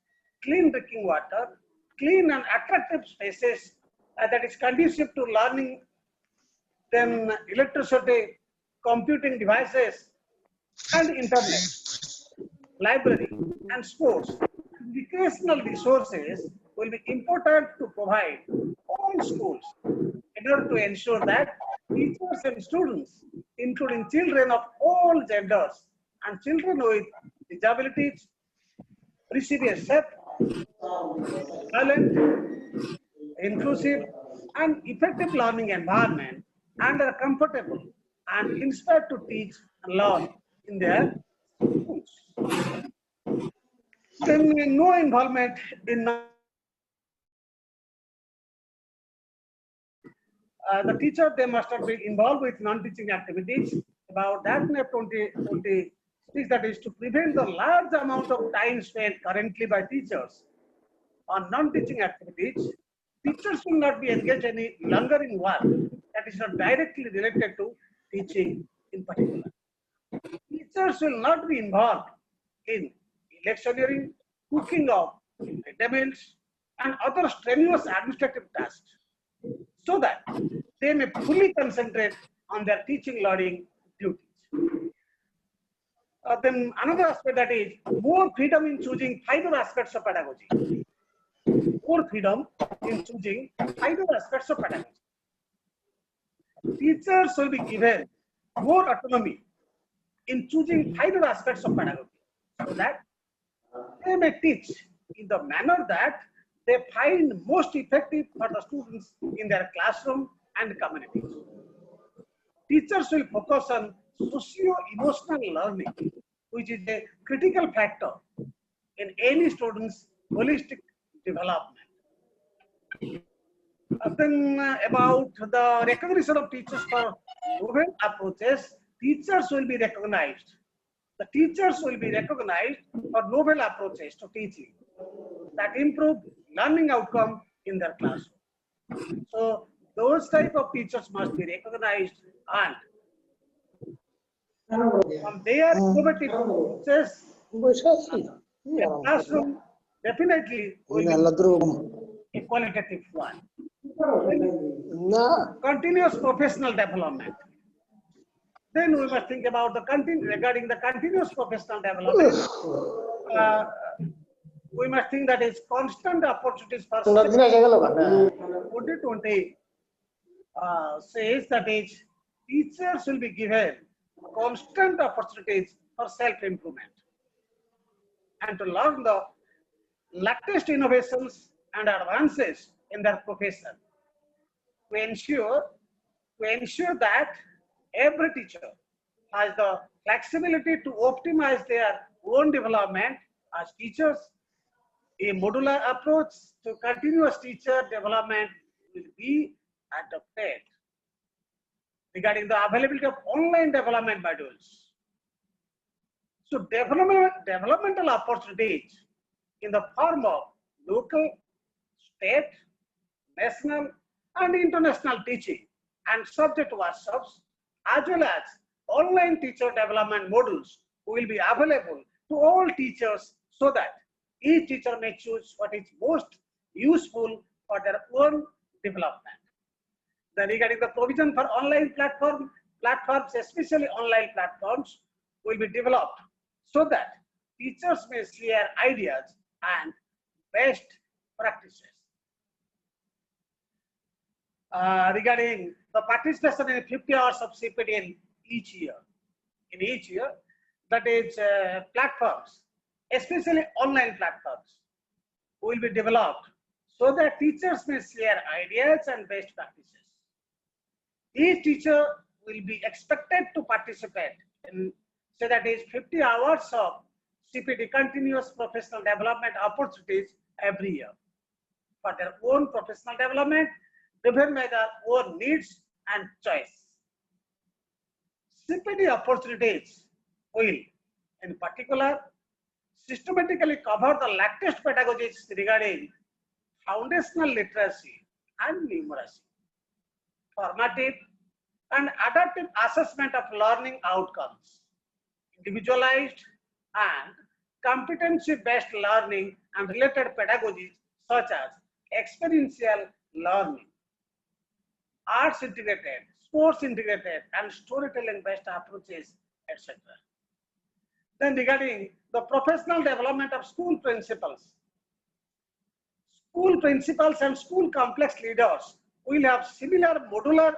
clean drinking water, clean and attractive spaces that is conducive to learning, then electricity, computing devices, and internet, library, and sports. Educational resources will be important to provide all schools in order to ensure that teachers and students, including children of all genders and children with disabilities, receive a safe, violent, inclusive, and effective learning environment and are comfortable and inspired to teach and learn in their schools. Then no involvement in the teacher, they must not be involved with non-teaching activities. About that, NEP 2020 speaks that is to prevent the large amount of time spent currently by teachers on non-teaching activities. Teachers will not be engaged any longer in work that is not directly related to teaching in particular. Teachers will not be involved in electioneering, cooking of midday meals, and other strenuous administrative tasks, so that they may fully concentrate on their teaching learning duties. Then another aspect, that is more freedom in choosing either aspects of pedagogy. More freedom in choosing either aspects of pedagogy. Teachers will be given more autonomy in choosing either aspects of pedagogy, so that they may teach in the manner that they find most effective for the students in their classroom and communities. Teachers will focus on socio-emotional learning, which is a critical factor in any student's holistic development. Then about the recognition of teachers for novel approaches, teachers will be recognized The teachers will be recognized for novel approaches to teaching that improve learning outcome in their classroom. So those type of teachers must be recognized, and from their innovative approaches, a classroom definitely will be a qualitative one. Continuous professional development. Then we must think about regarding the continuous professional development. We must think that is constant opportunities for 2020 says that is teachers will be given constant opportunities for self-improvement and to learn the latest innovations and advances in their profession. We ensure that every teacher has the flexibility to optimize their own development as teachers. A modular approach to continuous teacher development will be adopted. Regarding the availability of online development modules. So developmental opportunities in the form of local, state, national, and international teaching and subject workshops, as well as online teacher development modules will be available to all teachers so that each teacher may choose what is most useful for their own development. Then regarding the provision for online platforms, especially online platforms, will be developed so that teachers may share ideas and best practices. Regarding the participation in 50 hours of CPD in each year, that is platforms, especially online platforms, will be developed so that teachers may share ideas and best practices. Each teacher will be expected to participate in, say that is 50 hours of CPD, continuous professional development opportunities every year for their own professional development driven by their own needs and choice. CPD opportunities will, in particular, systematically cover the latest pedagogies regarding foundational literacy and numeracy, formative and adaptive assessment of learning outcomes, individualized and competency-based learning and related pedagogies such as experiential learning, arts integrated, sports integrated, and storytelling-based approaches, etc. Then regarding the professional development of school principals and school complex leaders will have similar modular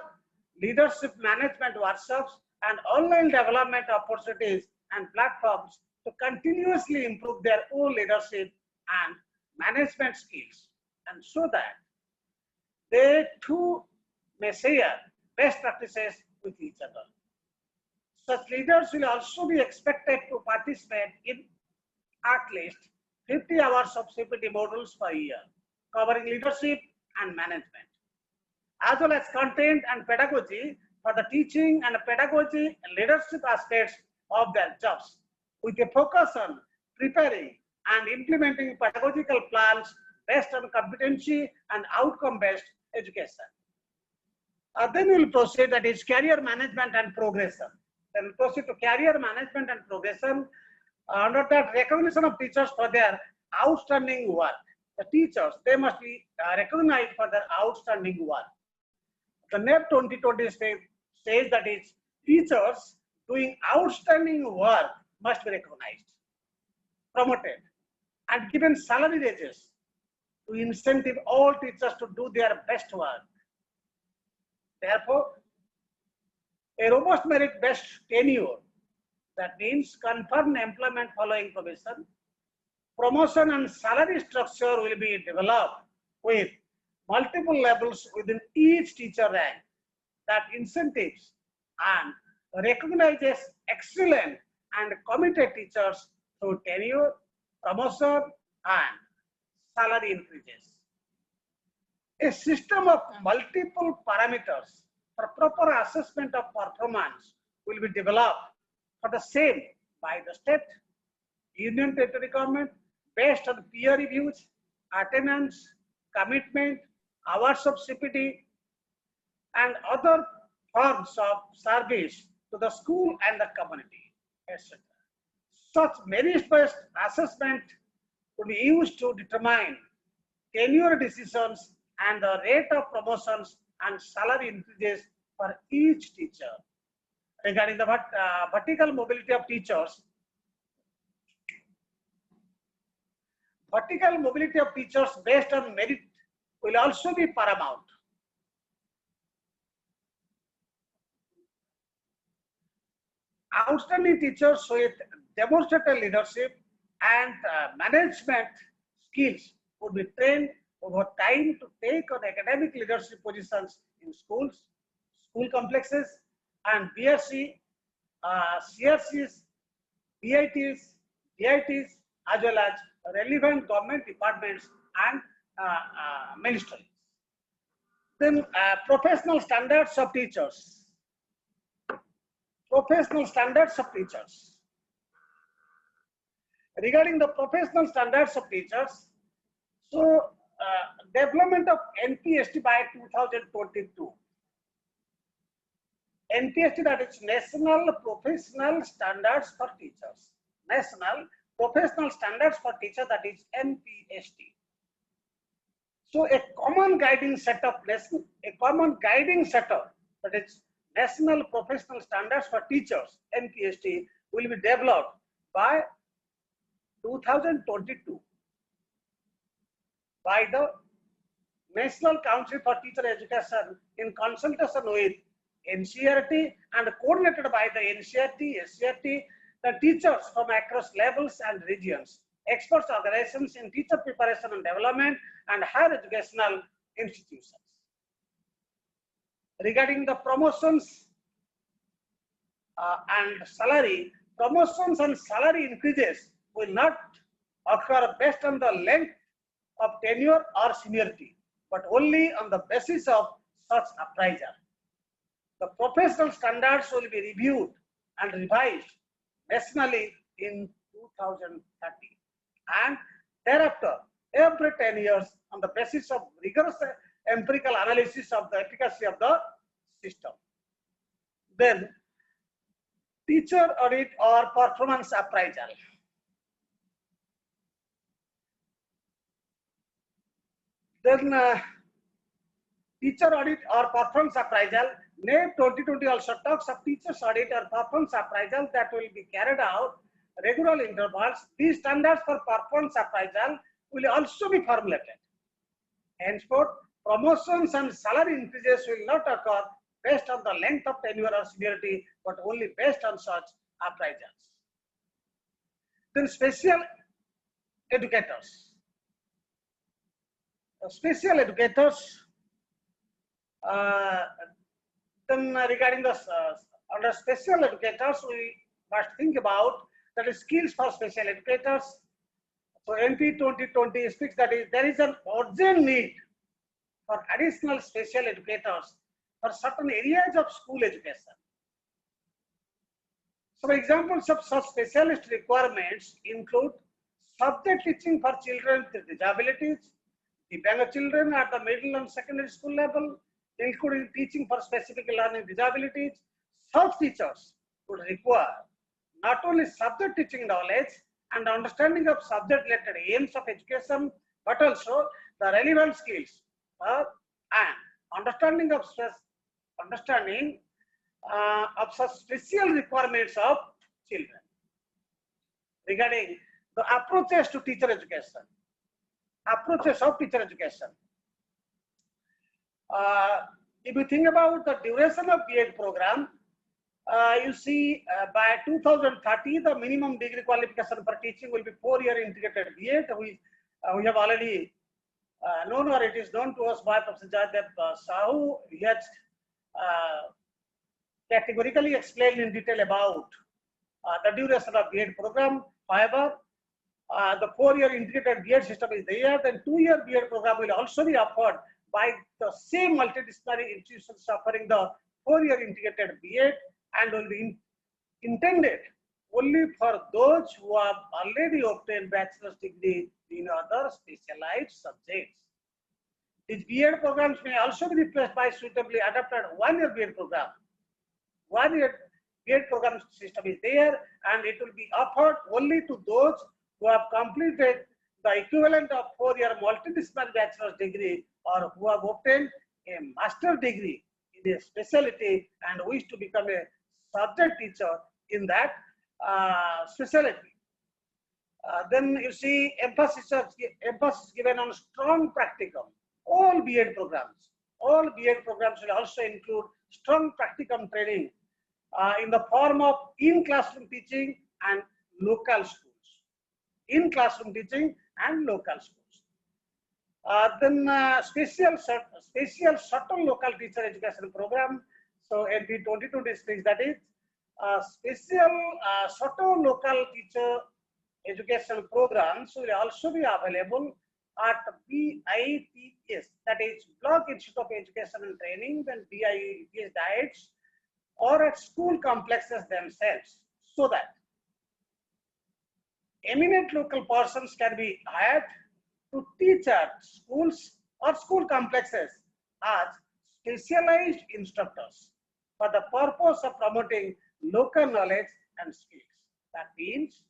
leadership management workshops and online development opportunities and platforms to continuously improve their own leadership and management skills, and so that they too may share best practices with each other. Such leaders will also be expected to participate in at least 50 hours of CPT modules per year, covering leadership and management, as well as content and pedagogy for the teaching and pedagogy and leadership aspects of their jobs, with a focus on preparing and implementing pedagogical plans based on competency and outcome-based education. Then we will proceed, that is career management and progression. Then we proceed to career management and progression. Under that, recognition of teachers for their outstanding work. The teachers, they must be recognized for their outstanding work. The Dept 2020 says that is teachers doing outstanding work must be recognized, promoted, and given salary raises to incentive all teachers to do their best work. Therefore, a robust merit-based tenure, that means confirmed employment following probation, promotion and salary structure will be developed with multiple levels within each teacher rank that incentives and recognizes excellent and committed teachers through tenure, promotion, and salary increases. A system of multiple parameters for proper assessment of performance will be developed for the same by the state, union territory government based on peer reviews, attendance, commitment, hours of CPD, and other forms of service to the school and the community, etc. Such merit-based assessment could be used to determine tenure decisions and the rate of promotions and salary increases for each teacher. Regarding the vertical mobility of teachers, based on merit will also be paramount. Outstanding teachers with demonstrated leadership and management skills would be trained over time to take on academic leadership positions in schools, school complexes, and BSc, CRCs, BITs, DITs, as well as relevant government departments and ministries. Then professional standards of teachers. Professional standards of teachers. Regarding the professional standards of teachers, so development of NPST by 2022. NPST, that is National Professional Standards for Teachers. National Professional Standards for Teachers, that is NPST. So a common guiding set of that is National Professional Standards for Teachers, NPST, will be developed by 2022 by the National Council for Teacher Education in consultation with NCERT and coordinated by the NCERT, SCERT, the teachers from across levels and regions, experts organizations in teacher preparation and development, and higher educational institutions. Regarding the promotions and salary, promotions and salary increases will not occur based on the length of tenure or seniority, but only on the basis of such appraisal. The professional standards will be reviewed and revised nationally in 2030, and thereafter every 10 years on the basis of rigorous empirical analysis of the efficacy of the system. Then teacher audit or performance appraisal. Then teacher audit or performance appraisal. NAP 2020 also talks of teachers audit or performance appraisal that will be carried out regular intervals. These standards for performance appraisal will also be formulated. Henceforth, promotions and salary increases will not occur based on the length of tenure or seniority, but only based on such appraisals. Then special educators. Special educators, then regarding the under special educators, we must think about that is skills for special educators. So NP 2020 speaks that there is an urgent need for additional special educators for certain areas of school education. Some examples of such specialist requirements include subject teaching for children with disabilities, Divyanga children at the middle and secondary school level, including teaching for specific learning disabilities. Such teachers would require not only subject teaching knowledge and understanding of subject related aims of education, but also the relevant skills and understanding of such special requirements of children. Regarding the approaches to teacher education, approaches of teacher education. If you think about the duration of B.Ed program, you see by 2030 the minimum degree qualification for teaching will be 4-year integrated B.Ed. We have already known, or it is known to us by Professor Dept Sahu. He has categorically explained in detail about the duration of B.Ed program. However, the 4-year integrated B.Ed system is there. Then 2-year B.Ed program will also be offered by the same multidisciplinary institutions offering the 4-year integrated B.Ed, and will be intended only for those who have already obtained bachelor's degree in other specialized subjects. These B.Ed programs may also be replaced by suitably adapted one-year B.Ed program. One-year B.Ed program system is there, and it will be offered only to those who have completed the equivalent of 4-year multidisciplinary bachelor's degree or who have obtained a master's degree in a specialty and wish to become a subject teacher in that specialty. Then you see emphasis given on strong practicum. All B.Ed programs will also include strong practicum training in the form of in-classroom teaching and local schools. In-classroom teaching and local schools. Then special shuttle local teacher education program. So NP 2026, that is special shuttle local teacher education programs will also be available at BITS, that is Block Institute of Education and Training, then BITS diets, or at school complexes themselves, so that eminent local persons can be hired to teach at schools or school complexes as specialized instructors for the purpose of promoting local knowledge and skills. That means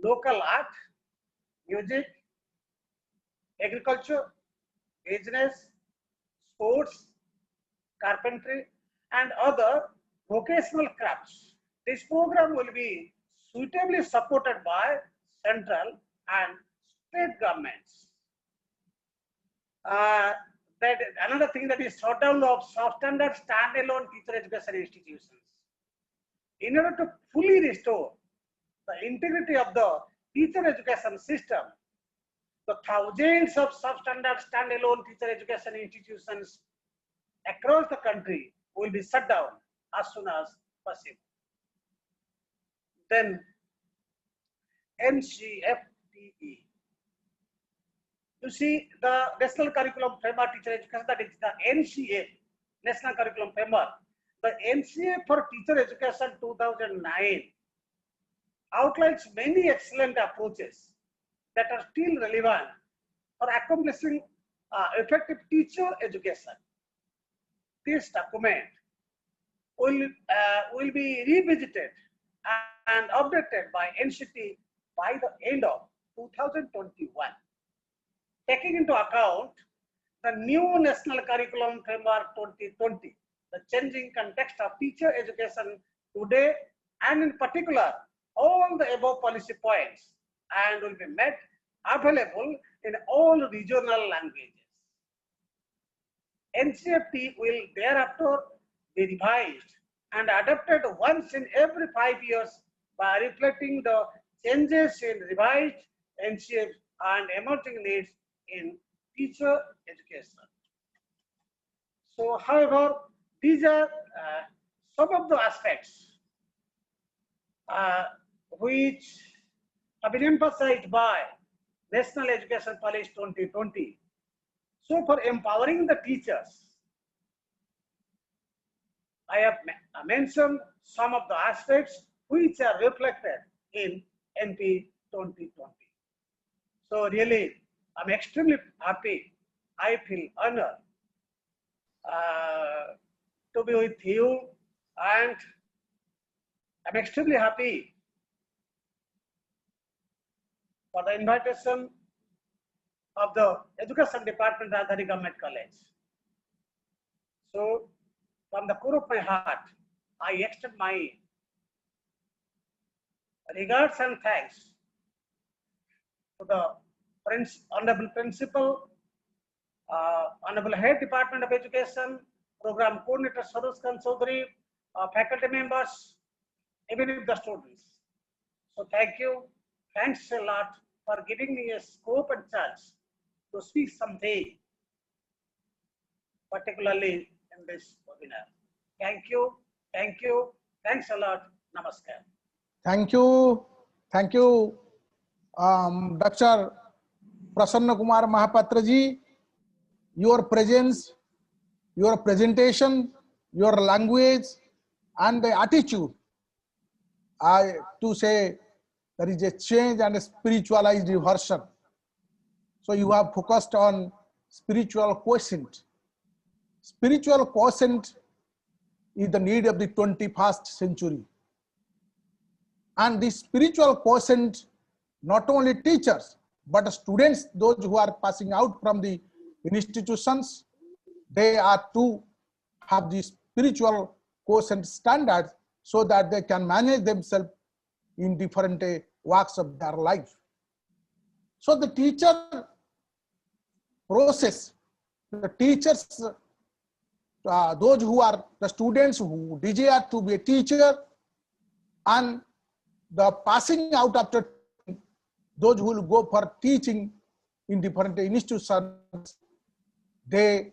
local art, music, agriculture, business, sports, carpentry, and other vocational crafts. This program will be suitably supported by central and state governments. That another thing, that is shutdown of substandard standalone teacher education institutions. In order to fully restore the integrity of the teacher education system, the thousands of substandard standalone teacher education institutions across the country will be shut down as soon as possible. Then NCFTE. You see the National Curriculum Framework Teacher Education, that is the NCF, National Curriculum Framework. The NCF for Teacher Education 2009 outlines many excellent approaches that are still relevant for accomplishing effective teacher education. This document will be revisited and updated by NCT by the end of 2021, taking into account the new National Curriculum Framework 2020, the changing context of teacher education today, and in particular all the above policy points, and will be made available in all regional languages. NCFT will thereafter be revised and adapted once in every 5 years by reflecting the changes in revised NCF and emerging needs in teacher education. So, however, these are some of the aspects which have been emphasized by National Education Policy 2020. So, for empowering the teachers, I have mentioned some of the aspects which are reflected in NP 2020. So, really, I'm extremely happy. I feel honored to be with you, and I'm extremely happy for the invitation of the Education Department, Rajdhani Government College. So, from the core of my heart, I extend my regards and thanks to the Honorable Principal, Honorable Head Department of Education, Program Coordinator Saroj Khan Chaudhary, faculty members, even if the students. So thank you. Thanks a lot for giving me a scope and chance to speak something, particularly in this webinar. Thank you. Thank you. Thanks a lot. Namaskar. Thank you. Thank you, Dr. Prasanna Kumar Mahapatra ji. Your presence, your presentation, your language, and the attitude to say there is a change and a spiritualized version. So you have focused on spiritual quotient. Spiritual quotient is the need of the 21st century. And this spiritual quotient, not only teachers, but students, those who are passing out from the institutions, they are to have the spiritual quotient standards so that they can manage themselves in different walks of their life. So the teacher process, the teachers, those who are the students who desire to be a teacher, and the passing out after those who will go for teaching in different institutions, they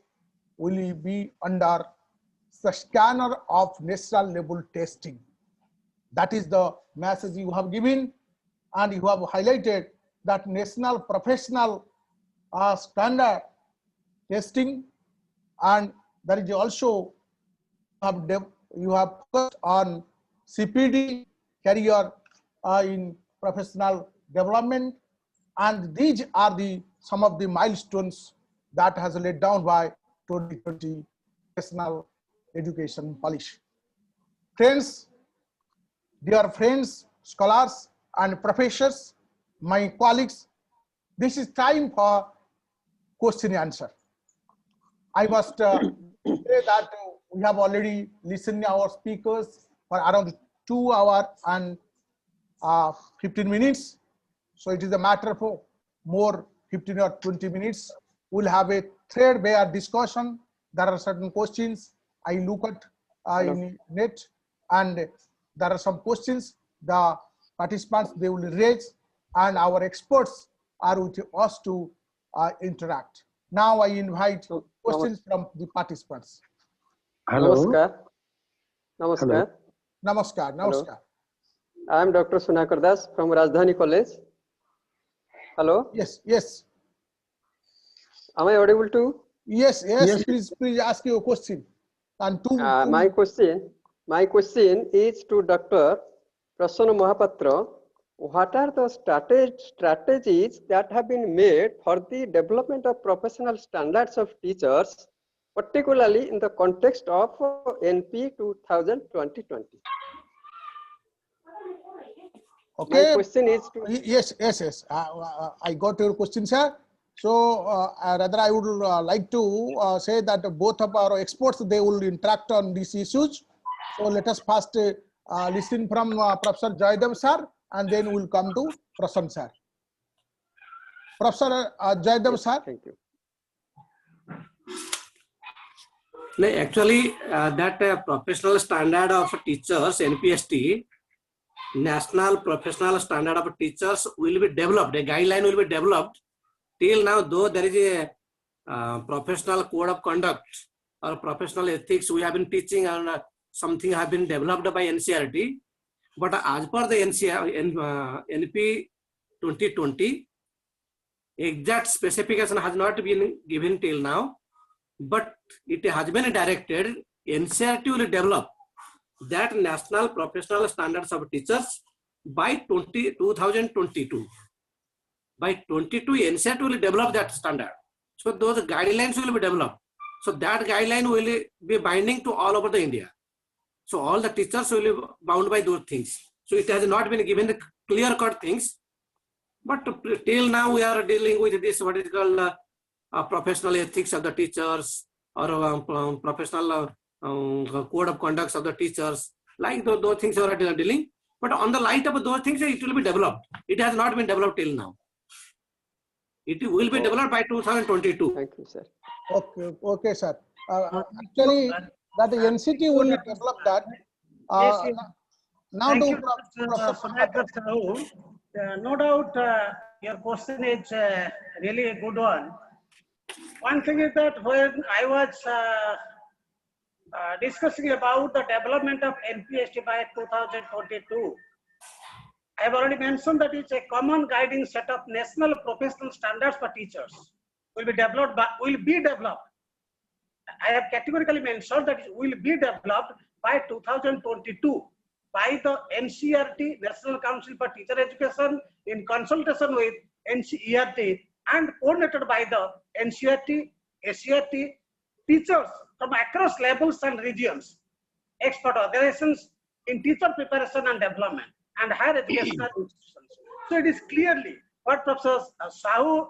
will be under the scanner of national level testing. That is the message you have given, and you have highlighted that national professional standard testing, and there is also you have focused on CPD, career in professional development, and these are some of the milestones that has laid down by 2020 national education policy. Friends, dear friends, scholars and professors, my colleagues, this is time for question and answer. I must say that we have already listened to our speakers for around 2 hours and 15 minutes. So it is a matter of more 15 or 20 minutes. We'll have a threadbare discussion. There are certain questions I look at in net, and there are some questions the participants they will raise, and our experts are with us to interact. Now I invite questions from the participants. Hello. Namaskar. Namaskar. Hello. Namaskar. Namaskar. I am Dr. Sunakar Das from Rajdhani College. Hello. Yes. Yes. Am I audible to? Yes. Yes. Please ask your question. And my question is to Dr. Prasanna Mohapatra. What are the strategies that have been made for the development of professional standards of teachers, particularly in the context of NP 2020? Okay. My question is to yes. I got your question, sir. So rather I would like to say that both of our experts, they will interact on these issues. So let us first listen from Professor Joydev sir, and then we'll come to Prasanna sir. Professor Joydev sir. Thank you. No, actually, that professional standard of teachers, NPST, National Professional Standard of Teachers, will be developed. A guideline will be developed. Till now, though there is a professional code of conduct or professional ethics, we have been teaching, and something have been developed by NCERT. But as per the NP 2020, exact specification has not been given till now, but it has been directed. NCERT will develop that National Professional Standards of Teachers by 2022. By 22, NCERT will develop that standard. So those guidelines will be developed. So that guideline will be binding to all over the India. So all the teachers will be bound by those things. So it has not been given the clear-cut things. But till now we are dealing with this, what is called professional ethics of the teachers, or professional code of conduct of the teachers. Like those things we are dealing. But on the light of those things, it will be developed. It has not been developed till now. It will be developed by 2022. Thank you, sir. Okay, sir. Actually, that the NCT will develop that. Now Thank to you, Professor Sunakar Sahu. No doubt your question is really a good one. One thing is that when I was discussing about the development of NPST by 2022, I have already mentioned that it's a common guiding set of national professional standards for teachers will be developed. I have categorically mentioned that it will be developed by 2022. by the NCERT, National Council for Teacher Education, in consultation with NCERT and coordinated by the NCERT, SCERT, teachers from across levels and regions, expert organizations in teacher preparation and development, and higher educational institutions. So it is clearly what Professor Sahu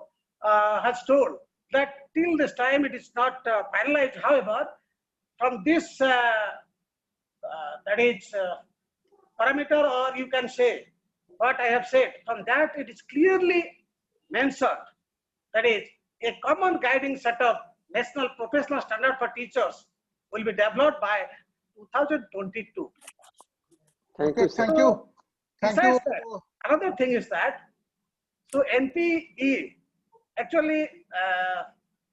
has told, that till this time it is not finalized. However, from this that is parameter, or you can say what I have said, from that it is clearly mentioned, that is a common guiding set of national professional standard for teachers will be developed by 2022. Thank you, sir. Thank you. Thank you. Besides that, another thing is that, so NPE, actually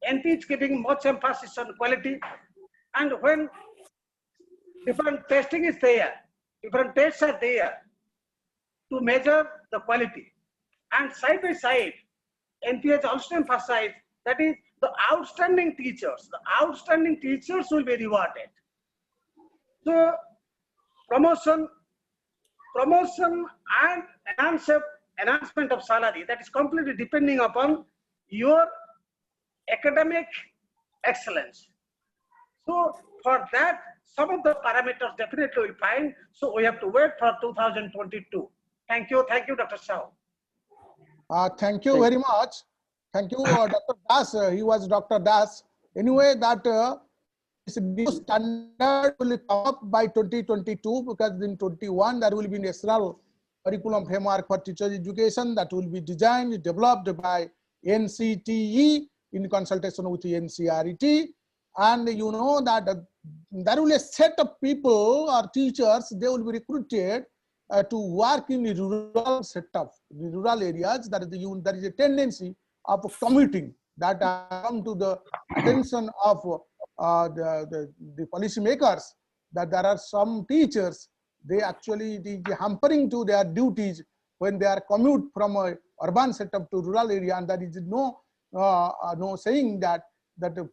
NP is giving much emphasis on quality, and when different testing is there, different tests are there to measure the quality, and side by side, NP has also emphasized that is the outstanding teachers will be rewarded. So promotion and enhancement of salary, that is completely depending upon your academic excellence. So for that, some of the parameters definitely will find. So we have to wait for 2022. Thank you, Dr. Shah. Thank you very much. Thank you, Dr. Das. He was Dr. Das. Anyway, that this new standard will come up by 2022, because in 21 there will be national curriculum framework for teacher education that will be designed, developed by NCTE in consultation with the NCERT. And you know that there will be a set of people or teachers, they will be recruited to work in the rural setup, the rural areas. That is there is a tendency of commuting that come to the attention of the policymakers, that there are some teachers, they actually the hampering to their duties when they are commute from a urban setup to rural area, and there is no saying that the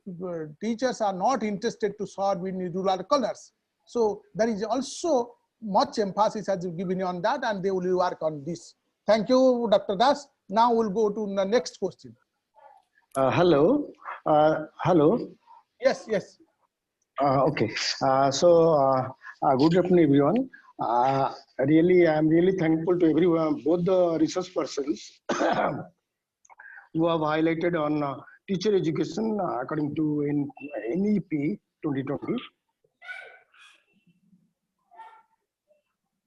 teachers are not interested to serve in rural colors. So there is also much emphasis has been given on that, and they will work on this. Thank you, Dr. Das. Now we'll go to the next question. Hello. Hello. Yes, yes. Okay. Good afternoon, everyone. Really, I'm really thankful to everyone, both the research persons who have highlighted on teacher education according to NEP 2020.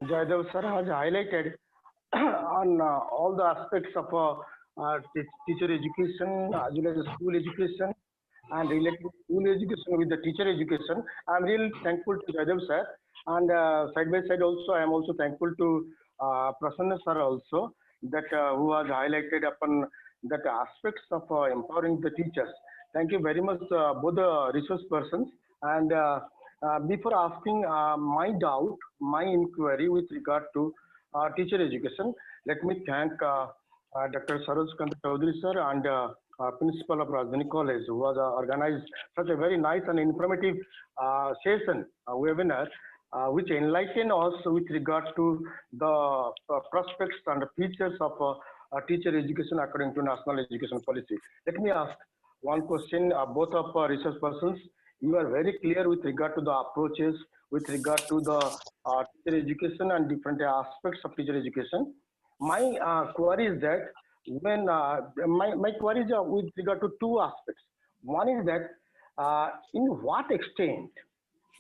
Jaydev sir has highlighted on all the aspects of teacher education as well as school education, and related school education with the teacher education. I'm really thankful to Jaydev sir, and side by side also I am also thankful to Prasanna sir also, that who has highlighted upon that aspects of empowering the teachers. Thank you very much, both the resource persons. And before asking my doubt, my inquiry with regard to teacher education, let me thank Dr. Saroj Kant Chaudhary sir and Principal of Rajdhani College, who has organized such a very nice and informative session, webinar, which enlighten us with regard to the prospects and the features of teacher education according to national education policy. Let me ask one question, both of research persons. You are very clear with regard to the approaches, with regard to the teacher education and different aspects of teacher education. My query is that when my query is with regard to two aspects. One is that in what extent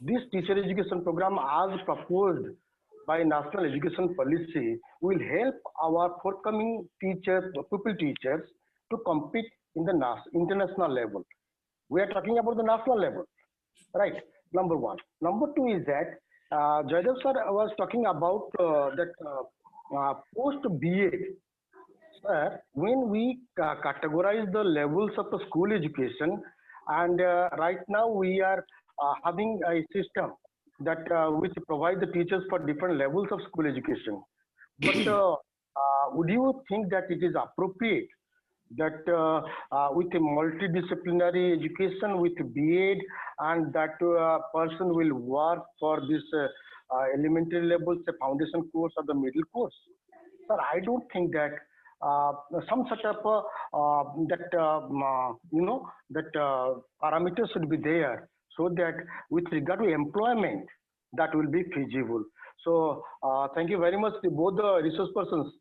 this teacher education program as proposed by national education policy will help our forthcoming teachers, pupil teachers, to compete in the international level. We are talking about the national level, right? Number one. Number two is that Jaydev sir was talking about that post BA. Sir, when we categorize the levels of the school education, and right now we are having a system that which provide the teachers for different levels of school education. But would you think that it is appropriate that with a multidisciplinary education with BEd, and that person will work for this elementary level, say foundation course or the middle course. Sir, I don't think that some such of parameters should be there so that with regard to employment, that will be feasible. So thank you very much to both the resource persons.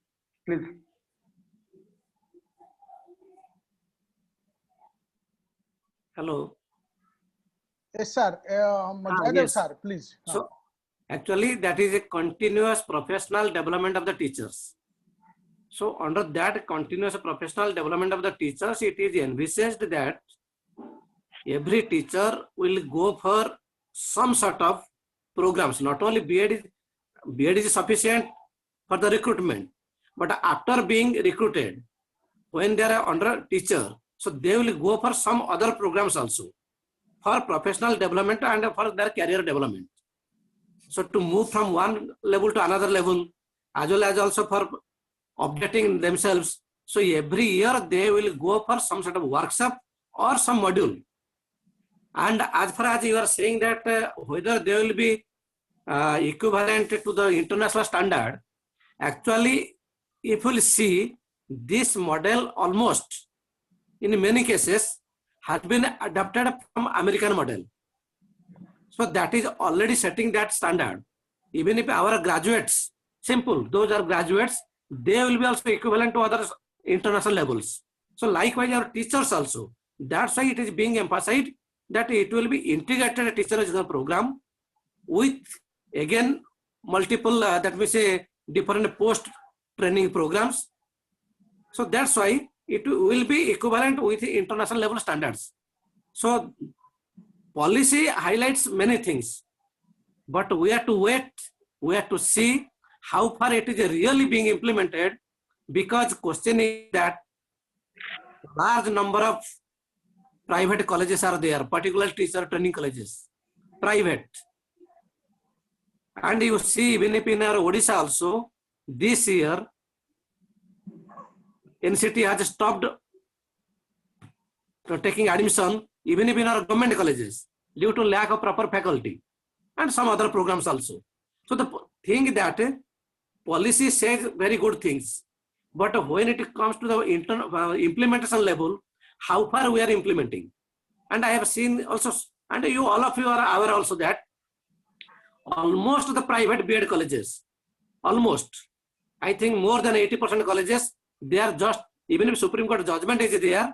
Please. Hello. Yes, sir. Jaydev, Yes. sir, please. So actually that is a continuous professional development of the teachers. So under that continuous professional development of the teachers, it is envisaged that every teacher will go for some sort of programs. Not only B.Ed is sufficient for the recruitment, but after being recruited, when they are under teacher, so they will go for some other programs also for professional development and for their career development. So to move from one level to another level, as well as also for updating themselves. So every year they will go for some sort of workshop or some module. And as far as you are saying that whether they will be equivalent to the international standard, actually, if you will see this model almost in many cases has been adapted from American model. So that is already setting that standard. Even if our graduates, simple, those are graduates, they will be also equivalent to other international levels. So likewise our teachers also. That's why it is being emphasized that it will be integrated teacher education program with again multiple that we say different post training programs. So that's why it will be equivalent with international level standards. So policy highlights many things, but we have to wait, we have to see how far it is really being implemented, because question is that large number of private colleges are there, particularly teacher training colleges, private. And you see even if in our Odisha also, this year, NCT has stopped taking admission even if in our government colleges due to lack of proper faculty and some other programs also. So the thing that policy says very good things, but when it comes to the implementation level, how far we are implementing. And I have seen also, and you all of you are aware also that almost the private B.Ed colleges, almost, I think more than 80% colleges, they are just, even if Supreme Court judgment is there,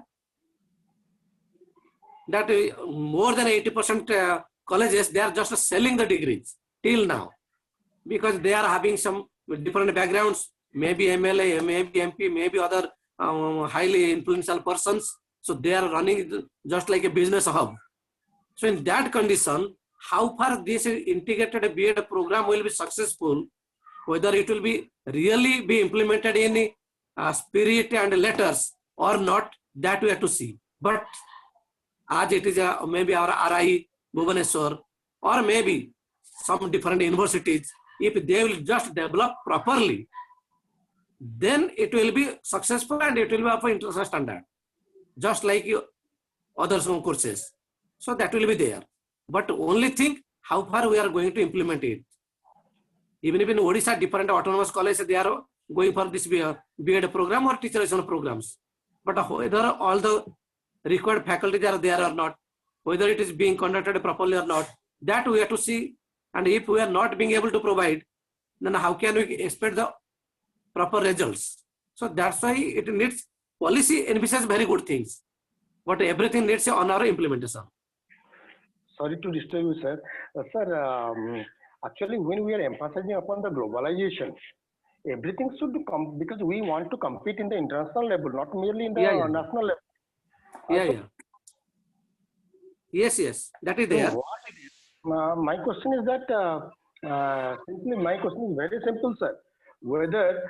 that more than 80% colleges, they are just selling the degrees till now, because they are having some different backgrounds, maybe MLA, maybe MP, maybe other highly influential persons. So they are running just like a business hub. So in that condition, how far this integrated B.Ed program will be successful, whether it will be really be implemented in spirit and letters or not, that we have to see. But as it is maybe our RI, Bhubaneswar, or maybe some different universities, if they will just develop properly, then it will be successful and it will be of international standard, just like other courses. So that will be there. But only thing, how far we are going to implement it. Even if in Odisha, different autonomous colleges, they are going for this B.Ed program or teacher education programs. But whether all the required faculties are there or not, whether it is being conducted properly or not, that we have to see. And if we are not being able to provide, then how can we expect the proper results? So that's why it needs policy envisages very good things, but everything needs on our implementation. Sorry to disturb you, sir. Sir, actually, when we are emphasizing upon the globalization, everything should come because we want to compete in the international level, not merely in the national level. Yes, that is there. So my question is that simply my question is very simple, sir. Whether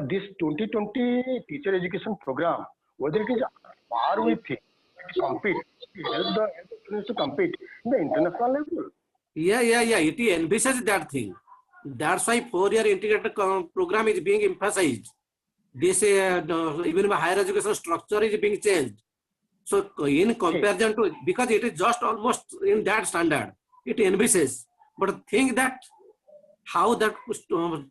this 2020 teacher education program, whether it is far with it to compete, help the students to compete in the international level. It envisages that thing. That's why 4-year integrated program is being emphasized. This even higher education structure is being changed. So in comparison to, because it is just almost in that standard, it envisages. but think that how that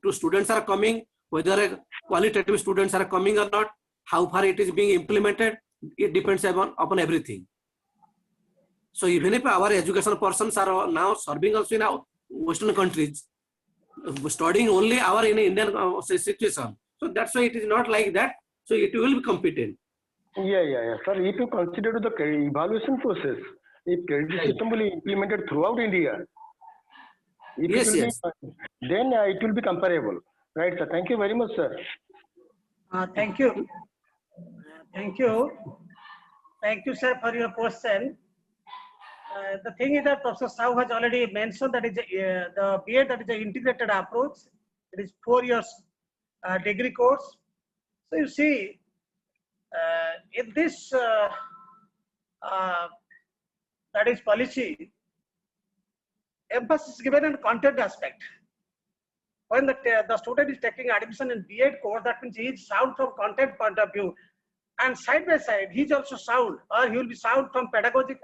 two students are coming, whether qualitative students are coming or not, how far it is being implemented, it depends upon everything. So even if our education persons are now serving also in our Western countries, studying only our in Indian situation, so that's why it is not like that. So it will be competent. Yeah. Sir, if you consider the evaluation process, if credit system will be implemented throughout India, if Yes, it will yes. be, then it will be comparable. Right, sir. Thank you very much, sir. Thank you. Thank you. Thank you, sir, for your question. The thing is that Professor Sahu has already mentioned that is the BA that is an integrated approach. It is 4 years degree course. So you see, in this that is policy, emphasis is given on content aspect. When the student is taking admission in B.Ed course, that means he is sound from content point of view, and side by side he is also sound, or he will be sound from pedagogic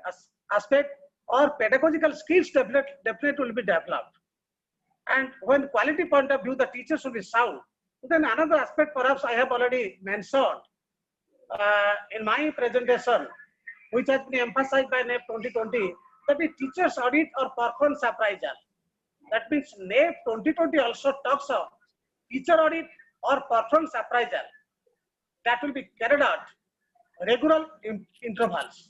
aspect, or pedagogical skills definitely will be developed. And when quality point of view, the teachers will be sound. Then another aspect perhaps I have already mentioned in my presentation, which has been emphasized by NEP 2020, that the teachers audit or performance appraisal. That means NEP 2020 also talks of teacher audit or performance appraisal that will be carried out regular intervals.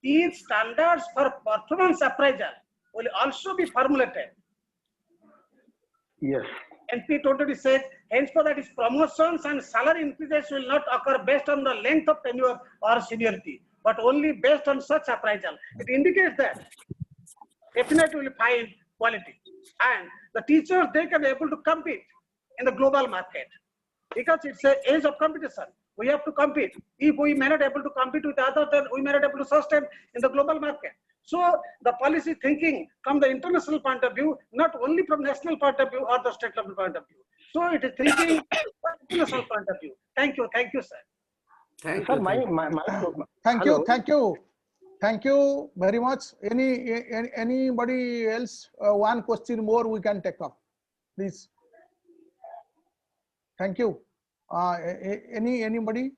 These standards for performance appraisal will also be formulated. Yes. NP 2020 says, henceforth that is promotions and salary increases will not occur based on the length of tenure or seniority, but only based on such appraisal. It indicates that definitely will find quality, and the teachers, they can be able to compete in the global market, because it's an age of competition. We have to compete. If we may not able to compete with others, then we may not able to sustain in the global market. So the policy thinking from the international point of view, not only from national point of view or the state level point of view. So it is thinking from international point of view. Thank you, sir. Thank Sir, you. Thank you very much. Anybody else? One question more we can take up, please. Thank you. Anybody?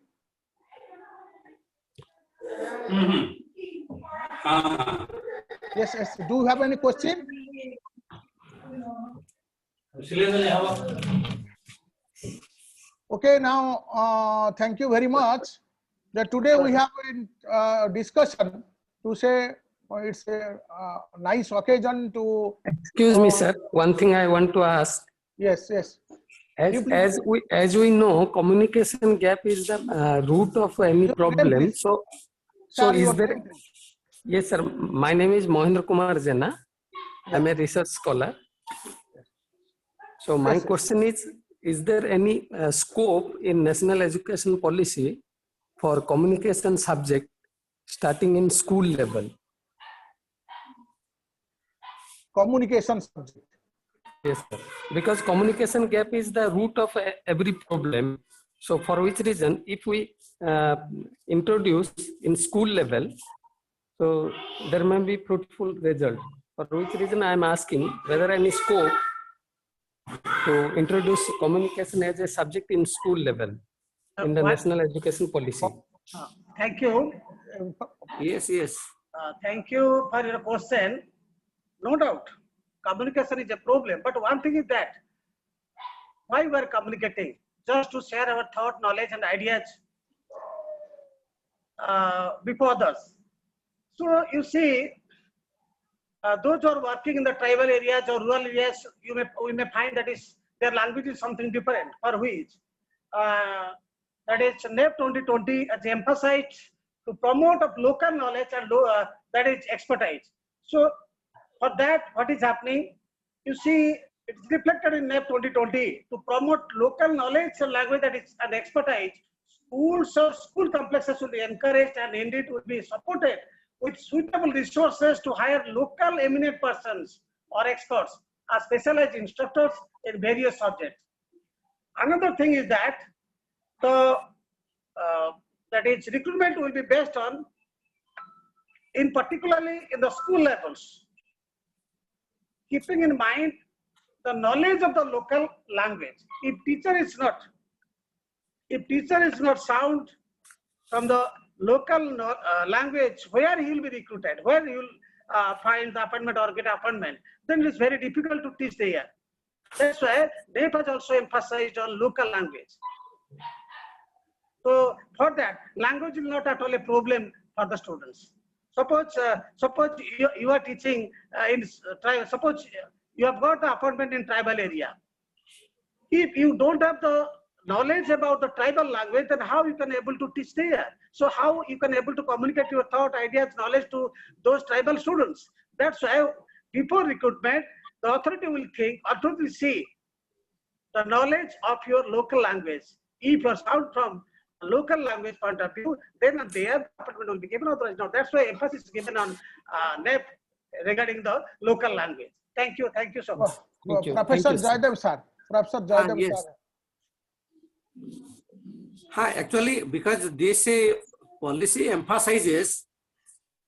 Yes. Do you have any question? Okay. Now, thank you very much. That today we have a discussion to say it's a nice occasion to. Excuse me, sir. One thing I want to ask. Yes. As we know, communication gap is the root of any problem. So is there? Yes, sir. My name is Mohendra Kumar Jena. I'm a research scholar. So my question is there any scope in national education policy for communication subject starting in school level? Communication subject. Yes, sir. Because communication gap is the root of every problem. So for which reason, if we introduce in school level, so there may be fruitful result. For which reason I am asking whether any scope to introduce communication as a subject in school level in the national education policy. Thank you. Yes. Thank you for your question. No doubt, communication is a problem. But one thing is that why we are communicating? Just to share our thought, knowledge, and ideas before others. So you see, those who are working in the tribal areas or rural areas, we may find that is their language is something different, for which that is NEP 2020 as emphasized to promote of local knowledge and that is expertise. So for that, what is happening? You see, it's reflected in NEP 2020 to promote local knowledge and language that is an expertise. Schools or school complexes will be encouraged and indeed will be supported with suitable resources to hire local eminent persons or experts as specialized instructors in various subjects. Another thing is that that is recruitment will be based on, in particularly in the school levels. keeping in mind the knowledge of the local language. If teacher is not sound from the local language where he will be recruited, where he will find the appointment or get appointment, then it is very difficult to teach there. That's why Dept has also emphasized on local language. So for that, language is not at all a problem for the students. Suppose you are teaching suppose you have got the appointment in tribal area. If you don't have the knowledge about the tribal language, then how you can able to teach there? So how you can able to communicate your thought, ideas, knowledge to those tribal students? That's why before recruitment, the authority will see the knowledge of your local language. If you are sound from local language point of view, then their appointment will be given. Otherwise, no. That's why emphasis is given on Dept regarding the local language. Thank you so much. Professor Jaydev sir. Professor Jaydev Yes. sir. Actually, because this policy emphasizes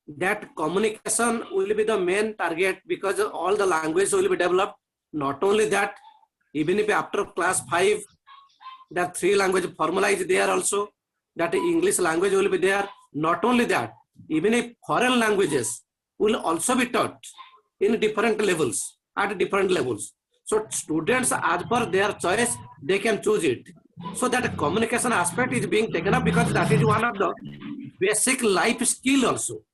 that communication will be the main target, because all the language will be developed. Not only that, even if after class 5, there are 3 languages formalized there also, that English language will be there. Not only that, even if foreign languages will also be taught in different levels, at different levels. So students, as per their choice, they can choose it. So that communication aspect is being taken up, because that is one of the basic life skill also.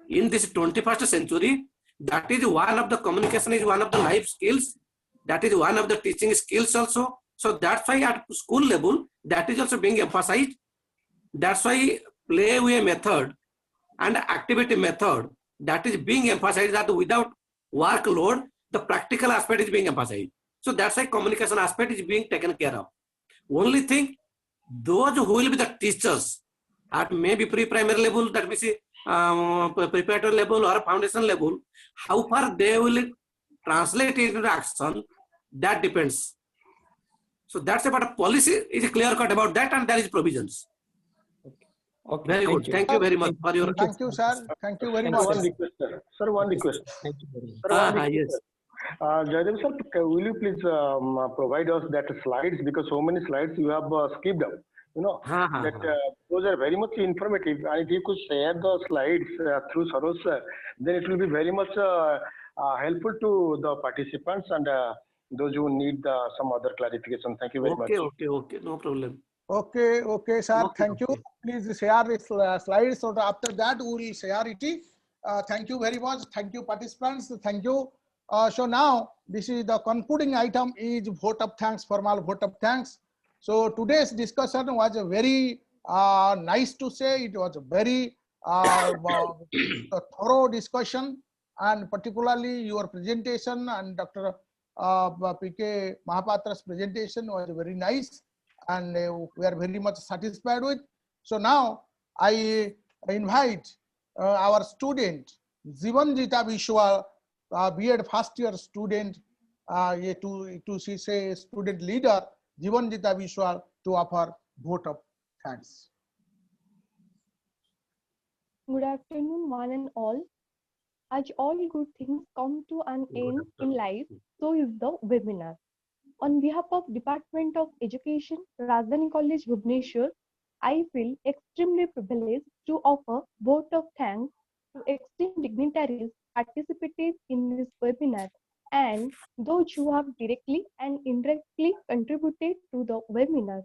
In this 21st century, that is one of the communication is one of the life skills. That is one of the teaching skills also. So that's why at school level, that is also being emphasized. That's why play-way method and activity method, that is being emphasized, that without workload, the practical aspect is being emphasized. So that's why communication aspect is being taken care of. Only thing, those who will be the teachers at maybe pre-primary level, that we see preparatory level or foundation level, how far they will translate it into action, that depends. So that's about a policy is clear cut about that, and there is provisions. Okay. Very good. Thank you very much for your. Thank you, sir. Thank you very Thank much. you. One request, sir. Sir, one request. Thank you very much. Sir, one request, Yes. sir. Jaydev sir, will you please provide us that slides, because so many slides you have skipped out. You know, those are very much informative, and if you could share the slides through Sarosh sir, then it will be very much helpful to the participants and those who need some other clarification. Thank you very much. Okay, no problem. Okay, sir. Okay, Thank you. Please share this slides. So after that, we will share it. Thank you very much. Thank you, participants. Thank you. So now, this is the concluding item is vote of thanks, formal vote of thanks. So today's discussion was a very nice to say. It was a very thorough discussion, and particularly your presentation and Dr. P.K. Mahapatra's presentation was very nice, and we are very much satisfied with. So now I invite our student, Jivanjita Vishwa, B.Ed first year student, to say student leader, Jivanjita Vishwa, to offer vote of thanks. Good afternoon, one and all. As all good things come to an end in life, so is the webinar. On behalf of Department of Education, Rajdhani College, Bhubaneswar, I feel extremely privileged to offer vote of thanks to esteemed dignitaries participated in this webinar and those who have directly and indirectly contributed to the webinar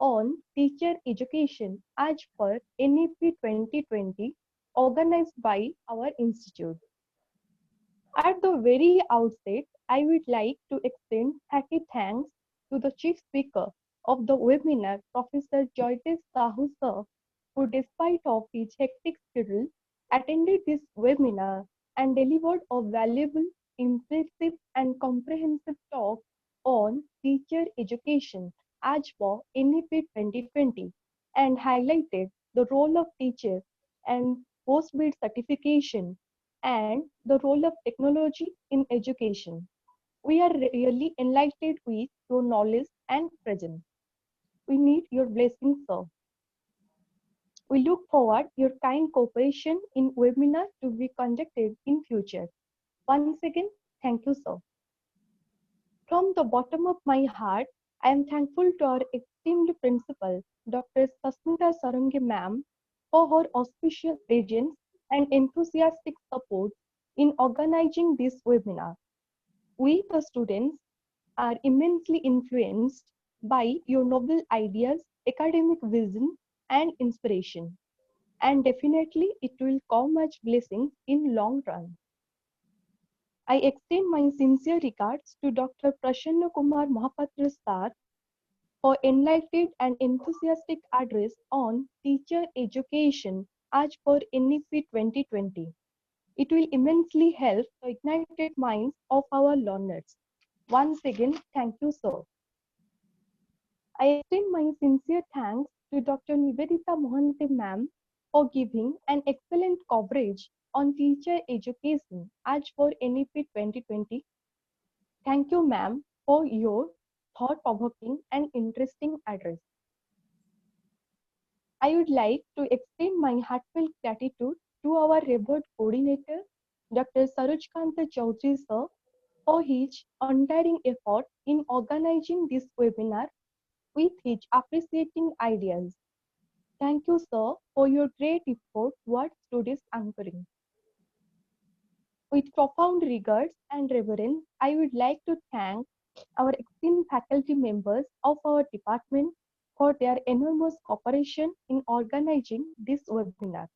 on teacher education as per NEP 2020 organized by our institute. At the very outset, I would like to extend hearty thanks to the chief speaker of the webinar, Professor Joydev Sahu sir, who despite of his hectic schedule attended this webinar and delivered a valuable, impressive and comprehensive talk on teacher education as per NEP 2020 and highlighted the role of teachers and post-bid certification and the role of technology in education. We are really enlightened with your knowledge and presence. We need your blessings, sir. We look forward your kind cooperation in webinar to be conducted in future. Once again, thank you, sir. From the bottom of my heart, I am thankful to our esteemed principal, Dr. Sasmita Sarangi ma'am, for her auspicious presence and enthusiastic support in organizing this webinar. We, the students, are immensely influenced by your noble ideas, academic vision, and inspiration. And definitely, it will come much blessings in long run. I extend my sincere regards to Dr. Prasanna Kumar Mahapatra sir for enlightened and enthusiastic address on teacher education as per NEP 2020. It will immensely help the ignited minds of our learners. Once again, thank you, sir. I extend my sincere thanks to Dr. Nivedita Mohante ma'am for giving an excellent coverage on teacher education as for NEP 2020. Thank you, ma'am, for your thought-provoking and interesting address. I would like to extend my heartfelt gratitude to our revered coordinator, Dr. Sarojkanta Chaudhary sir, for his untiring effort in organizing this webinar with his appreciating ideas. Thank you, sir, for your great effort towards today's anchoring. With profound regards and reverence, I would like to thank our esteemed faculty members of our department for their enormous cooperation in organizing this webinar.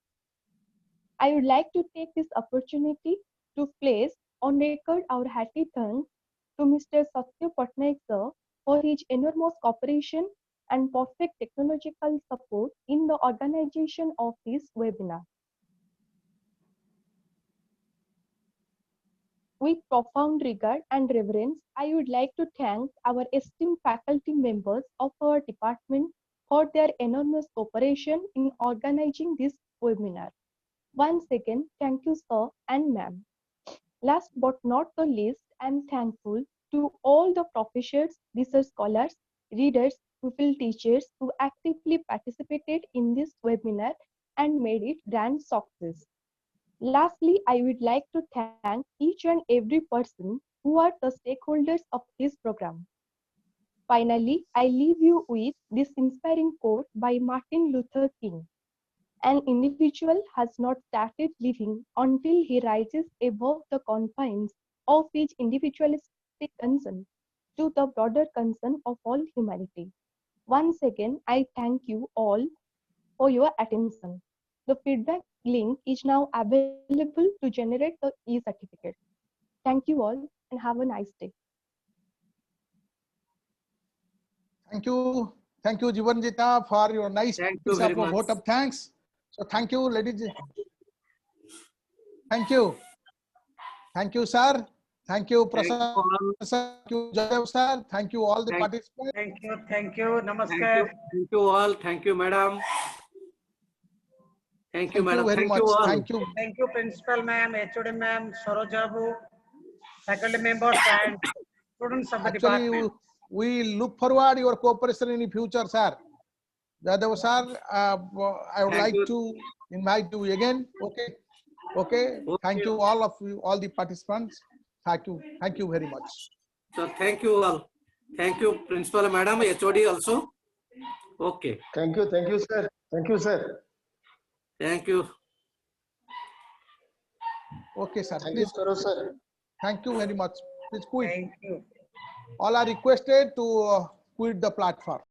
I would like to take this opportunity to place on record our hearty thanks to Mr. Satya Patnaik sir for his enormous cooperation and perfect technological support in the organization of this webinar. With profound regard and reverence, I would like to thank our esteemed faculty members of our department for their enormous cooperation in organizing this webinar. Once again, thank you, sir and ma'am. Last but not the least, I am thankful to all the professors, research scholars, readers, pupil teachers who actively participated in this webinar and made it grand success. Lastly, I would like to thank each and every person who are the stakeholders of this program. Finally, I leave you with this inspiring quote by Martin Luther King. An individual has not started living until he rises above the confines of his individualistic concern to the broader concern of all humanity. Once again, I thank you all for your attention. The feedback link is now available to generate the e-certificate. Thank you all and have a nice day. Thank you, Jivanjita, for your nice Thank you very much. vote of thanks. So thank you, ladies. Thank you. Thank you, sir. Thank you, Prasad. Thank you, Jadhav, sir. Thank you, all the participants. Thank you, namaskar. Thank you all. Thank you, madam. Thank you, madam. Very Thank much. you all. Thank you. Thank you, principal ma'am, HOD ma'am, Sarojabu, faculty members and students of the Actually, department. we look forward your cooperation in the future, sir. Jadhav, sir, I would like to invite you again. Okay. Okay. Thank you, all of you, all the participants. Thank you. Thank you very much. So thank you all. Thank you, principal madam, HOD also. Okay. Thank you, sir. Thank you, sir. Thank you. Okay, sir. Thank you, sir. Thank you very much. Please quit. Thank you. All are requested to quit the platform.